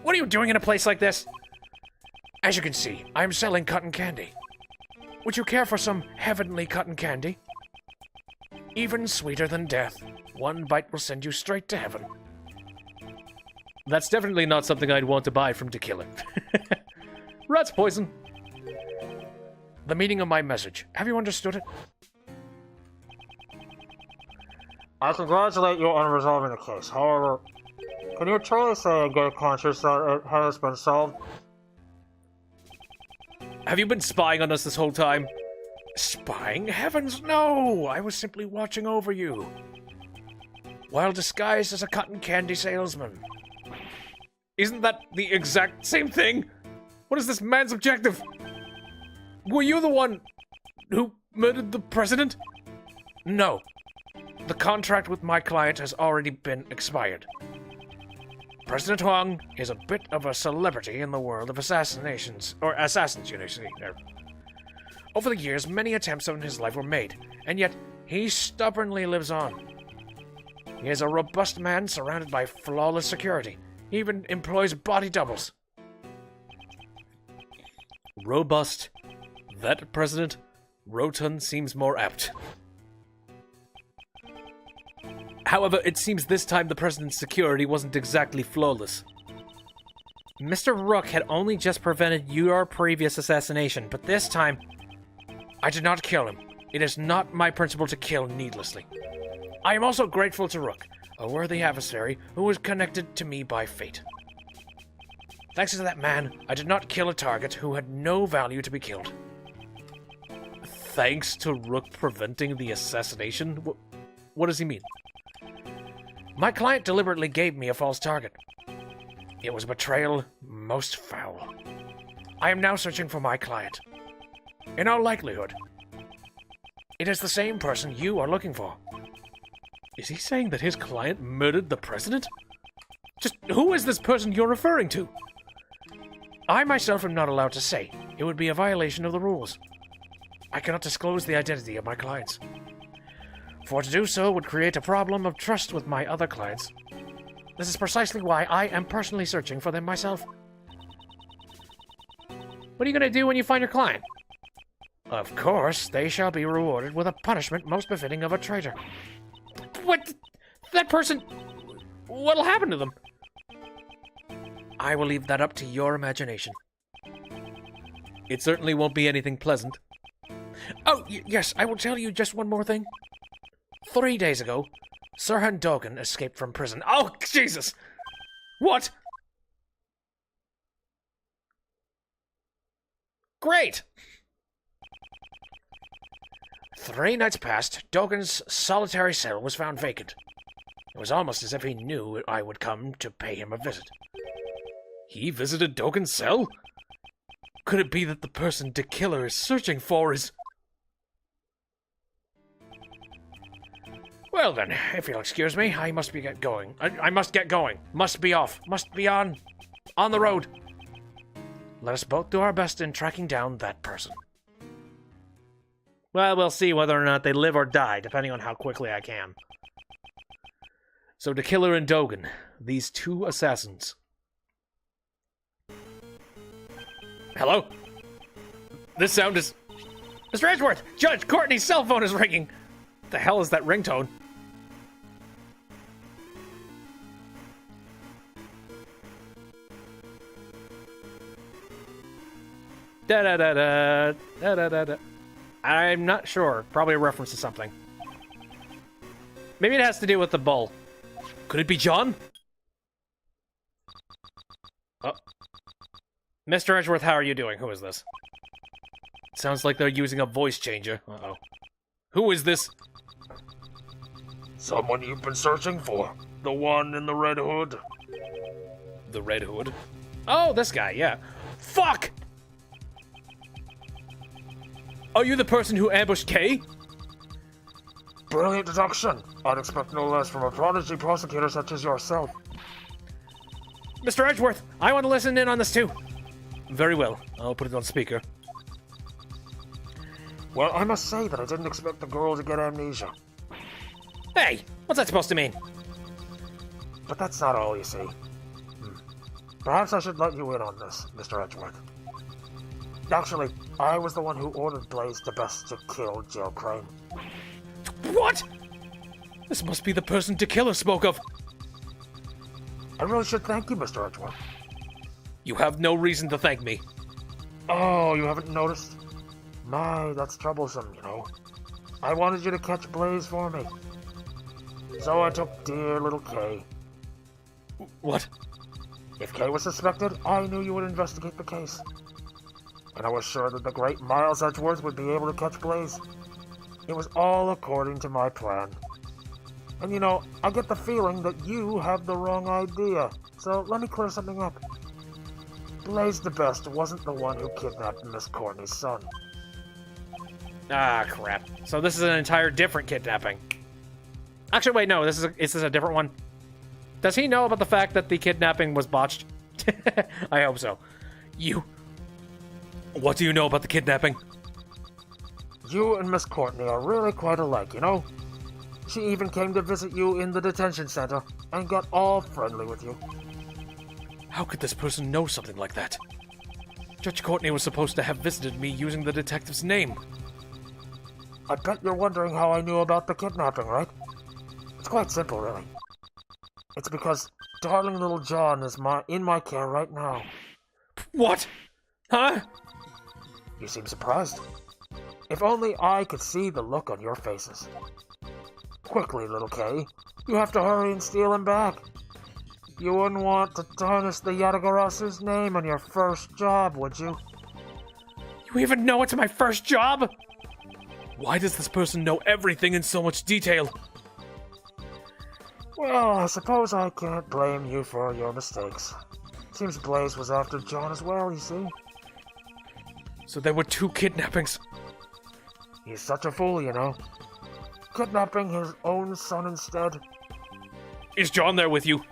What are you doing in a place like this? As you can see, I am selling cotton candy. Would you care for some heavenly cotton candy? Even sweeter than death. One bite will send you straight to heaven. That's definitely not something I'd want to buy from De Killer. Rat's poison. The meaning of my message. Have you understood it? I congratulate you on resolving the case. However, can you truly say in good conscience that it has been solved? Have you been spying on us this whole time? Spying? Heavens, no! I was simply watching over you. while disguised as a cotton candy salesman. Isn't that the exact same thing? What is this man's objective? Were you the one who murdered the president? No. The contract with my client has already been expired. President Huang is a bit of a celebrity in the world of assassins, you see. There. Over the years, many attempts on his life were made, and yet he stubbornly lives on. He is a robust man surrounded by flawless security. He even employs body doubles. Robust. That President Rotund seems more apt. However, it seems this time the President's security wasn't exactly flawless. Mr. Rook had only just prevented your previous assassination, but this time, I did not kill him. It is not my principle to kill needlessly. I am also grateful to Rook, a worthy adversary who was connected to me by fate. Thanks to that man, I did not kill a target who had no value to be killed. Thanks to Rook preventing the assassination? What does he mean? My client deliberately gave me a false target. It was betrayal most foul. I am now searching for my client. In all likelihood, it is the same person you are looking for. Is he saying that his client murdered the president? Just who is this person you're referring to? I myself am not allowed to say. It would be a violation of the rules. I cannot disclose the identity of my clients. For to do so would create a problem of trust with my other clients. This is precisely why I am personally searching for them myself. what are you going to do when you find your client? Of course, they shall be rewarded with a punishment most befitting of a traitor. What? That person... What'll happen to them? I will leave that up to your imagination. It certainly won't be anything pleasant. Oh, yes, I will tell you just one more thing. 3 days ago, Sirhan Dogan escaped from prison. Oh, Jesus! What? Great! 3 nights passed, Dogan's solitary cell was found vacant. It was almost as if he knew I would come to pay him a visit. He visited Dogan's cell? Could it be that the person the killer is searching for is... Well then, if you'll excuse me, I must get going. I must get going. Must be off. Must be on the road. Let us both do our best in tracking down that person. Well, we'll see whether or not they live or die, depending on how quickly I can. So the killer and Dogan, these 2 assassins. Hello? This sound is... Mr. Edgeworth! Judge, Courtney's cell phone is ringing! What the hell is that ringtone? Da-da-da-da, da-da-da-da. I'm not sure. Probably a reference to something. Maybe it has to do with the bull. Could it be John? Oh. Mr. Edgeworth, how are you doing? Who is this? Sounds like they're using a voice changer. Uh-oh. Who is this? Someone you've been searching for. The one in the red hood. The Red Hood? Oh, this guy, yeah. Fuck! Are you the person who ambushed Kay? Brilliant deduction. I'd expect no less from a prodigy prosecutor such as yourself. Mr. Edgeworth, I want to listen in on this too. Very well. I'll put it on speaker. Well, I must say that I didn't expect the girl to get amnesia. Hey, what's that supposed to mean? But that's not all, you see. Perhaps I should let you in on this, Mr. Edgeworth. Actually, I was the one who ordered Blaze DeBest to kill Jill Crane. What? This must be the person the killer spoke of. I really should thank you, Mr. Edgeworth. You have no reason to thank me. Oh, you haven't noticed? My, that's troublesome, you know. I wanted you to catch Blaze for me. So I took dear little Kay. What? If Kay was suspected, I knew you would investigate the case. And I was sure that the great Miles Edgeworth would be able to catch Blaze. It was all according to my plan. And you know, I get the feeling that you have the wrong idea. So let me clear something up. Blaze the Best wasn't the one who kidnapped Miss Courtney's son. Ah, crap. So this is an entire different kidnapping. Actually, wait, no, is this a different one? Does he know about the fact that the kidnapping was botched? I hope so. What do you know about the kidnapping? You and Miss Courtney are really quite alike, you know? She even came to visit you in the detention center and got all friendly with you. How could this person know something like that? Judge Courtney was supposed to have visited me using the detective's name. I bet you're wondering how I knew about the kidnapping, right? It's quite simple, really. It's because darling little John is in my care right now. What? Huh? You seem surprised. If only I could see the look on your faces. Quickly, little Kay. You have to hurry and steal him back. You wouldn't want to tarnish the Yatagarasu's name on your first job, would you? You even know it's my first job? Why does this person know everything in so much detail? Well, I suppose I can't blame you for your mistakes. Seems Blaze was after John as well, you see. So there were 2 kidnappings. He's such a fool, you know. Kidnapping his own son instead. Is John there with you?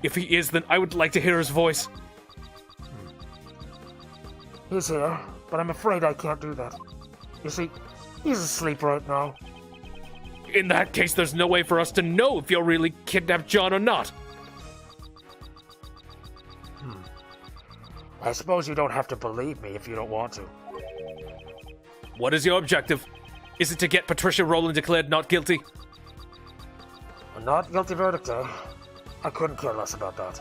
If he is, then I would like to hear his voice. He's here, but I'm afraid I can't do that. You see, he's asleep right now. In that case, there's no way for us to know if you'll really kidnap John or not. I suppose you don't have to believe me if you don't want to. What is your objective? Is it to get Patricia Rowland declared not guilty? A not guilty verdict, eh? I couldn't care less about that.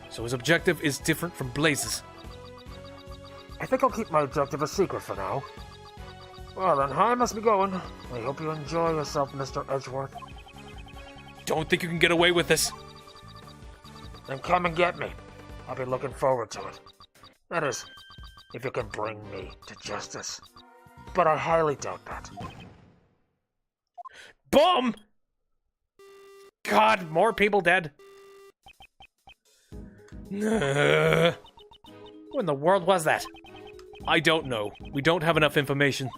So his objective is different from Blaze's. I think I'll keep my objective a secret for now. Well then, I must be going. I hope you enjoy yourself, Mr. Edgeworth. Don't think you can get away with this. Then come and get me. I'll be looking forward to it. That is, if you can bring me to justice. But I highly doubt that. Boom! God, more people dead. Who in the world was that? I don't know. We don't have enough information.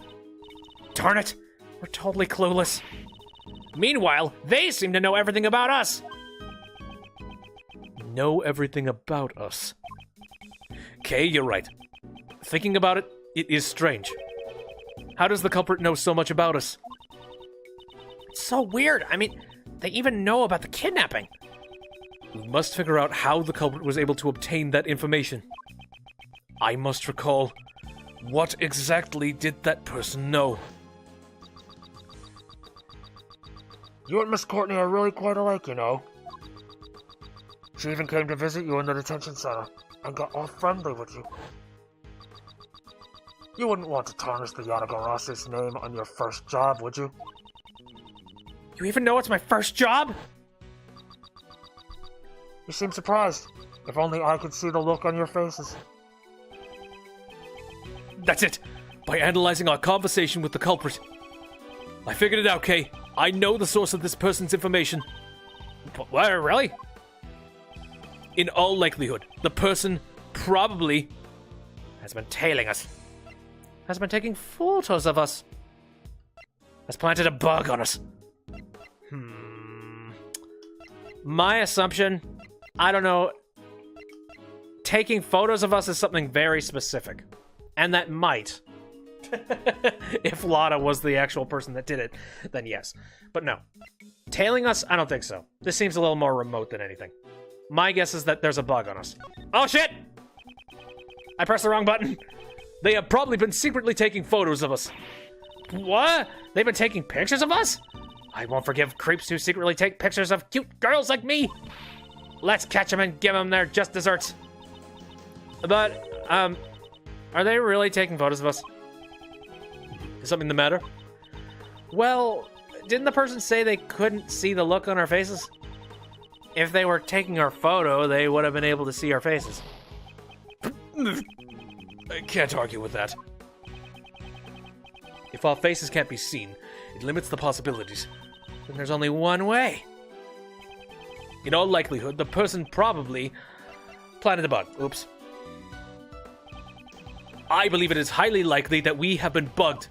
Darn it! We're totally clueless. Meanwhile, they seem to know everything about us. Know everything about us. Kay, you're right. Thinking about it, it is strange. How does the culprit know so much about us? It's so weird. I mean, they even know about the kidnapping. We must figure out how the culprit was able to obtain that information. I must recall, what exactly did that person know? You and Miss Courtney are really quite alike, you know. She even came to visit you in the detention center and got all friendly with you. You wouldn't want to tarnish the Yatagarasu's name on your first job, would you? You even know it's my first job? You seem surprised. If only I could see the look on your faces. That's it! By analyzing our conversation with the culprit. I figured it out, Kay. I know the source of this person's information. What, really? In all likelihood, the person probably has been tailing us. Has been taking photos of us. Has planted a bug on us. My assumption, I don't know, taking photos of us is something very specific. And that might, if Lotta was the actual person that did it, then yes. But no. Tailing us, I don't think so. This seems a little more remote than anything. My guess is that there's a bug on us. Oh shit! I pressed the wrong button. They have probably been secretly taking photos of us. What? They've been taking pictures of us? I won't forgive creeps who secretly take pictures of cute girls like me. Let's catch them and give them their just desserts. But, are they really taking photos of us? Is something the matter? Well, didn't the person say they couldn't see the look on our faces? If they were taking our photo, they would have been able to see our faces. I can't argue with that. If our faces can't be seen, it limits the possibilities. then there's only one way. In all likelihood, the person probably planted the bug. Oops. I believe it is highly likely that we have been bugged.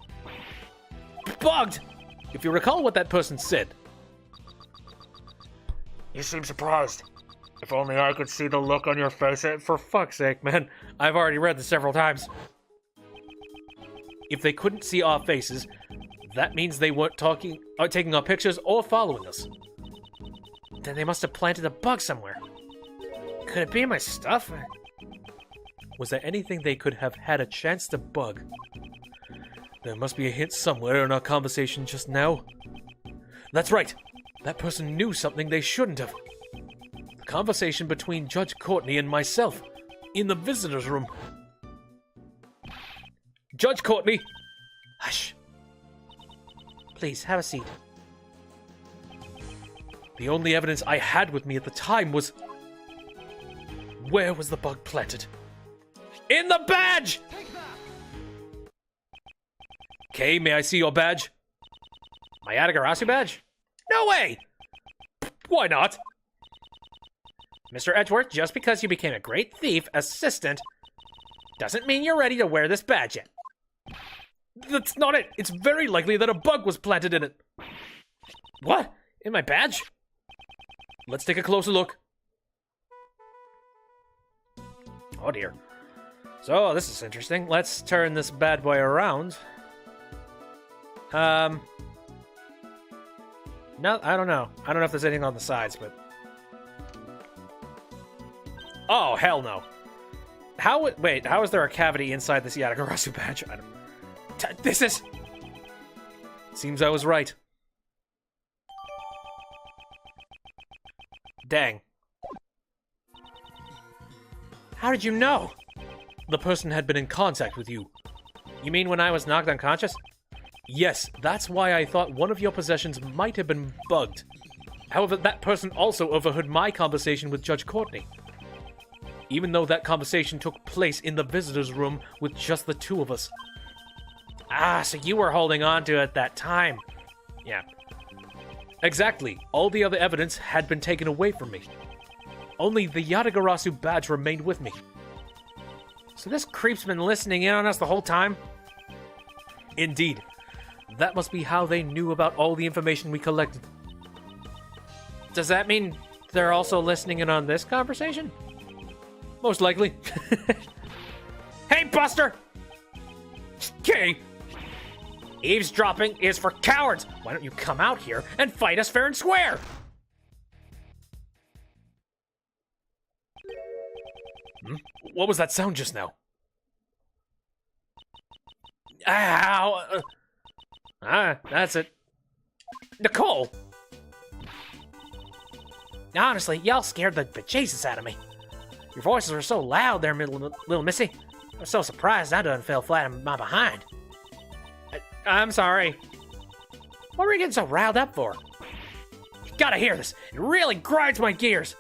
Bugged! If you recall what that person said. You seem surprised. If only I could see the look on your face. For fuck's sake, man. I've already read this several times. If they couldn't see our faces, that means they weren't taking our pictures or following us. Then they must have planted a bug somewhere. Could it be in my stuff? Was there anything they could have had a chance to bug? There must be a hint somewhere in our conversation just now. That's right. That person knew something they shouldn't have. The conversation between Judge Courtney and myself in the visitor's room. Judge Courtney! Hush. Please, have a seat. The only evidence I had with me at the time was... Where was the bug planted? In the badge! Okay, may I see your badge? My Atagarasu badge? No way! Why not? Mr. Edgeworth, just because you became a great thief assistant doesn't mean you're ready to wear this badge yet. That's not it. It's very likely that a bug was planted in it. What? In my badge? Let's take a closer look. Oh dear. So, this is interesting. Let's turn this bad boy around. No, I don't know. I don't know if there's anything on the sides, but... Oh, hell no. Wait, how is there a cavity inside this Yatagarasu badge? This is... Seems I was right. Dang. How did you know? The person had been in contact with you. You mean when I was knocked unconscious? Yes, that's why I thought one of your possessions might have been bugged. However, that person also overheard my conversation with Judge Courtney. Even though that conversation took place in the visitor's room with just the two of us. Ah, so you were holding on to it at that time. Yeah. Exactly. All the other evidence had been taken away from me. Only the Yatagarasu badge remained with me. So this creep's been listening in on us the whole time? Indeed. That must be how they knew about all the information we collected. Does that mean they're also listening in on this conversation? Most likely. Hey, Buster! Okay. Eavesdropping is for cowards. Why don't you come out here and fight us fair and square? What was that sound just now? Ow! That's it. Nicole! Honestly, y'all scared the bejesus out of me. Your voices were so loud there, little missy. I was so surprised I done fell flat on my behind. I'm sorry. What were you getting so riled up for? You gotta hear this. It really grinds my gears.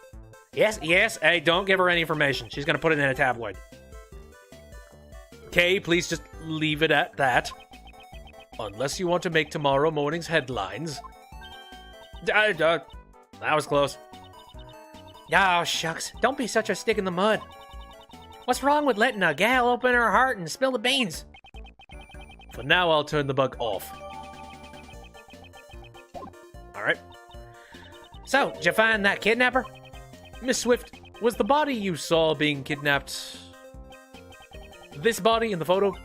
Yes, hey, don't give her any information. She's gonna put it in a tabloid. Okay, please just leave it at that. Unless you want to make tomorrow morning's headlines. That was close. Oh, shucks. Don't be such a stick in the mud. What's wrong with letting a gal open her heart and spill the beans? For now, I'll turn the bug off. Alright. So, did you find that kidnapper? Miss Swift, was the body you saw being kidnapped... this body in the photo?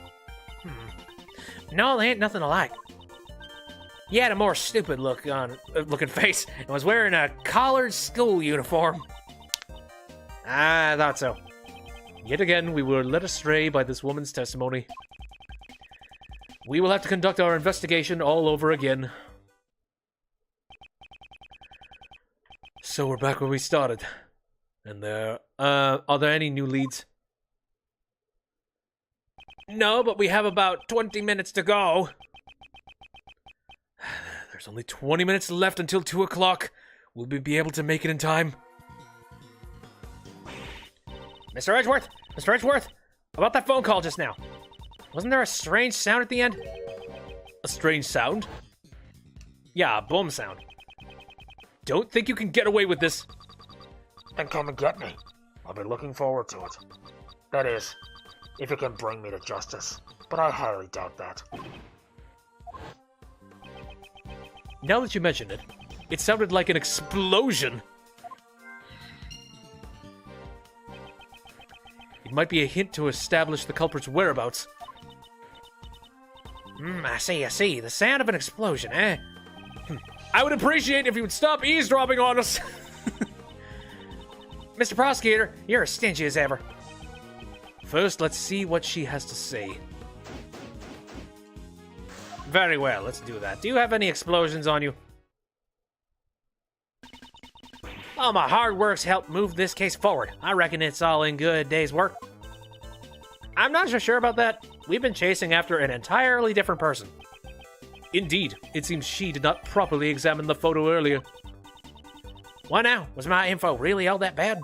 No, they ain't nothing alike. He had a more stupid looking face and was wearing a collared school uniform. I thought so. Yet again, we were led astray by this woman's testimony. We will have to conduct our investigation all over again. So we're back where we started. And are there any new leads? No, but we have about 20 minutes to go. There's only 20 minutes left until 2 o'clock. Will we be able to make it in time? Mr. Edgeworth! Mr. Edgeworth! About that phone call just now. Wasn't there a strange sound at the end? A strange sound? Yeah, a boom sound. don't think you can get away with this. Then come and get me. I'll be looking forward to it. That is, if it can bring me to justice. But I highly doubt that. Now that you mention it, it sounded like an explosion. It might be a hint to establish the culprit's whereabouts. I see. The sound of an explosion, eh? I would appreciate if you would stop eavesdropping on us. Mr. Prosecutor, you're as stingy as ever. First, let's see what she has to say. Very well, let's do that. Do you have any explosions on you? All my hard work's helped move this case forward. I reckon it's all in good day's work. I'm not so sure about that. We've been chasing after an entirely different person. Indeed, it seems she did not properly examine the photo earlier. Why now? Was my info really all that bad?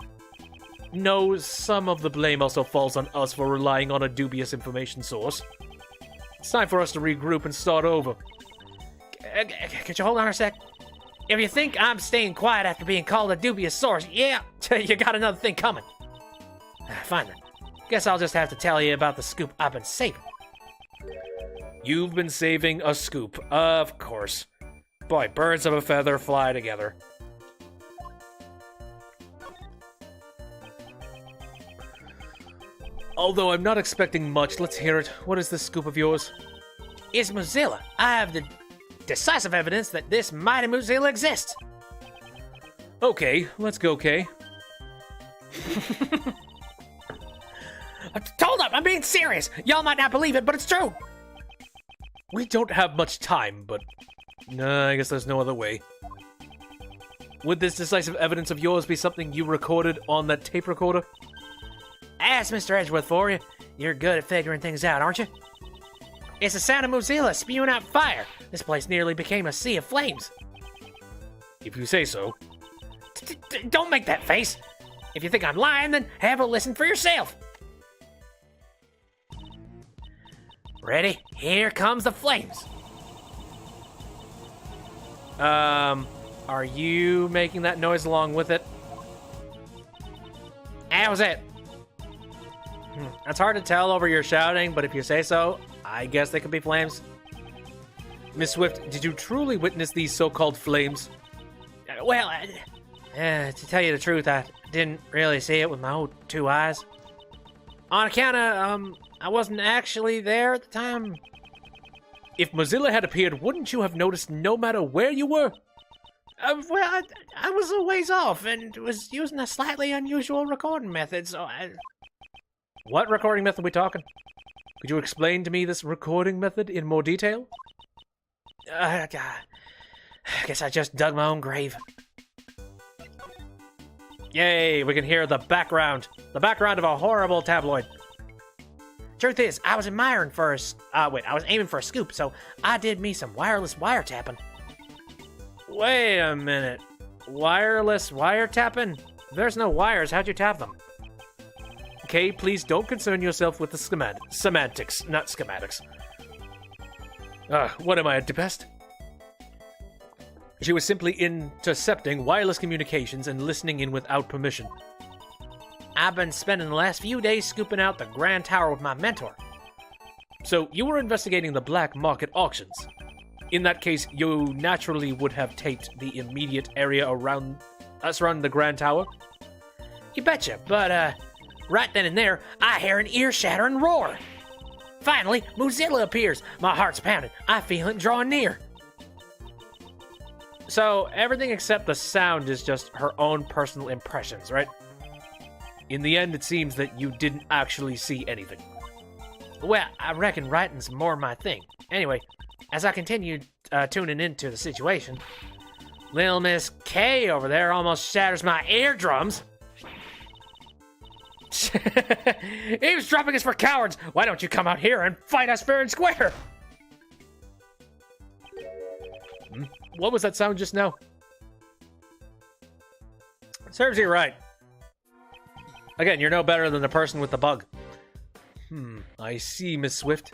No, some of the blame also falls on us for relying on a dubious information source. It's time for us to regroup and start over. Could you hold on a sec? If you think I'm staying quiet after being called a dubious source, yeah, you got another thing coming. Fine then. Guess I'll just have to tell you about the scoop I've been saving. You've been saving a scoop, of course. Boy, birds of a feather fly together. Although I'm not expecting much, let's hear it. What is this scoop of yours? It's Mozilla. I have the decisive evidence that this mighty Mozilla exists. Okay, let's go, Kay. Hold up, I'm being serious. Y'all might not believe it, but it's true. We don't have much time, but... I guess there's no other way. Would this decisive evidence of yours be something you recorded on that tape recorder? Ask Mr. Edgeworth for you. You're good at figuring things out, aren't you? It's the sound of Mozilla spewing out fire. This place nearly became a sea of flames. If you say so. Don't make that face. If you think I'm lying, then have a listen for yourself. Ready? Here comes the flames. Are you making that noise along with it? That was it. It's hard to tell over your shouting, but if you say so, I guess they could be flames. Miss Swift, did you truly witness these so-called flames? Well, to tell you the truth, I didn't really see it with my own two eyes. On account of, I wasn't actually there at the time. If Mozilla had appeared, wouldn't you have noticed no matter where you were? Well, I was a ways off and was using a slightly unusual recording method, so I... What recording method are we talking? Could you explain to me this recording method in more detail? I guess I just dug my own grave. Yay, we can hear the background. The background of a horrible tabloid. Truth is, I was aiming for a scoop, so I did me some wireless wiretapping. Wait a minute. Wireless wiretapping? There's no wires. How'd you tap them? Okay, please don't concern yourself with the semantics, not schematics. What am I at best? She was simply intercepting wireless communications and listening in without permission. I've been spending the last few days scooping out the Grand Tower with my mentor. So, you were investigating the black market auctions. In that case, you naturally would have taped the immediate area around the Grand Tower? You betcha, but, right then and there, I hear an ear-shattering roar. Finally, Mozilla appears. My heart's pounding. I feel it drawing near. So, everything except the sound is just her own personal impressions, right? In the end, it seems that you didn't actually see anything. Well, I reckon writing's more my thing. Anyway, as I continued tuning into the situation, little Miss K over there almost shatters my eardrums. Eavesdropping is for cowards. Why don't you come out here and fight us fair and square? What was that sound just now? Serves you right. Again, you're no better than the person with the bug. I see, Miss Swift.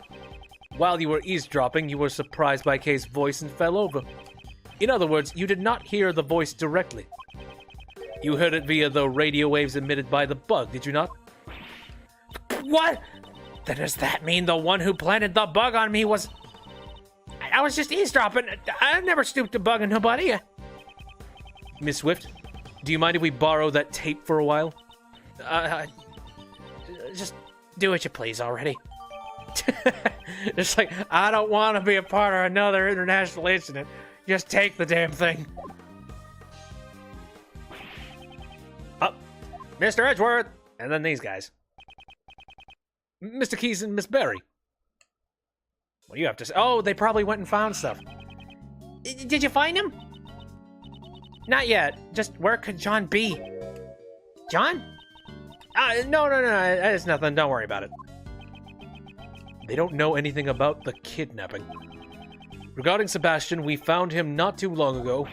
While you were eavesdropping, you were surprised by Kay's voice and fell over. In other words, you did not hear the voice directly. You heard it via the radio waves emitted by the bug, did you not? What? Then does that mean the one who planted the bug on me was... I was just eavesdropping. I never stooped to bugging nobody. Miss Swift, do you mind if we borrow that tape for a while? Just do what you please already. It's like, I don't want to be a part of another international incident. Just take the damn thing. Oh, Mr. Edgeworth, and then these guys. Mr. Keys and Miss Berry. What do you have to say? Oh, they probably went and found stuff. Did you find him? Not yet. Just where could John be? John? No. It's nothing. Don't worry about it. They don't know anything about the kidnapping. Regarding Sebastian, we found him not too long ago.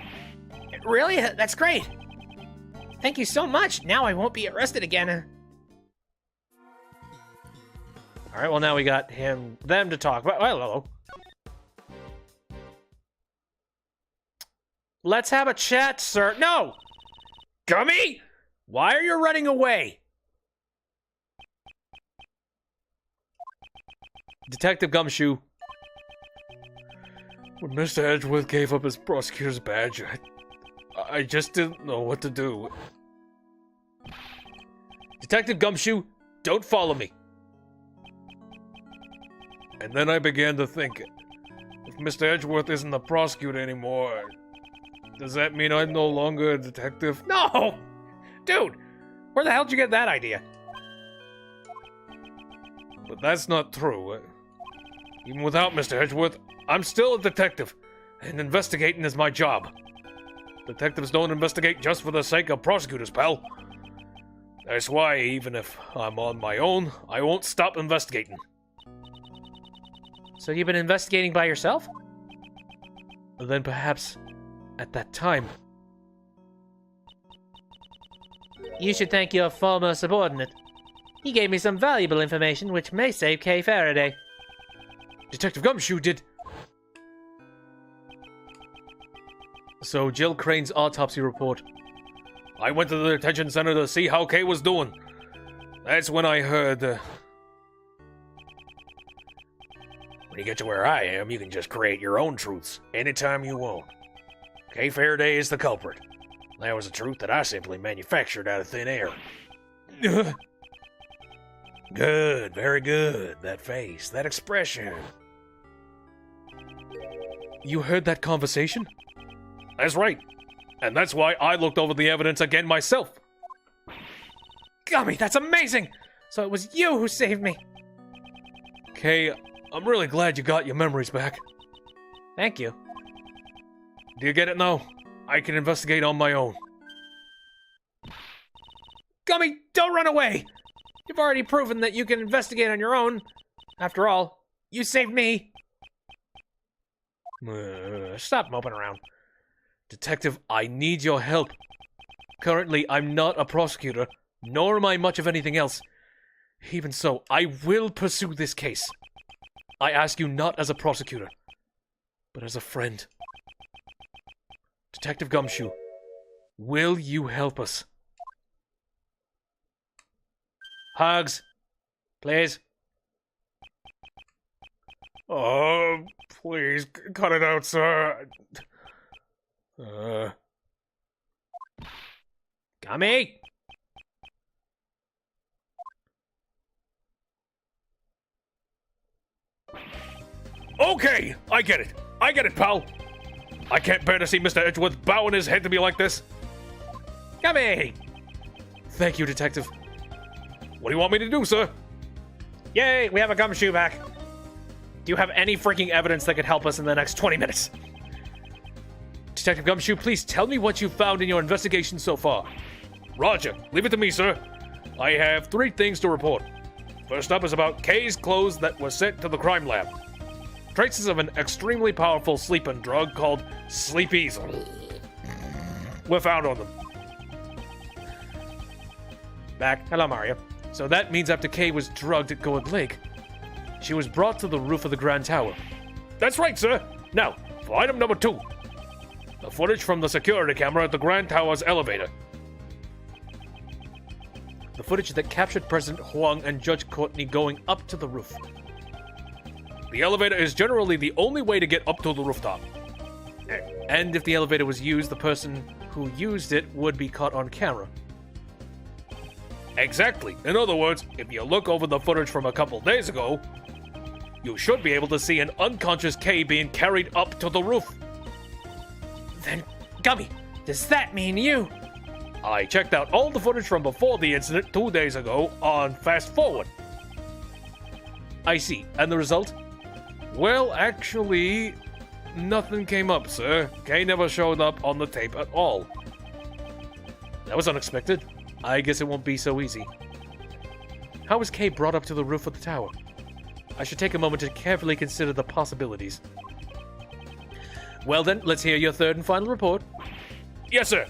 Really? That's great. Thank you so much. Now I won't be arrested again. All right, well, now we got them to talk about. Well, hello. Let's have a chat, sir. No! Gummy! Why are you running away? Detective Gumshoe. When Mr. Edgeworth gave up his prosecutor's badge, I just didn't know what to do. Detective Gumshoe, don't follow me. And then I began to think, if Mr. Edgeworth isn't the prosecutor anymore, does that mean I'm no longer a detective? No! Dude, where the hell did you get that idea? But that's not true. Even without Mr. Edgeworth, I'm still a detective, and investigating is my job. Detectives don't investigate just for the sake of prosecutors, pal. That's why, even if I'm on my own, I won't stop investigating. So you've been investigating by yourself? Then perhaps, at that time... You should thank your former subordinate. He gave me some valuable information which may save Kay Faraday. Detective Gumshoe did... So, Jill Crane's autopsy report. I went to the detention center to see how Kay was doing. That's when I heard... When you get to where I am, you can just create your own truths anytime you want. Kay Faraday is the culprit. That was a truth that I simply manufactured out of thin air. Good, very good. That face, that expression. You heard that conversation? That's right. And that's why I looked over the evidence again myself. Gummy, that's amazing! So it was you who saved me. Kay, I'm really glad you got your memories back. Thank you. Do you get it now? I can investigate on my own. Gummy, don't run away! You've already proven that you can investigate on your own. After all, you saved me. Stop moping around. Detective, I need your help. Currently, I'm not a prosecutor, nor am I much of anything else. Even so, I will pursue this case. I ask you not as a prosecutor, but as a friend. Detective Gumshoe, will you help us? Hugs. Please. Oh, please, cut it out, sir. Gummy! Okay, I get it. I get it, pal. I can't bear to see Mr. Edgeworth bowing his head to me like this. Gummy! Thank you, Detective. What do you want me to do, sir? Yay, we have a gumshoe back. Do you have any freaking evidence that could help us in the next 20 minutes? Detective Gumshoe, please tell me what you found in your investigation so far. Roger. Leave it to me, sir. I have 3 things to report. First up is about Kay's clothes that were sent to the crime lab. Traces of an extremely powerful sleeping drug called Sleepies were found on them. Back. Hello, Mario. So that means after Kay was drugged at Gourd Lake, she was brought to the roof of the Grand Tower. That's right, sir. Now, for item number 2. The footage from the security camera at the Grand Tower's elevator. The footage that captured President Huang and Judge Courtney going up to the roof. The elevator is generally the only way to get up to the rooftop. And if the elevator was used, the person who used it would be caught on camera. Exactly. In other words, if you look over the footage from a couple days ago, you should be able to see an unconscious Kay being carried up to the roof. Then, Gummy, does that mean you? I checked out all the footage from before the incident 2 days ago on Fast Forward. I see. And the result? Well, actually, nothing came up, sir. Kay never showed up on the tape at all. That was unexpected. I guess it won't be so easy. How was Kay brought up to the roof of the tower? I should take a moment to carefully consider the possibilities. Well then, let's hear your third and final report. Yes, sir.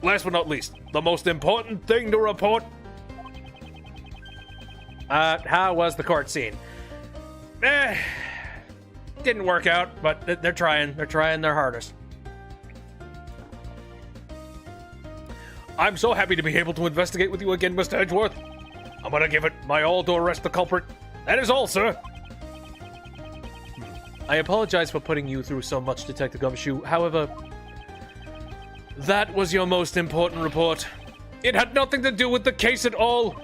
Last but not least, the most important thing to report. How was the court scene? Didn't work out, but They're trying. They're trying their hardest. I'm so happy to be able to investigate with you again, Mr. Edgeworth. I'm gonna give it my all to arrest the culprit. That is all, sir. I apologize for putting you through so much, Detective Gumshoe. However, that was your most important report. It had nothing to do with the case at all.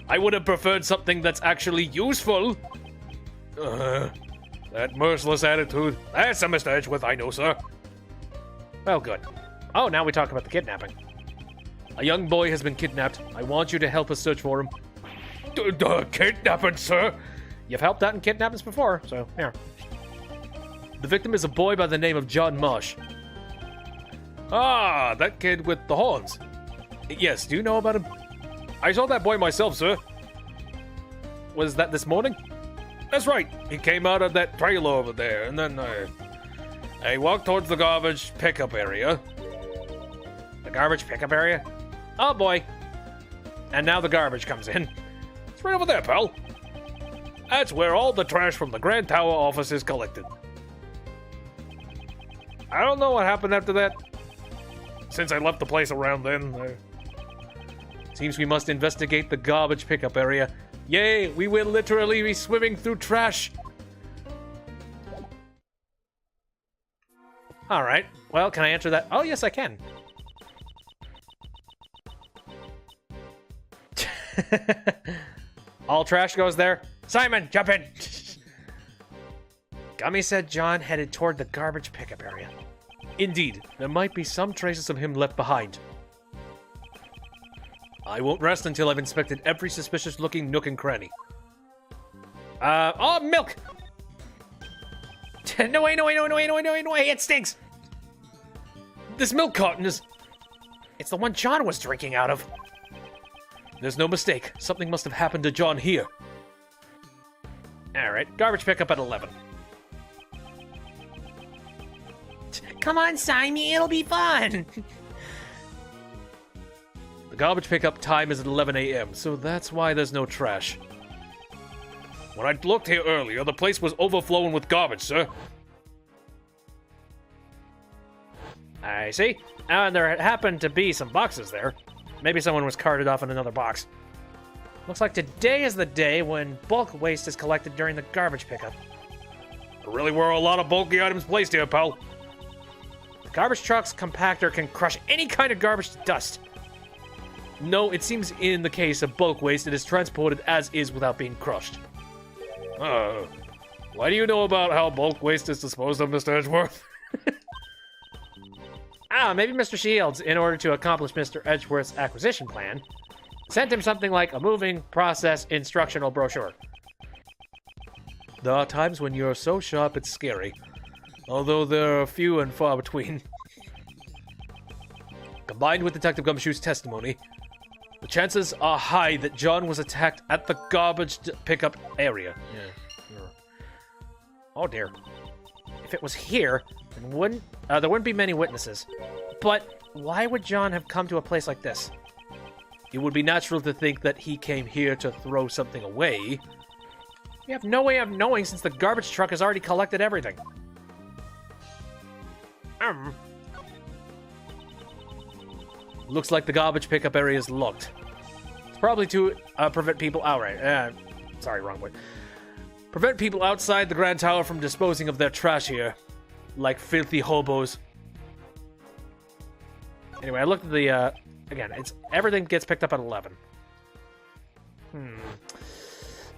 I would have preferred something that's actually useful. That merciless attitude. That's a Mr. Edgeworth, I know, sir. Well, good. Oh, now we talk about the kidnapping. A young boy has been kidnapped. I want you to help us search for him. Kidnapping, sir? You've helped out in kidnappings before, so here. The victim is a boy by the name of John Marsh. Ah, that kid with the horns. Yes, do you know about him? I saw that boy myself, sir. Was that this morning? That's right. He came out of that trailer over there, and then I walked towards the garbage pickup area. The garbage pickup area? Oh boy. And now the garbage comes in. It's right over there, pal. That's where all the trash from the Grand Tower office is collected. I don't know what happened after that. Since I left the place around then. Seems we must investigate the garbage pickup area. Yay, we will literally be swimming through trash. Alright, well, can I answer that? Oh, yes, I can. All trash goes there. Simon, jump in! Gummy said John headed toward the garbage pickup area. Indeed, there might be some traces of him left behind. I won't rest until I've inspected every suspicious-looking nook and cranny. Oh, milk! No way, it stinks! This milk carton is... It's the one John was drinking out of. There's no mistake. Something must have happened to John here. Alright, garbage pickup at 11. Come on, Simon, it'll be fun. The garbage pickup time is at 11 a.m., so that's why there's no trash. When I looked here earlier, the place was overflowing with garbage, sir. I see. And there happened to be some boxes there. Maybe someone was carted off in another box. Looks like today is the day when bulk waste is collected during the garbage pickup. There really were a lot of bulky items placed here, pal. The garbage truck's compactor can crush any kind of garbage to dust. No, it seems in the case of bulk waste, it is transported as is without being crushed. Why do you know about how bulk waste is disposed of, Mr. Edgeworth? Maybe Mr. Shields, in order to accomplish Mr. Edgeworth's acquisition plan, sent him something like a moving process instructional brochure. There are times when you're so sharp it's scary, although there are few and far between. Combined with Detective Gumshoe's testimony, the chances are high that John was attacked at the garbage pickup area. Yeah. Oh dear. If it was here, then there wouldn't be many witnesses. But why would John have come to a place like this? It would be natural to think that he came here to throw something away. We have no way of knowing since the garbage truck has already collected everything. Looks like the garbage pickup area is locked. It's probably to prevent people outright. Sorry, wrong way. Prevent people outside the Grand Tower from disposing of their trash here, like filthy hobos. Anyway, I looked at the again. It's everything gets picked up at 11.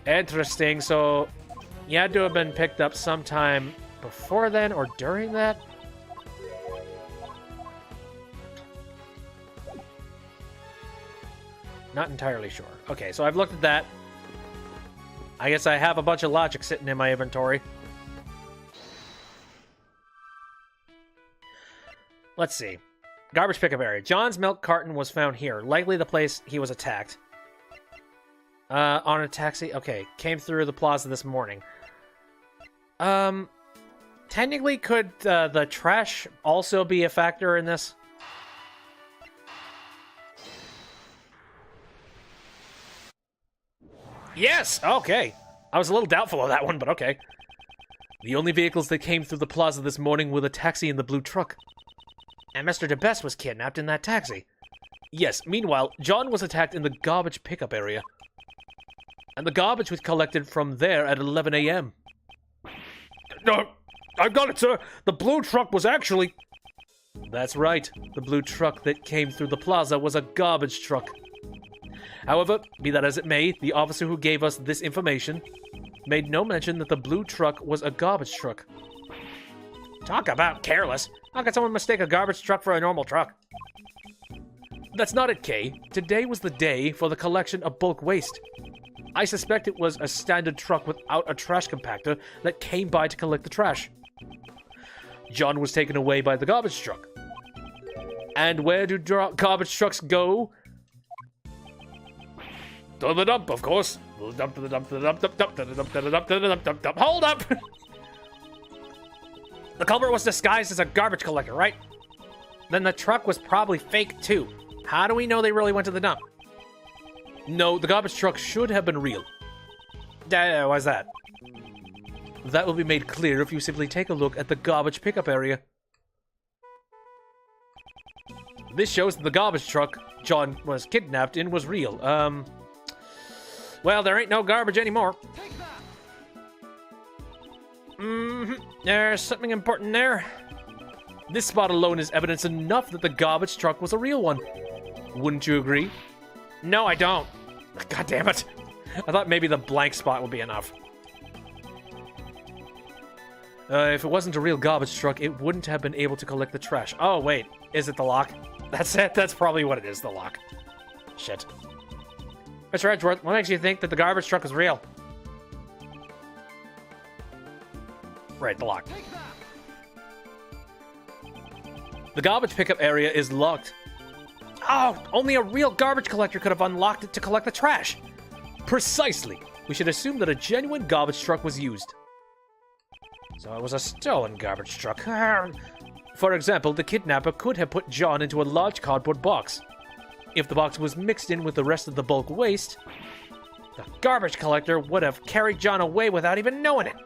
Interesting. So, you had to have been picked up sometime before then or during that. Not entirely sure. Okay, so I've looked at that. I guess I have a bunch of logic sitting in my inventory. Let's see. Garbage pickup area. John's milk carton was found here. Likely the place he was attacked. On a taxi? Okay. Came through the plaza this morning. Technically, could the trash also be a factor in this? Yes! Okay. I was a little doubtful of that one, but okay. The only vehicles that came through the plaza this morning were the taxi and the blue truck. And Mr. DeBest was kidnapped in that taxi. Yes, meanwhile, John was attacked in the garbage pickup area. And the garbage was collected from there at 11 a.m. No, I got it, sir. The blue truck was actually... That's right. The blue truck that came through the plaza was a garbage truck. However, be that as it may, the officer who gave us this information made no mention that the blue truck was a garbage truck. Talk about careless. How could someone mistake a garbage truck for a normal truck? That's not it, Kay. Today was the day for the collection of bulk waste. I suspect it was a standard truck without a trash compactor that came by to collect the trash. John was taken away by the garbage truck. And where do garbage trucks go? To the dump, of course. To the dump, to the dump, to the dump, dump, dump, to the dump, to the dump, to the dump, dump, dump. Hold up! The culprit was disguised as a garbage collector, right? Then the truck was probably fake, too. How do we know they really went to the dump? No, the garbage truck should have been real. Why's that? That will be made clear if you simply take a look at the garbage pickup area. This shows that the garbage truck John was kidnapped in was real. Well, there ain't no garbage anymore. There's something important there. This spot alone is evidence enough that the garbage truck was a real one. Wouldn't you agree? No, I don't. God damn it. I thought maybe the blank spot would be enough. If it wasn't a real garbage truck, it wouldn't have been able to collect the trash. Oh, wait. Is it the lock? That's it. That's probably what it is, the lock. Shit. Mr. Edgeworth, what makes you think that the garbage truck is real? Right, the lock. The garbage pickup area is locked. Oh, only a real garbage collector could have unlocked it to collect the trash. Precisely. We should assume that a genuine garbage truck was used. So it was a stolen garbage truck. For example, the kidnapper could have put John into a large cardboard box. If the box was mixed in with the rest of the bulk waste, the garbage collector would have carried John away without even knowing it.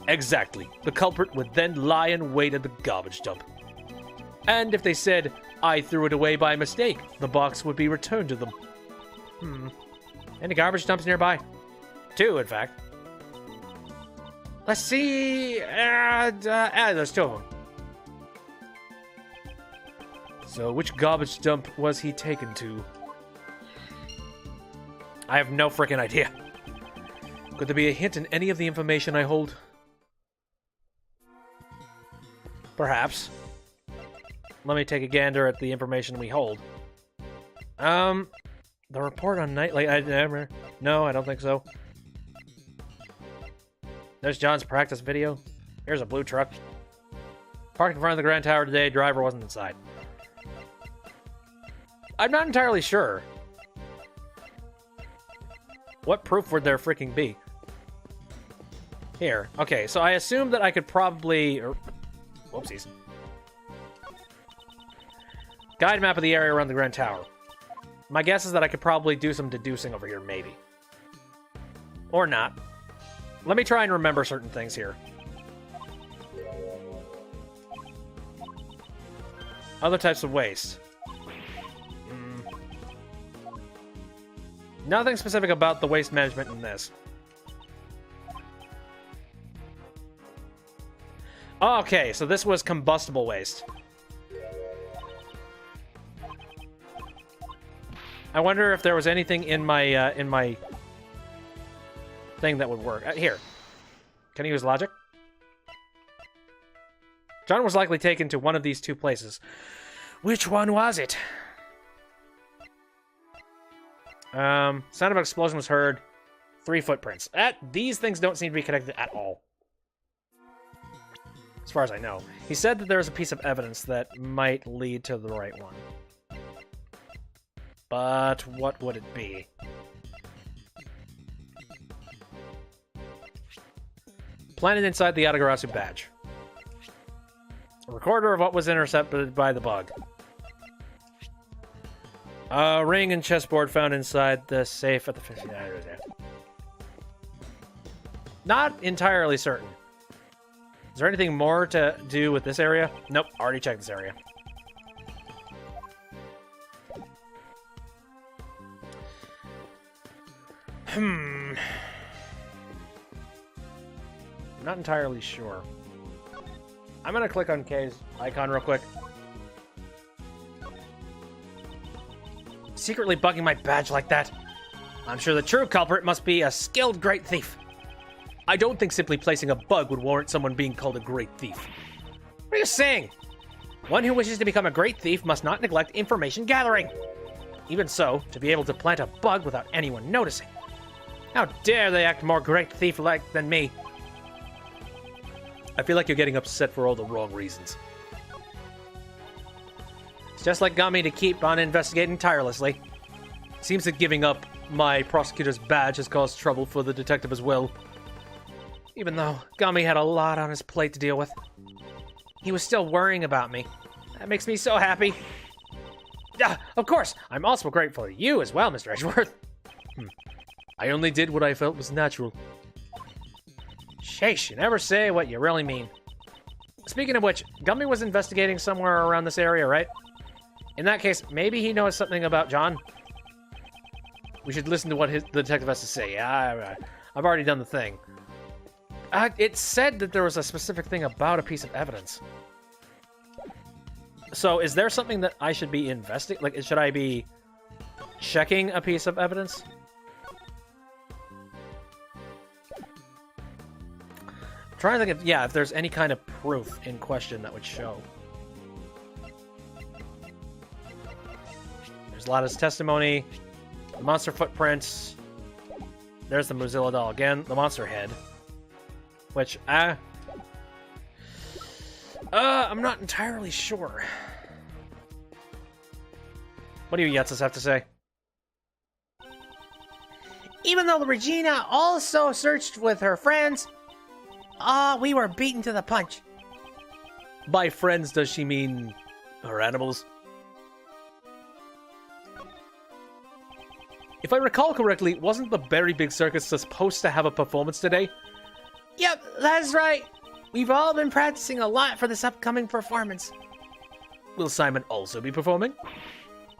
Exactly. The culprit would then lie in wait at the garbage dump. And if they said, I threw it away by mistake, the box would be returned to them. Any garbage dumps nearby? 2, in fact. Let's see. There's 2 of them. So, which garbage dump was he taken to? I have no freaking idea. Could there be a hint in any of the information I hold? Perhaps. Let me take a gander at the information we hold. The report on nightly... No, I don't think so. There's John's practice video. Here's a blue truck. Parked in front of the Grand Tower today, driver wasn't inside. I'm not entirely sure. What proof would there freaking be? Here. Okay, so I assume that I could probably... Whoopsies. Guide map of the area around the Grand Tower. My guess is that I could probably do some deducing over here, maybe. Or not. Let me try and remember certain things here. Other types of waste. Nothing specific about the waste management in this. Okay, so this was combustible waste. I wonder if there was anything in my thing that would work. Here. Can I use logic? John was likely taken to one of these two places. Which one was it? Sound of an explosion was heard. 3 footprints. These things don't seem to be connected at all. As far as I know. He said that there was a piece of evidence that might lead to the right one. But what would it be? Planted inside the Atagarasu badge. A recorder of what was intercepted by the bug. A ring and chessboard found inside the safe at the... Not entirely certain. Is there anything more to do with this area? Nope, already checked this area. I'm not entirely sure. I'm gonna click on K's icon real quick. Secretly bugging my badge like that. I'm sure the true culprit must be a skilled great thief. I don't think simply placing a bug would warrant someone being called a great thief. What are you saying? One who wishes to become a great thief must not neglect information gathering. Even so, to be able to plant a bug without anyone noticing. How dare they act more great thief-like than me? I feel like you're getting upset for all the wrong reasons. It's just like Gummy to keep on investigating tirelessly. Seems that giving up my prosecutor's badge has caused trouble for the detective as well. Even though Gummy had a lot on his plate to deal with. He was still worrying about me. That makes me so happy. Of course, I'm also grateful to you as well, Mr. Edgeworth. I only did what I felt was natural. Sheesh, you never say what you really mean. Speaking of which, Gummy was investigating somewhere around this area, right? In that case, maybe he knows something about John. We should listen to what the detective has to say. I've already done the thing. It said that there was a specific thing about a piece of evidence. So, is there something that I should be investigating? Like, should I be checking a piece of evidence? I'm trying to think of, if there's any kind of proof in question that would show. There's Lada's testimony, the monster footprints. There's the Mozilla doll again, the monster head. Which, I'm not entirely sure. What do you Yetsus have to say? Even though Regina also searched with her friends, we were beaten to the punch. By friends, does she mean her animals? If I recall correctly, wasn't the Berry Big Circus supposed to have a performance today? Yep, that's right. We've all been practicing a lot for this upcoming performance. Will Simon also be performing?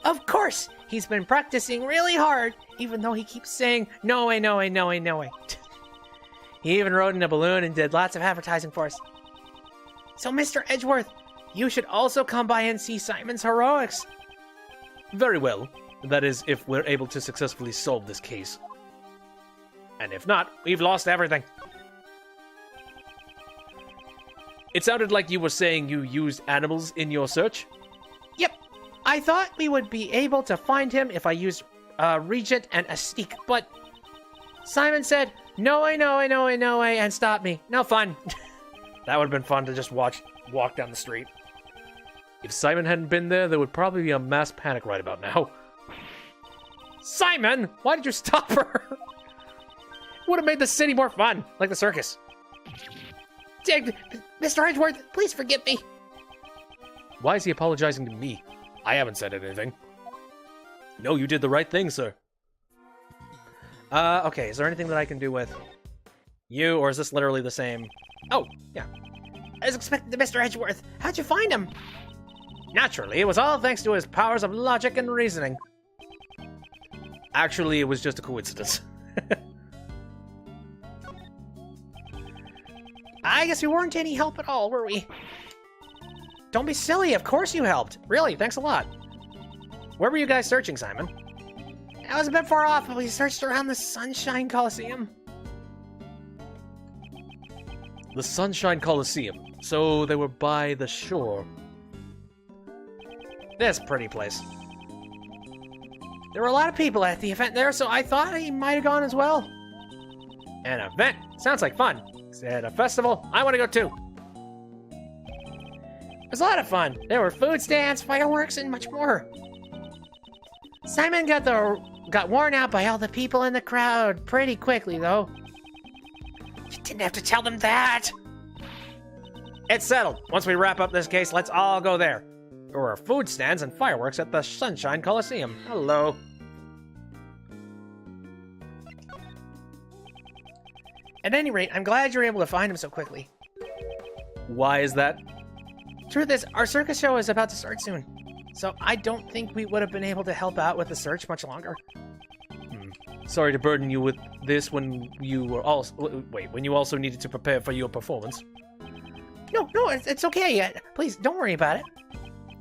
Of course! He's been practicing really hard, even though he keeps saying, no way, no way, no way, no way. He even rode in a balloon and did lots of advertising for us. So, Mr. Edgeworth, you should also come by and see Simon's heroics. Very well. That is, if we're able to successfully solve this case. And if not, we've lost everything. It sounded like you were saying you used animals in your search? Yep. I thought we would be able to find him if I used Regent and Astique, but Simon said, no way, no way, no way, no way, and stopped me. No fun. That would have been fun to just walk down the street. If Simon hadn't been there, there would probably be a mass panic right about now. Simon! Why did you stop her? Would have made the city more fun, like the circus. Mr. Edgeworth, please forgive me. Why is he apologizing to me? I haven't said anything. No, you did the right thing, sir. Okay, is there anything that I can do with you, or is this literally the same? Oh, yeah. As expected, Mr. Edgeworth. How'd you find him? Naturally, it was all thanks to his powers of logic and reasoning. Actually, it was just a coincidence. I guess we weren't any help at all, were we? Don't be silly, of course you helped. Really, thanks a lot. Where were you guys searching, Simon? I was a bit far off, but we searched around the Sunshine Coliseum. The Sunshine Coliseum. So they were by the shore. This pretty place. There were a lot of people at the event there, so I thought he might have gone as well. An event? Sounds like fun. At a festival? I want to go too. It was a lot of fun. There were food stands, fireworks, and much more. Simon got worn out by all the people in the crowd pretty quickly, though. You didn't have to tell them that. It's settled. Once we wrap up this case, let's all go there. There were food stands and fireworks at the Sunshine Coliseum. Hello. At any rate, I'm glad you were able to find him so quickly. Why is that? Truth is, our circus show is about to start soon, so I don't think we would have been able to help out with the search much longer. Sorry to burden you with this when you were also... Wait, when you also needed to prepare for your performance. No, it's okay. Please, don't worry about it.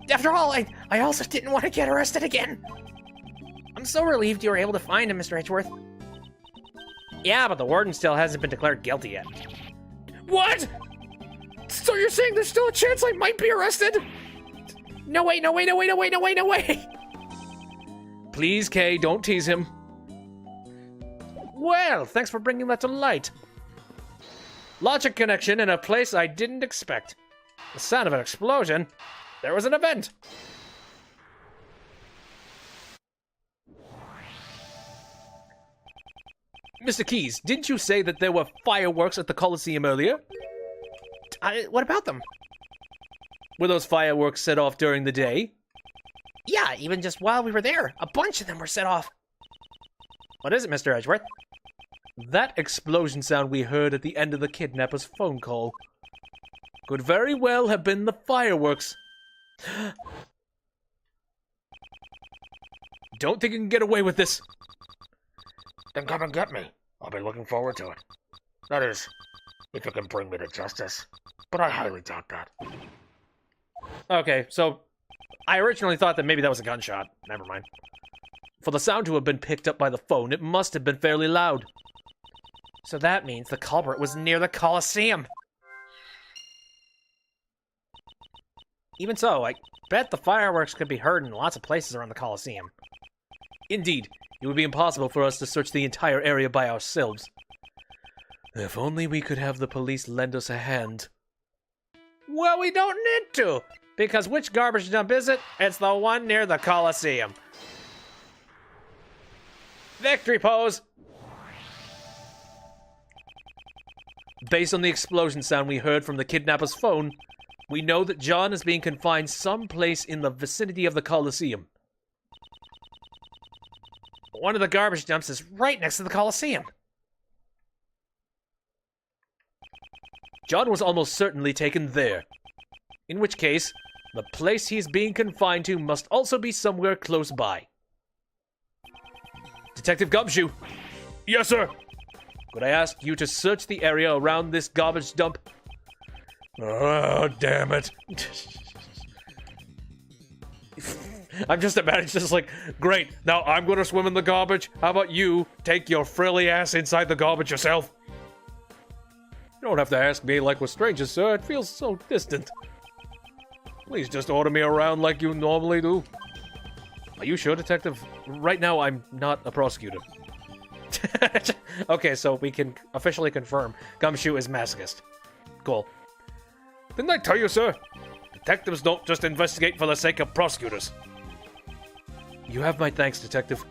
After all, I also didn't want to get arrested again. I'm so relieved you were able to find him, Mr. Edgeworth. Yeah, but the warden still hasn't been declared guilty yet. What? So you're saying there's still a chance I might be arrested? No way. Please, Kay, don't tease him. Well, thanks for bringing that to light. Logic connection in a place I didn't expect. The sound of an explosion. There was an event. Mr. Keys, didn't you say that there were fireworks at the Coliseum earlier? What about them? Were those fireworks set off during the day? Yeah, even just while we were there. A bunch of them were set off. What is it, Mr. Edgeworth? That explosion sound we heard at the end of the kidnapper's phone call could very well have been the fireworks. Don't think you can get away with this. Then come and get me. I'll be looking forward to it. That is, if you can bring me to justice. But I highly doubt that. Okay, so I originally thought that maybe that was a gunshot. Never mind. For the sound to have been picked up by the phone, it must have been fairly loud. So that means the culprit was near the Coliseum. Even so, I bet the fireworks could be heard in lots of places around the Coliseum. Indeed, it would be impossible for us to search the entire area by ourselves. If only we could have the police lend us a hand. Well, we don't need to, because which garbage dump is it? It's the one near the Coliseum. Victory pose! Based on the explosion sound we heard from the kidnapper's phone, we know that John is being confined someplace in the vicinity of the Coliseum. One of the garbage dumps is right next to the Coliseum. John was almost certainly taken there. In which case, the place he's being confined to must also be somewhere close by. Detective Gumshoe. Yes, sir. Could I ask you to search the area around this garbage dump? Oh, damn it. I'm just imagining just like, great, now I'm gonna swim in the garbage. How about you take your frilly ass inside the garbage yourself? You don't have to ask me like we're strangers, sir. It feels so distant. Please just order me around like you normally do. Are you sure, Detective? Right now, I'm not a prosecutor. Okay, so we can officially confirm Gumshoe is masochist. Cool. Didn't I tell you, sir? Detectives don't just investigate for the sake of prosecutors. You have my thanks, Detective.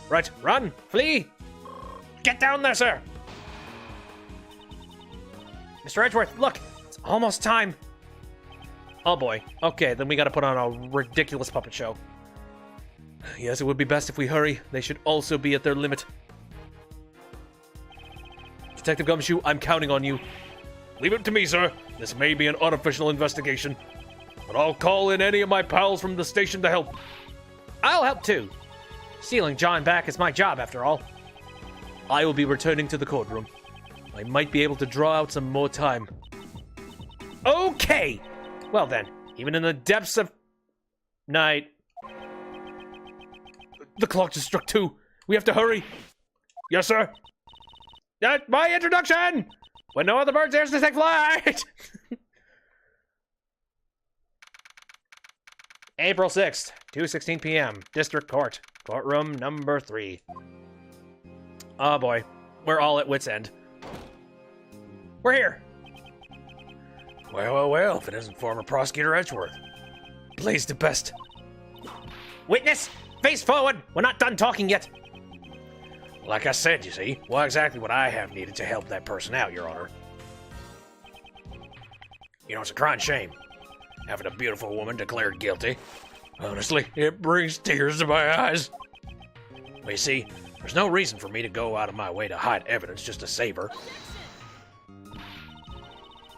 Right, run! Flee! Get down there, sir! Mr. Edgeworth, look! It's almost time! Oh boy. Okay, then we gotta put on a ridiculous puppet show. Yes, it would be best if we hurry. They should also be at their limit. Detective Gumshoe, I'm counting on you. Leave it to me, sir. This may be an unofficial investigation, but I'll call in any of my pals from the station to help. I'll help too. Stealing John back is my job, after all. I will be returning to the courtroom. I might be able to draw out some more time. Okay! Well then, even in the depths of night... The clock just struck 2. We have to hurry. Yes, sir. That's my introduction! When no other bird dares to take flight! April 6th, 2:16 p.m. District Court. Courtroom number 3. Oh boy. We're all at wit's end. We're here! Well, if it isn't former Prosecutor Edgeworth. Blaze the best. Witness! Face forward! We're not done talking yet! Like I said, you see, well, exactly what I have needed to help that person out, Your Honor. You know, it's a crying shame, having a beautiful woman declared guilty. Honestly, it brings tears to my eyes. Well, you see, there's no reason for me to go out of my way to hide evidence just to save her.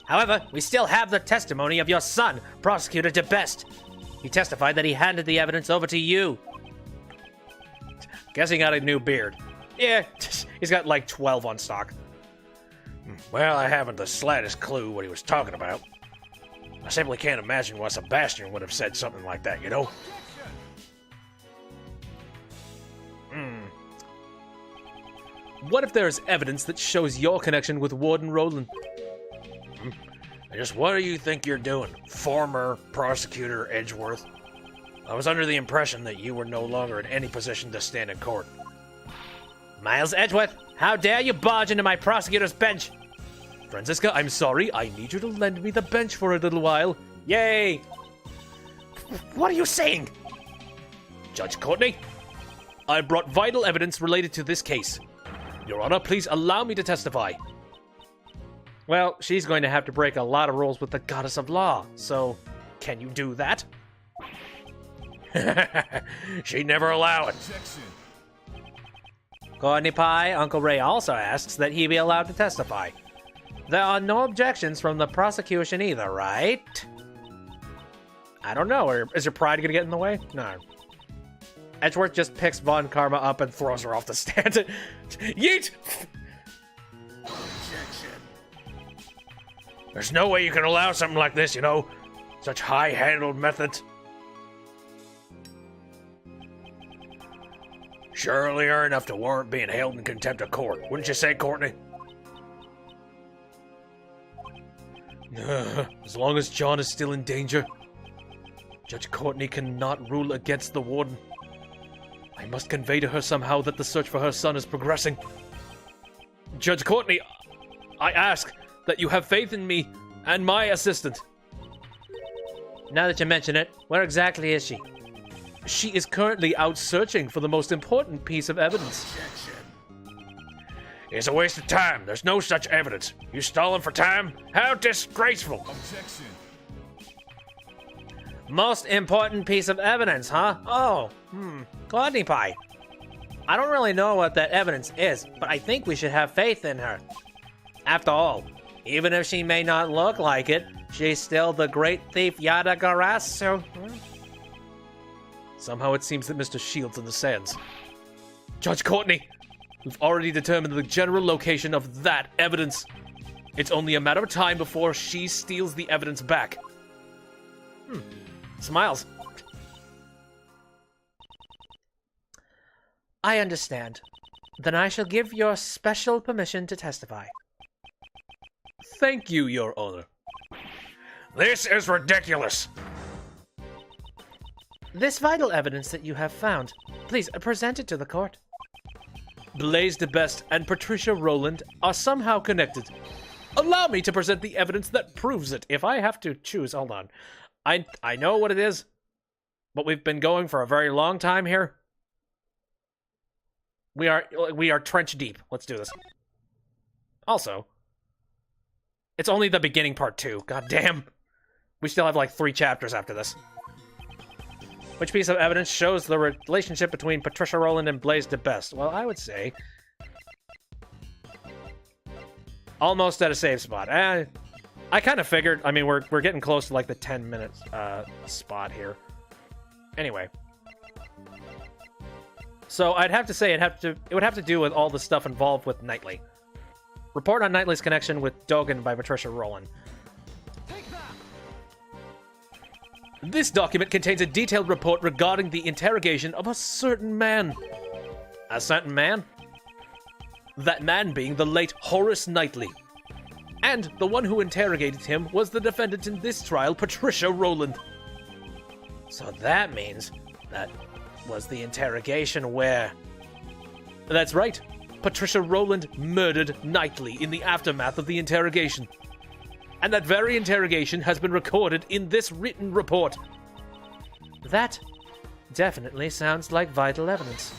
However, we still have the testimony of your son, Prosecutor DeBest. He testified that he handed the evidence over to you. Guess he got a new beard. Yeah, he's got like 12 on stock. Well, I haven't the slightest clue what he was talking about. I simply can't imagine why Sebastian would have said something like that, you know? What if there is evidence that shows your connection with Warden Roland? And just what do you think you're doing, former Prosecutor Edgeworth? I was under the impression that you were no longer in any position to stand in court. Miles Edgeworth, how dare you barge into my prosecutor's bench? Franziska, I'm sorry. I need you to lend me the bench for a little while. Yay! What are you saying? Judge Courtney, I brought vital evidence related to this case. Your Honor, please allow me to testify. Well, she's going to have to break a lot of rules with the Goddess of Law, so can you do that? She'd never allow it. Courtney Pie, Uncle Ray also asks that he be allowed to testify. There are no objections from the prosecution either, right? I don't know. Is your pride going to get in the way? No. Edgeworth just picks Von Karma up and throws her off the stand. Yeet! There's no way you can allow something like this, you know. Such high-handled methods. Surely are enough to warrant being held in contempt of court. Wouldn't you say, Courtney? As long as John is still in danger, Judge Courtney cannot rule against the warden. I must convey to her somehow that the search for her son is progressing. Judge Courtney, I ask that you have faith in me and my assistant. Now that you mention it, where exactly is she? She is currently out searching for the most important piece of evidence. It's a waste of time. There's no such evidence. You stalling for time? How disgraceful. Objection. Most important piece of evidence, huh? Oh, Courtney Pie. I don't really know what that evidence is, but I think we should have faith in her. After all, even if she may not look like it, she's still the great thief Yada Garasu. Somehow it seems that Mr. Shields in the sands. Judge Courtney, we've already determined the general location of that evidence. It's only a matter of time before she steals the evidence back. Smiles. I understand. Then I shall give your special permission to testify. Thank you, Your Honor. This is ridiculous. This vital evidence that you have found, please present it to the court. Blaze DeBest and Patricia Rowland are somehow connected. Allow me to present the evidence that proves it. If I have to choose, hold on. I know what it is, but we've been going for a very long time here. We are trench deep. Let's do this. Also, it's only the beginning part 2. God damn. We still have like 3 chapters after this. Which piece of evidence shows the relationship between Patricia Rowland and Blaze DeBest? Well, I would say almost at a safe spot. I kind of figured. I mean, we're getting close to like the 10-minute spot here. Anyway, so I'd have to say it would have to do with all the stuff involved with Knightley. Report on Knightley's connection with Dogen by Patricia Rowland. This document contains a detailed report regarding the interrogation of a certain man. A certain man? That man being the late Horace Knightley. And the one who interrogated him was the defendant in this trial, Patricia Rowland. So that means that was the interrogation where... That's right. Patricia Rowland murdered Knightley in the aftermath of the interrogation. And that very interrogation has been recorded in this written report. That definitely sounds like vital evidence.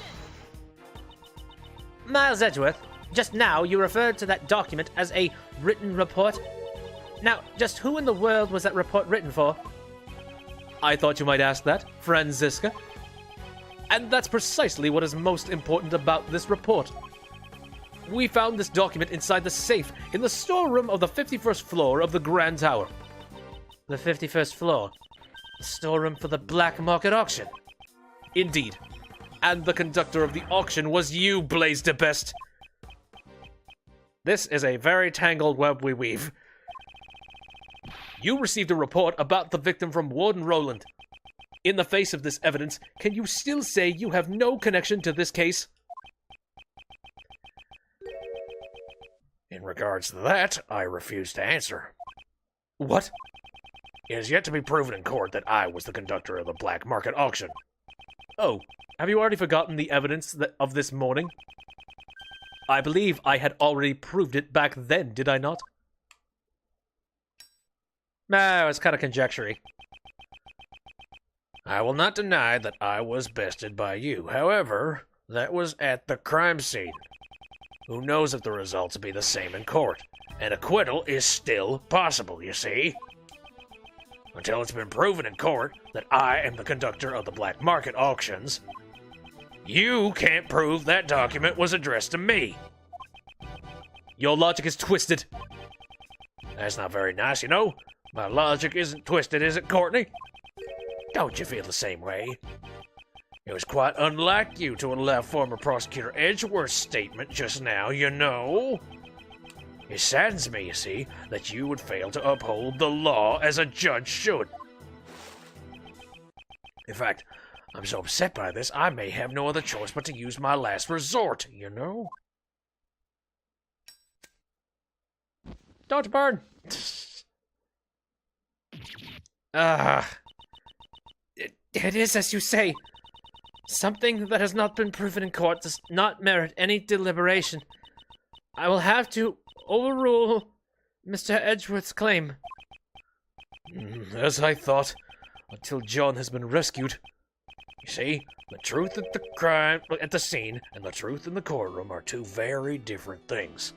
Miles Edgeworth, just now you referred to that document as a written report. Now, just who in the world was that report written for? I thought you might ask that, Franziska. And that's precisely what is most important about this report. We found this document inside the safe in the storeroom of the 51st floor of the Grand Tower. The 51st floor? The storeroom for the black market auction? Indeed. And the conductor of the auction was you, Blaise de Best. This is a very tangled web we weave. You received a report about the victim from Warden Rowland. In the face of this evidence, can you still say you have no connection to this case? In regards to that, I refuse to answer. What? It is yet to be proven in court that I was the conductor of the black market auction. Oh, have you already forgotten the evidence of this morning? I believe I had already proved it back then, did I not? No, it's kind of conjecture-y. I will not deny that I was bested by you. However, that was at the crime scene. Who knows if the results will be the same in court? An acquittal is still possible, you see? Until it's been proven in court that I am the conductor of the black market auctions, you can't prove that document was addressed to me. Your logic is twisted. That's not very nice, you know. My logic isn't twisted, is it, Courtney? Don't you feel the same way? It was quite unlike you to allow former Prosecutor Edgeworth's statement just now, you know. It saddens me, you see, that you would fail to uphold the law as a judge should. In fact, I'm so upset by this, I may have no other choice but to use my last resort, you know? Don't burn! It is as you say. Something that has not been proven in court does not merit any deliberation. I will have to overrule Mr. Edgeworth's claim. As I thought, until John has been rescued. You see, the truth at the crime at the scene and the truth in the courtroom are two very different things.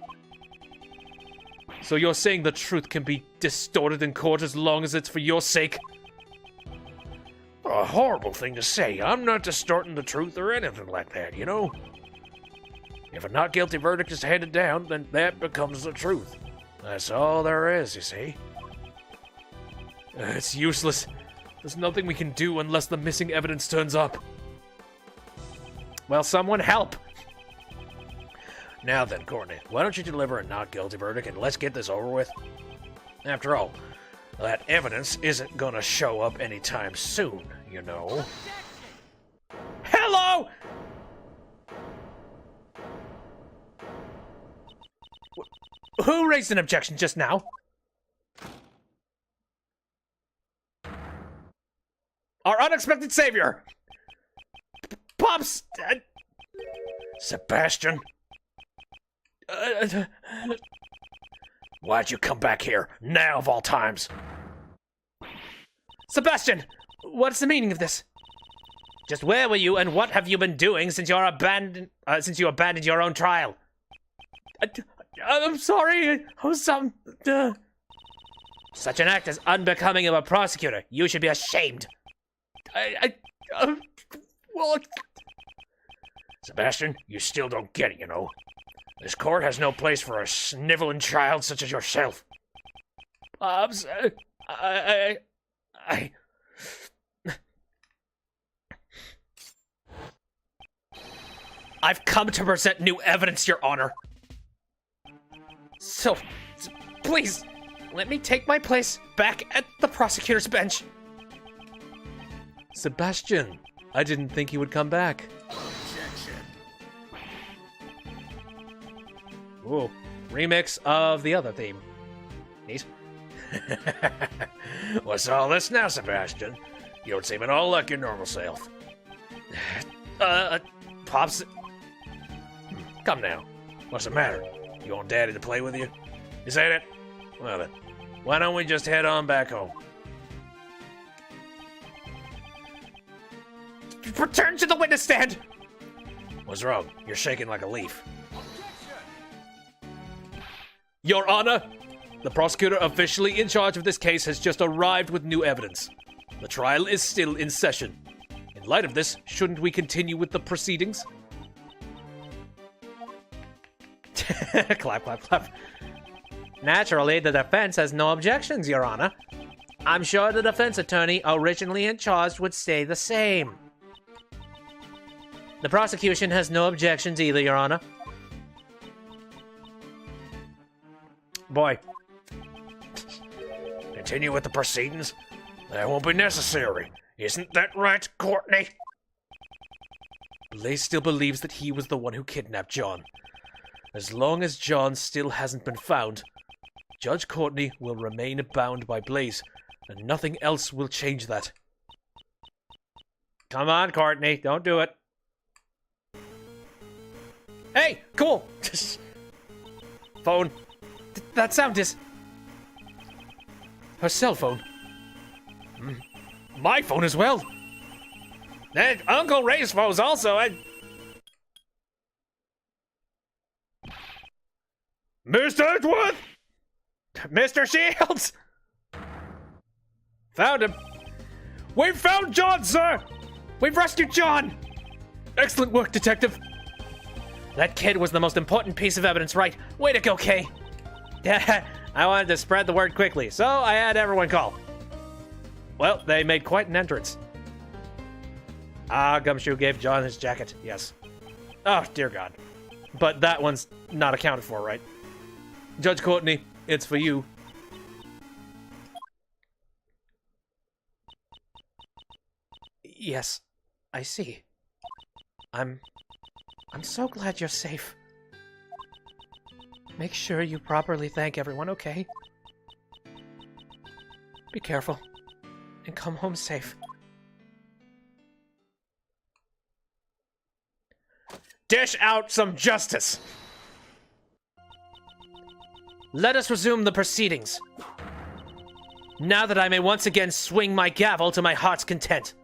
So you're saying the truth can be distorted in court as long as it's for your sake? A horrible thing to say. I'm not distorting the truth or anything like that, you know? If a not guilty verdict is handed down, then that becomes the truth. That's all there is, you see. It's useless. There's nothing we can do unless the missing evidence turns up. Well, someone help! Now then, Courtney, why don't you deliver a not guilty verdict and let's get this over with? After all, that evidence isn't gonna show up anytime soon, you know. Hello! Who raised an objection just now? Our unexpected savior! Pops! Sebastian? Why'd you come back here, now of all times? Sebastian! What's the meaning of this? Just where were you and what have you been doing since you abandoned your own trial? I'm sorry. Such an act is unbecoming of a prosecutor. You should be ashamed. Well, Sebastian, you still don't get it, you know. This court has no place for a sniveling child such as yourself. Pops, I... I've come to present new evidence, Your Honor. So, please, let me take my place back at the prosecutor's bench. Sebastian, I didn't think he would come back. Ooh, remix of the other theme. Neat. What's all this now, Sebastian? You don't seem at all like your normal self. Pops, Come now. What's the matter? You want Daddy to play with you? Is that it? Well then, why don't we just head on back home? return to the witness stand! What's wrong? You're shaking like a leaf. Your Honor, the prosecutor officially in charge of this case has just arrived with new evidence. The trial is still in session. In light of this, shouldn't we continue with the proceedings? Clap, clap, clap. Naturally, the defense has no objections, Your Honor. I'm sure the defense attorney originally in charge would say the same. The prosecution has no objections either, Your Honor. Boy. Continue with the proceedings? That won't be necessary. Isn't that right, Courtney? Blaze still believes that he was the one who kidnapped John. As long as John still hasn't been found, Judge Courtney will remain bound by Blaze, and nothing else will change that. Come on, Courtney, don't do it. Hey, cool. Phone. That sound is... Her cell phone. my phone as well. And Uncle Ray's phone's also. Mr. Edgeworth! Mr. Shields! Found him. We found John, sir! We've rescued John! Excellent work, Detective. That kid was the most important piece of evidence, right? Way to go, Kay. Yeah, I wanted to spread the word quickly, so I had everyone call. Well, they made quite an entrance. Ah, Gumshoe gave John his jacket, yes. Oh, dear God. But that one's not accounted for, right? Judge Courtney, it's for you. Yes, I see. I'm so glad you're safe. Make sure you properly thank everyone, okay? Be careful, and come home safe. Dish out some justice! Let us resume the proceedings. Now that I may once again swing my gavel to my heart's content.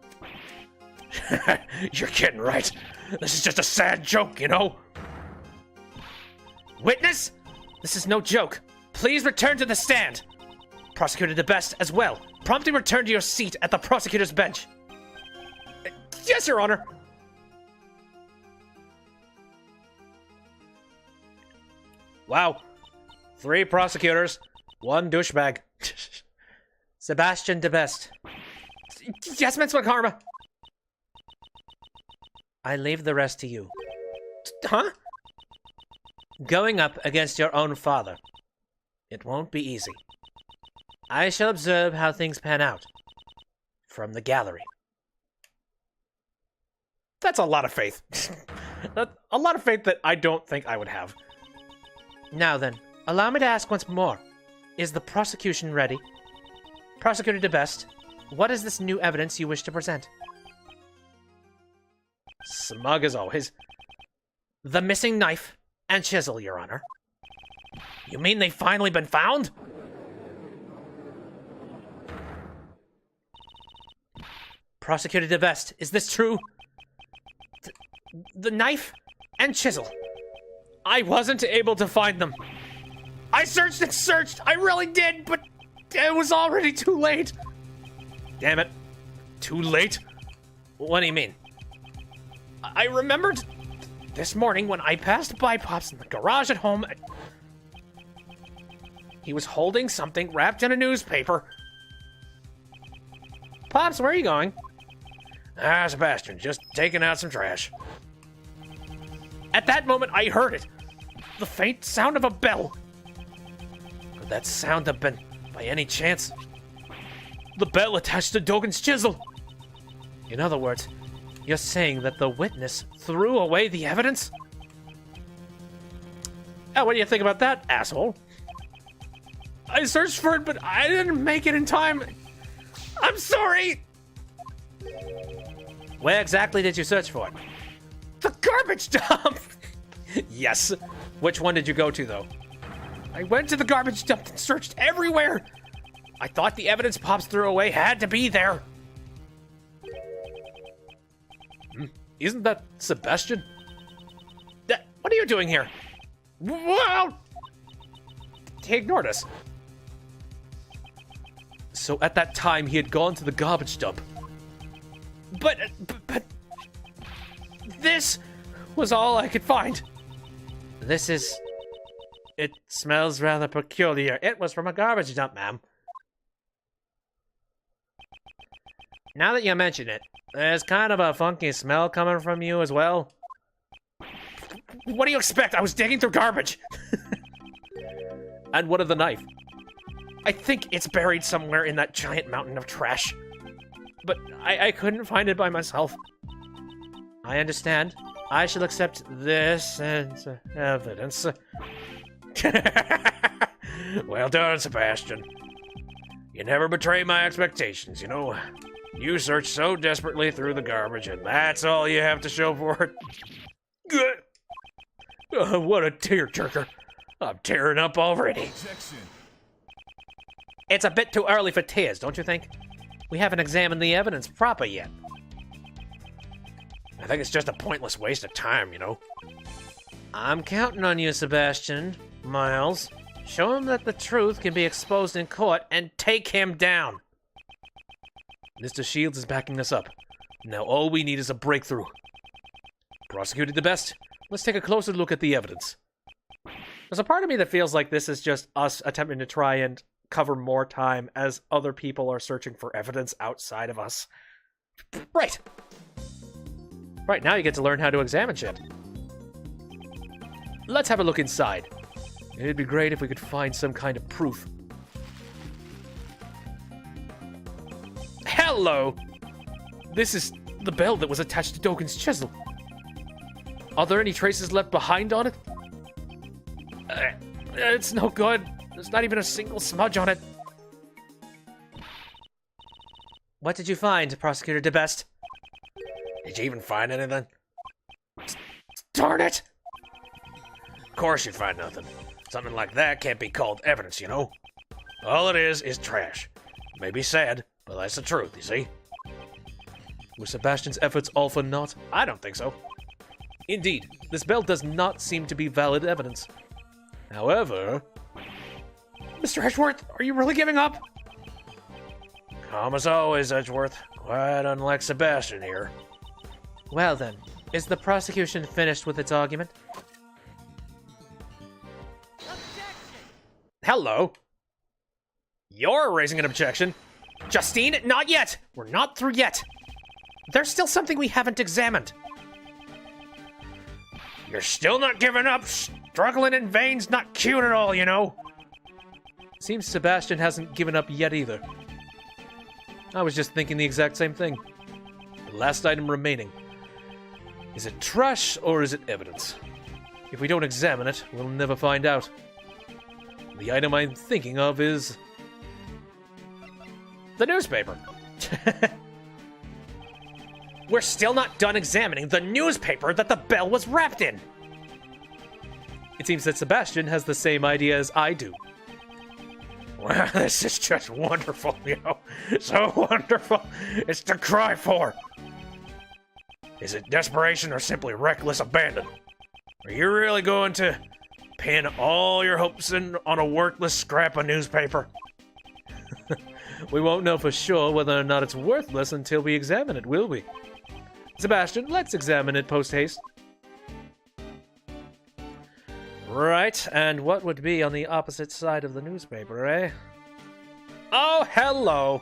You're kidding, right? This is just a sad joke, you know? Witness? This is no joke. Please return to the stand. Prosecutor DeBest as well. Promptly return to your seat at the prosecutor's bench. Yes, Your Honor. Wow. 3 prosecutors, 1 douchebag. Sebastian DeBest. Yes, Miss McCarma. I leave the rest to you. Huh? Going up against your own father. It won't be easy. I shall observe how things pan out. From the gallery. That's a lot of faith. A lot of faith that I don't think I would have. Now then, allow me to ask once more. Is the prosecution ready? Prosecutor DeBest, what is this new evidence you wish to present? Smug as always. The missing knife and chisel, Your Honor. You mean they've finally been found? Prosecutor DeBest, is this true? The knife and chisel. I wasn't able to find them. I searched and searched, I really did, but it was already too late. Damn it. Too late? What do you mean? I remembered this morning when I passed by Pops in the garage at home. He was holding something wrapped in a newspaper. Pops, where are you going? Ah, Sebastian, just taking out some trash. At that moment, I heard it. The faint sound of a bell. Could that sound have been, by any chance, the bell attached to Dogen's chisel? In other words, you're saying that the witness threw away the evidence? What do you think about that, asshole? I searched for it, but I didn't make it in time. I'm sorry! Where exactly did you search for it? The garbage dump! Yes. Which one did you go to, though? I went to the garbage dump and searched everywhere. I thought the evidence Pops threw away had to be there. Isn't that Sebastian? What are you doing here? Whoa! He ignored us. So at that time, he had gone to the garbage dump. But this was all I could find. It smells rather peculiar. It was from a garbage dump, ma'am. Now that you mention it, there's kind of a funky smell coming from you as well. What do you expect? I was digging through garbage. And what of the knife? I think it's buried somewhere in that giant mountain of trash. But I couldn't find it by myself. I understand. I shall accept this as evidence. Well done, Sebastian. You never betray my expectations, you know. You searched so desperately through the garbage, and that's all you have to show for it. Good. What a tearjerker. I'm tearing up already. Objection. It's a bit too early for tears, don't you think? We haven't examined the evidence proper yet. I think it's just a pointless waste of time, you know. I'm counting on you, Sebastian. Miles, show him that the truth can be exposed in court and take him down. Mr. Shields is backing us up. Now all we need is a breakthrough. Prosecutor the best. Let's take a closer look at the evidence. There's a part of me that feels like this is just us attempting to try and cover more time as other people are searching for evidence outside of us. Right. Right, now you get to learn how to examine shit. Let's have a look inside. It'd be great if we could find some kind of proof. Hello! This is the bell that was attached to Dogen's chisel. Are there any traces left behind on it? It's no good. There's not even a single smudge on it. What did you find, Prosecutor DeBest? Did you even find anything? Darn it! Of course you'd find nothing. Something like that can't be called evidence, you know? All it is trash. May be sad, but that's the truth, you see? Were Sebastian's efforts all for naught? I don't think so. Indeed, this bell does not seem to be valid evidence. However... Mr. Edgeworth, are you really giving up? Calm as always, Edgeworth. Quite unlike Sebastian here. Well then, is the prosecution finished with its argument? Hello. You're raising an objection. Justine, not yet. We're not through yet. There's still something we haven't examined. You're still not giving up? Struggling in vain's not cute at all, you know? Seems Sebastian hasn't given up yet either. I was just thinking the exact same thing. The last item remaining. Is it trash or is it evidence? If we don't examine it, we'll never find out. The item I'm thinking of is... the newspaper. We're still not done examining the newspaper that the bell was wrapped in. It seems that Sebastian has the same idea as I do. Well, this is just wonderful, you know? So wonderful. It's to cry for. Is it desperation or simply reckless abandon? Are you really going to pin all your hopes on a worthless scrap of newspaper? We won't know for sure whether or not it's worthless until we examine it, will we? Sebastian, let's examine it post-haste. Right, and what would be on the opposite side of the newspaper, eh? Oh, hello!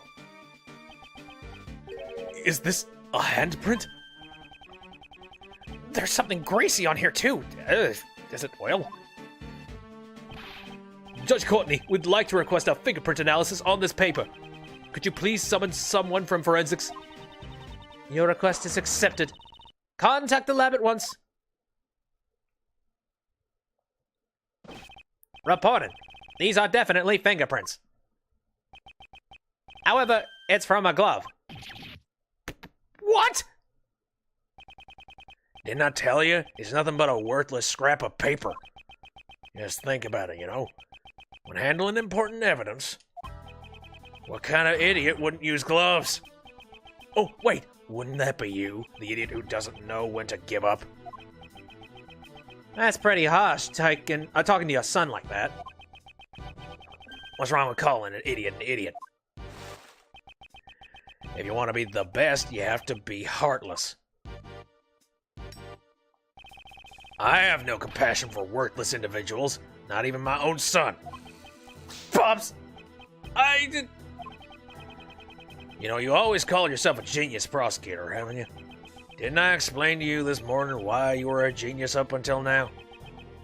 Is this a handprint? There's something greasy on here, too. Ugh, is it oil? Judge Courtney would like to request a fingerprint analysis on this paper. Could you please summon someone from forensics? Your request is accepted. Contact the lab at once. Reported. These are definitely fingerprints. However, it's from a glove. What? Didn't I tell you? It's nothing but a worthless scrap of paper. Just think about it, you know. When handling important evidence, what kind of idiot wouldn't use gloves? Oh, wait, wouldn't that be you? The idiot who doesn't know when to give up? That's pretty harsh, talking to your son like that. What's wrong with calling an idiot? If you want to be the best, you have to be heartless. I have no compassion for worthless individuals, not even my own son. Pops! You know, you always called yourself a genius prosecutor, haven't you? Didn't I explain to you this morning why you were a genius up until now?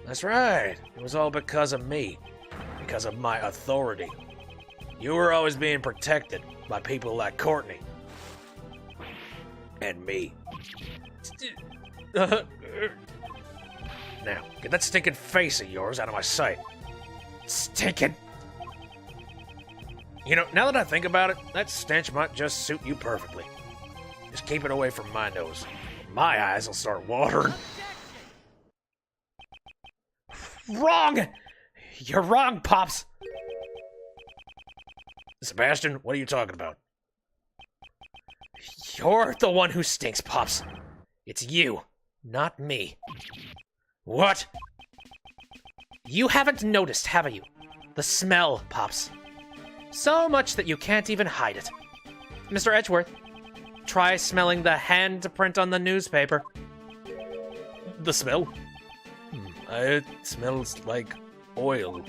That's right. It was all because of me. Because of my authority. You were always being protected by people like Courtney. And me. Now, get that stinking face of yours out of my sight. Stinking. You know, now that I think about it, that stench might just suit you perfectly. Just keep it away from my nose. My eyes will start watering. Wrong! You're wrong, Pops! Sebastian, what are you talking about? You're the one who stinks, Pops. It's you, not me. What? You haven't noticed, have you? The smell, Pops. So much that you can't even hide it. Mr. Edgeworth, try smelling the handprint on the newspaper. The smell? It smells like oil.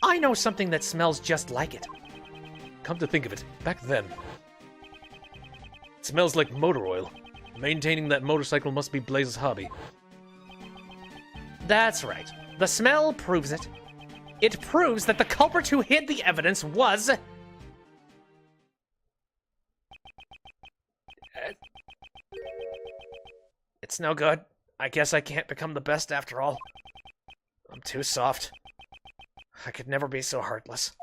I know something that smells just like it. Come to think of it, back then, it smells like motor oil. Maintaining that motorcycle must be Blaze's hobby. That's right. The smell proves it. It proves that the culprit who hid the evidence was... It's no good. I guess I can't become the best after all. I'm too soft. I could never be so heartless.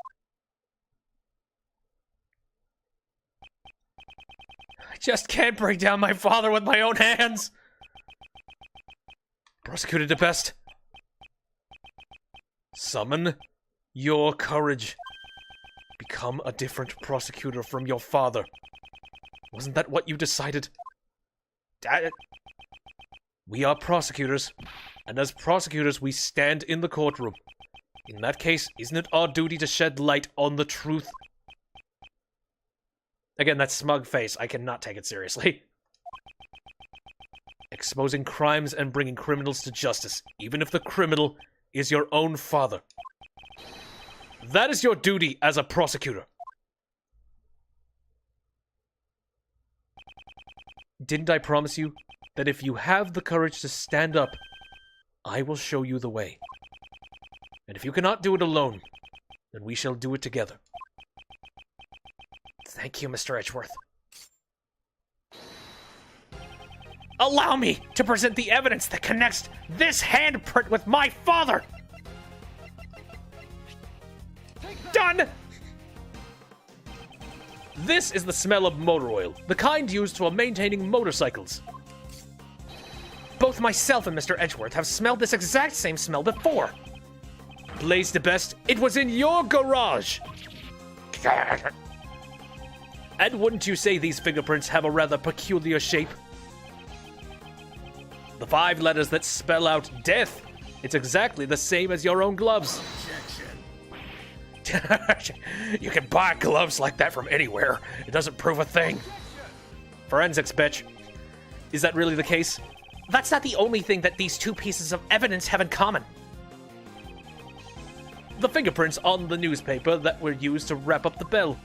I just can't bring down my father with my own hands! Prosecutor DeBest, summon your courage. Become a different prosecutor from your father. Wasn't that what you decided? We are prosecutors, and as prosecutors we stand in the courtroom. In that case, isn't it our duty to shed light on the truth? Again, that smug face, I cannot take it seriously. Exposing crimes and bringing criminals to justice, even if the criminal is your own father. That is your duty as a prosecutor. Didn't I promise you that if you have the courage to stand up, I will show you the way? And if you cannot do it alone, then we shall do it together. Thank you, Mr. Edgeworth. Allow me to present the evidence that connects this handprint with my father! Done! This is the smell of motor oil, the kind used for maintaining motorcycles. Both myself and Mr. Edgeworth have smelled this exact same smell before. Blaze DeBest, it was in your garage! And wouldn't you say these fingerprints have a rather peculiar shape? The 5 letters that spell out death, it's exactly the same as your own gloves. You can buy gloves like that from anywhere. It doesn't prove a thing. Forensics, bitch. Is that really the case? That's not the only thing that these two pieces of evidence have in common. the fingerprints on the newspaper that were used to wrap up the bill.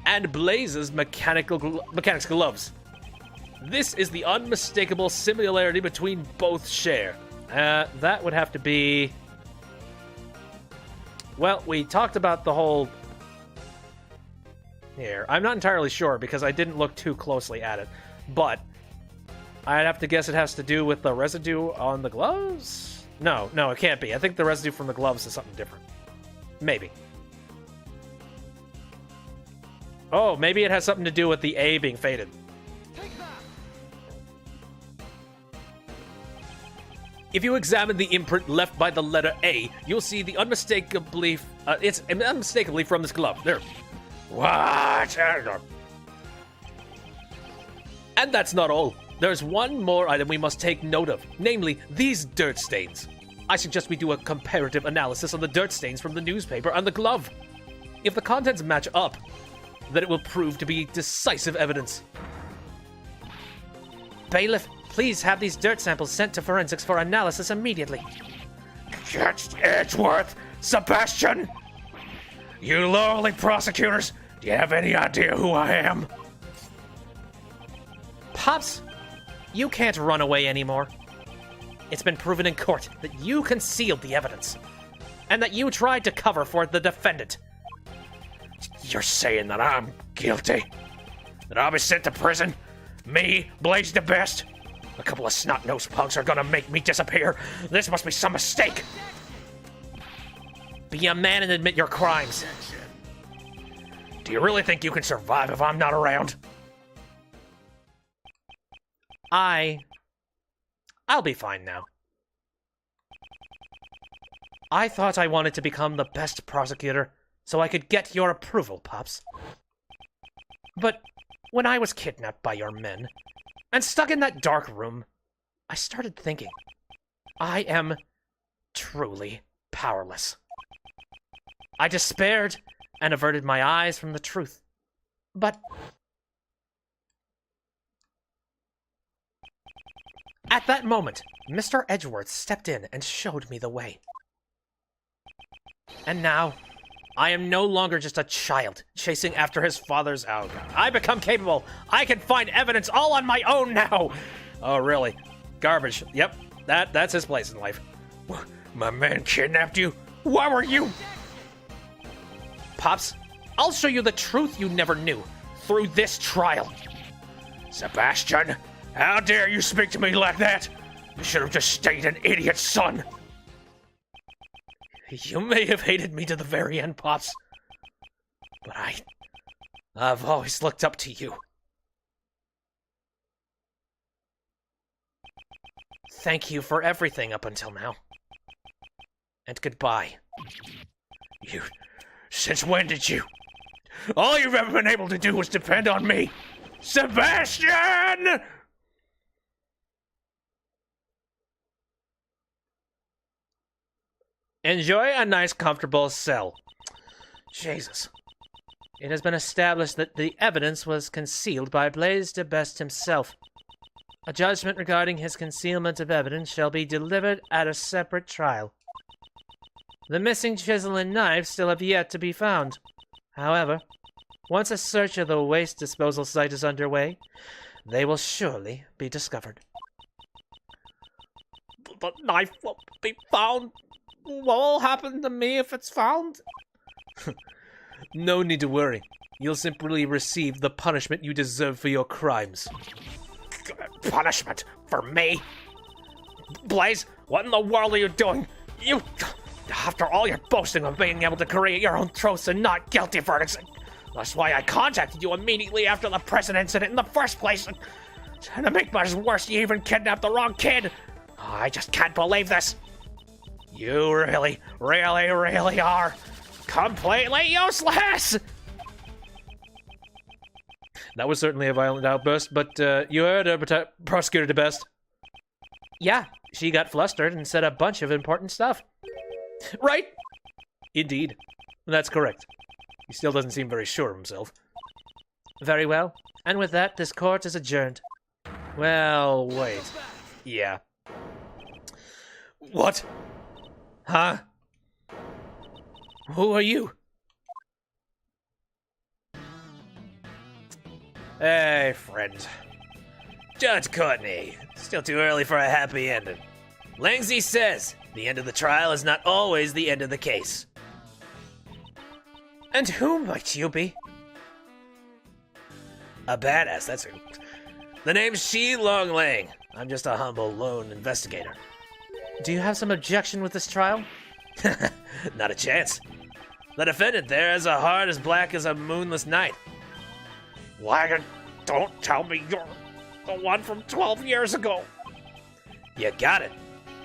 And Blaze's mechanics gloves. This is the unmistakable similarity between both share. That would have to be... Well, we talked about the whole... Here, I'm not entirely sure because I didn't look too closely at it, but I'd have to guess it has to do with the residue on the gloves? No, it can't be. I think the residue from the gloves is something different. Maybe. Oh, maybe it has something to do with the A being faded. If you examine the imprint left by the letter A, you'll see the unmistakably... it's unmistakably from this glove. There. What? And that's not all. There's one more item we must take note of, namely these dirt stains. I suggest we do a comparative analysis of the dirt stains from the newspaper and the glove. If the contents match up, then it will prove to be decisive evidence. Bailiff, please have these dirt samples sent to forensics for analysis immediately. Judge Edgeworth, Sebastian! You lowly prosecutors, do you have any idea who I am? Pops, you can't run away anymore. It's been proven in court that you concealed the evidence, and that you tried to cover for the defendant. You're saying that I'm guilty? That I'll be sent to prison? Me, Blaze the Best? A couple of snot-nosed punks are gonna make me disappear. This must be some mistake. Be a man and admit your crimes. Do you really think you can survive if I'm not around? I'll be fine now. I thought I wanted to become the best prosecutor so I could get your approval, Pops. But when I was kidnapped by your men and stuck in that dark room, I started thinking, I am truly powerless. I despaired and averted my eyes from the truth. But at that moment, Mr. Edgeworth stepped in and showed me the way. And now, I am no longer just a child chasing after his father's alga. I become capable. I can find evidence all on my own now. Oh, really? Garbage. Yep, that's his place in life. My man kidnapped you? Why were you? Pops, I'll show you the truth you never knew through this trial. Sebastian, how dare you speak to me like that? You should have just stayed an idiot's son. You may have hated me to the very end, Pops, but I've always looked up to you. Thank you for everything up until now. And goodbye. You... Since when did you? All you've ever been able to do was depend on me. Sebastian! Enjoy a nice, comfortable cell. Jesus. It has been established that the evidence was concealed by Blaze de Best himself. A judgment regarding his concealment of evidence shall be delivered at a separate trial. The missing chisel and knife still have yet to be found. However, once a search of the waste disposal site is underway, they will surely be discovered. The knife will be found. What will happen to me if it's found? No need to worry. You'll simply receive the punishment you deserve for your crimes. Punishment? For me? Blaze, what in the world are you doing? You... After all your boasting of being able to create your own truths and not guilty verdicts. That's why I contacted you immediately after the present incident in the first place. And to make matters worse, you even kidnapped the wrong kid. I just can't believe this. You really are completely useless. That was certainly a violent outburst, but you heard her, Prosecutor de Best. Yeah, she got flustered and said a bunch of important stuff. Right? Indeed. That's correct. He still doesn't seem very sure of himself. Very well. And with that, this court is adjourned. Well, wait. Yeah. What? Huh? Who are you? Hey, friend. Judge Courtney. Still too early for a happy ending. Langsy says the end of the trial is not always the end of the case. And who might you be? A badass, that's who. The name's Shi Long Lang. I'm just a humble lone investigator. Do you have some objection with this trial? Not a chance. The defendant there has a heart as black as a moonless night. Wagon, don't tell me you're the one from 12 years ago. You got it.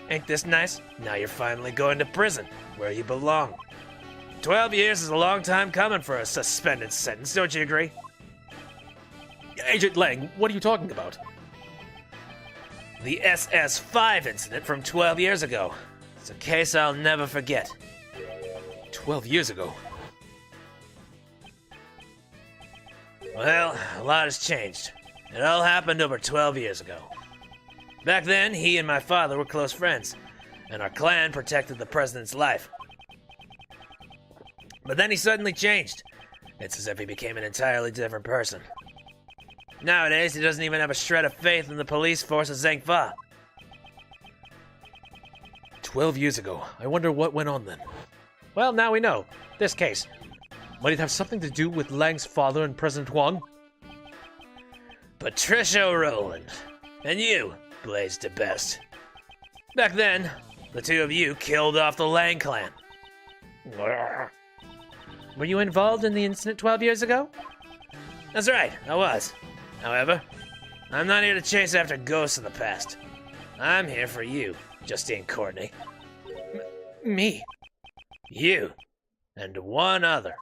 Ain't this nice? Now you're finally going to prison, where you belong. 12 years is a long time coming for a suspended sentence, don't you agree? Agent Lang, what are you talking about? The SS-5 incident from 12 years ago. It's a case I'll never forget. 12 years ago. Well, a lot has changed. It all happened over 12 years ago. Back then, he and my father were close friends, and our clan protected the president's life. But then he suddenly changed. It's as if he became an entirely different person. Nowadays, he doesn't even have a shred of faith in the police force of Zhengfa. 12 years ago. I wonder what went on then. Well, now we know. This case. Might it have something to do with Lang's father and President Huang? Patricia Rowland. And you, Blaze DeBest. Back then, the two of you killed off the Lang clan. Were you involved in the incident 12 years ago? That's right, I was. However, I'm not here to chase after ghosts of the past. I'm here for you, Justine Courtney. Me? You. And one other.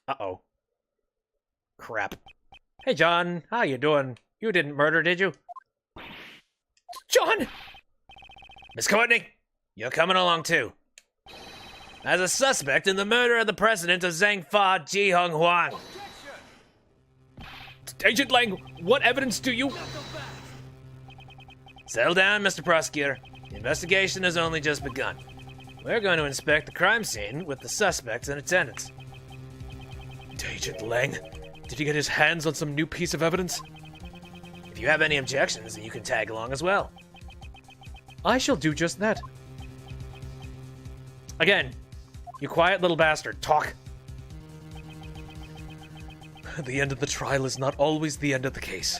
Uh-oh. Crap. Hey, John. How you doing? You didn't murder, did you? John! Miss Courtney, you're coming along too. As a suspect in the murder of the president of Zhengfa, Ji Hung Huang. Agent Lang, what evidence do you... Settle down, Mr. Prosecutor. The investigation has only just begun. We're going to inspect the crime scene with the suspects in attendance. Agent Lang, did he get his hands on some new piece of evidence? If you have any objections, you can tag along as well. I shall do just that. Again, you quiet little bastard. Talk. The end of the trial is not always the end of the case.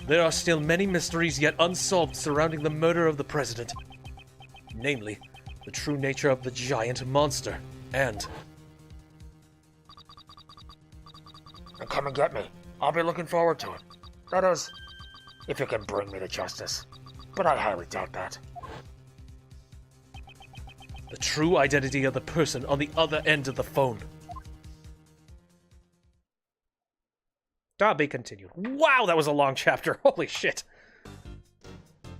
There are still many mysteries yet unsolved surrounding the murder of the president. Namely, the true nature of the giant monster, and... And come and get me. I'll be looking forward to it. That is, if you can bring me to justice. But I highly doubt that. the true identity of the person on the other end of the phone. To be continued. Wow, that was a long chapter. Holy shit.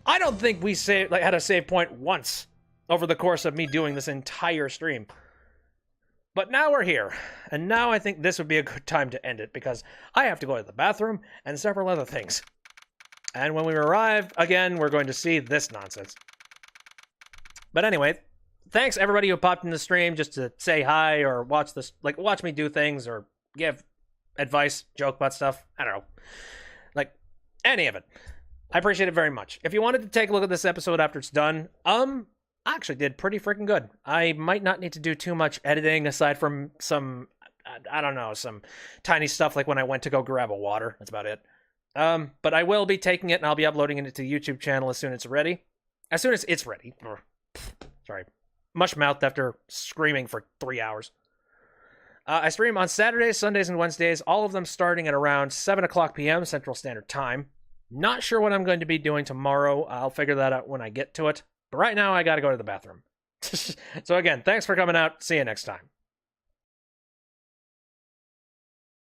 I don't think we had a save point once over the course of me doing this entire stream. But now we're here, and now I think this would be a good time to end it, because I have to go to the bathroom and several other things. And when we arrive, again, we're going to see this nonsense. But anyway, thanks everybody who popped in the stream just to say hi or watch this, watch me do things or give advice, joke about stuff. I don't know. Any of it. I appreciate it very much. If you wanted to take a look at this episode after it's done, I actually did pretty freaking good. I might not need to do too much editing aside from some, I don't know, some tiny stuff like when I went to go grab a water. That's about it. But I will be taking it and I'll be uploading it to the YouTube channel as soon as it's ready. As soon as it's ready. Sorry. Mush-mouthed after screaming for 3 hours. I stream on Saturdays, Sundays, and Wednesdays, all of them starting at around 7 o'clock p.m. Central Standard Time. Not sure what I'm going to be doing tomorrow. I'll figure that out when I get to it. But right now, I gotta go to the bathroom. So again, thanks for coming out. See you next time.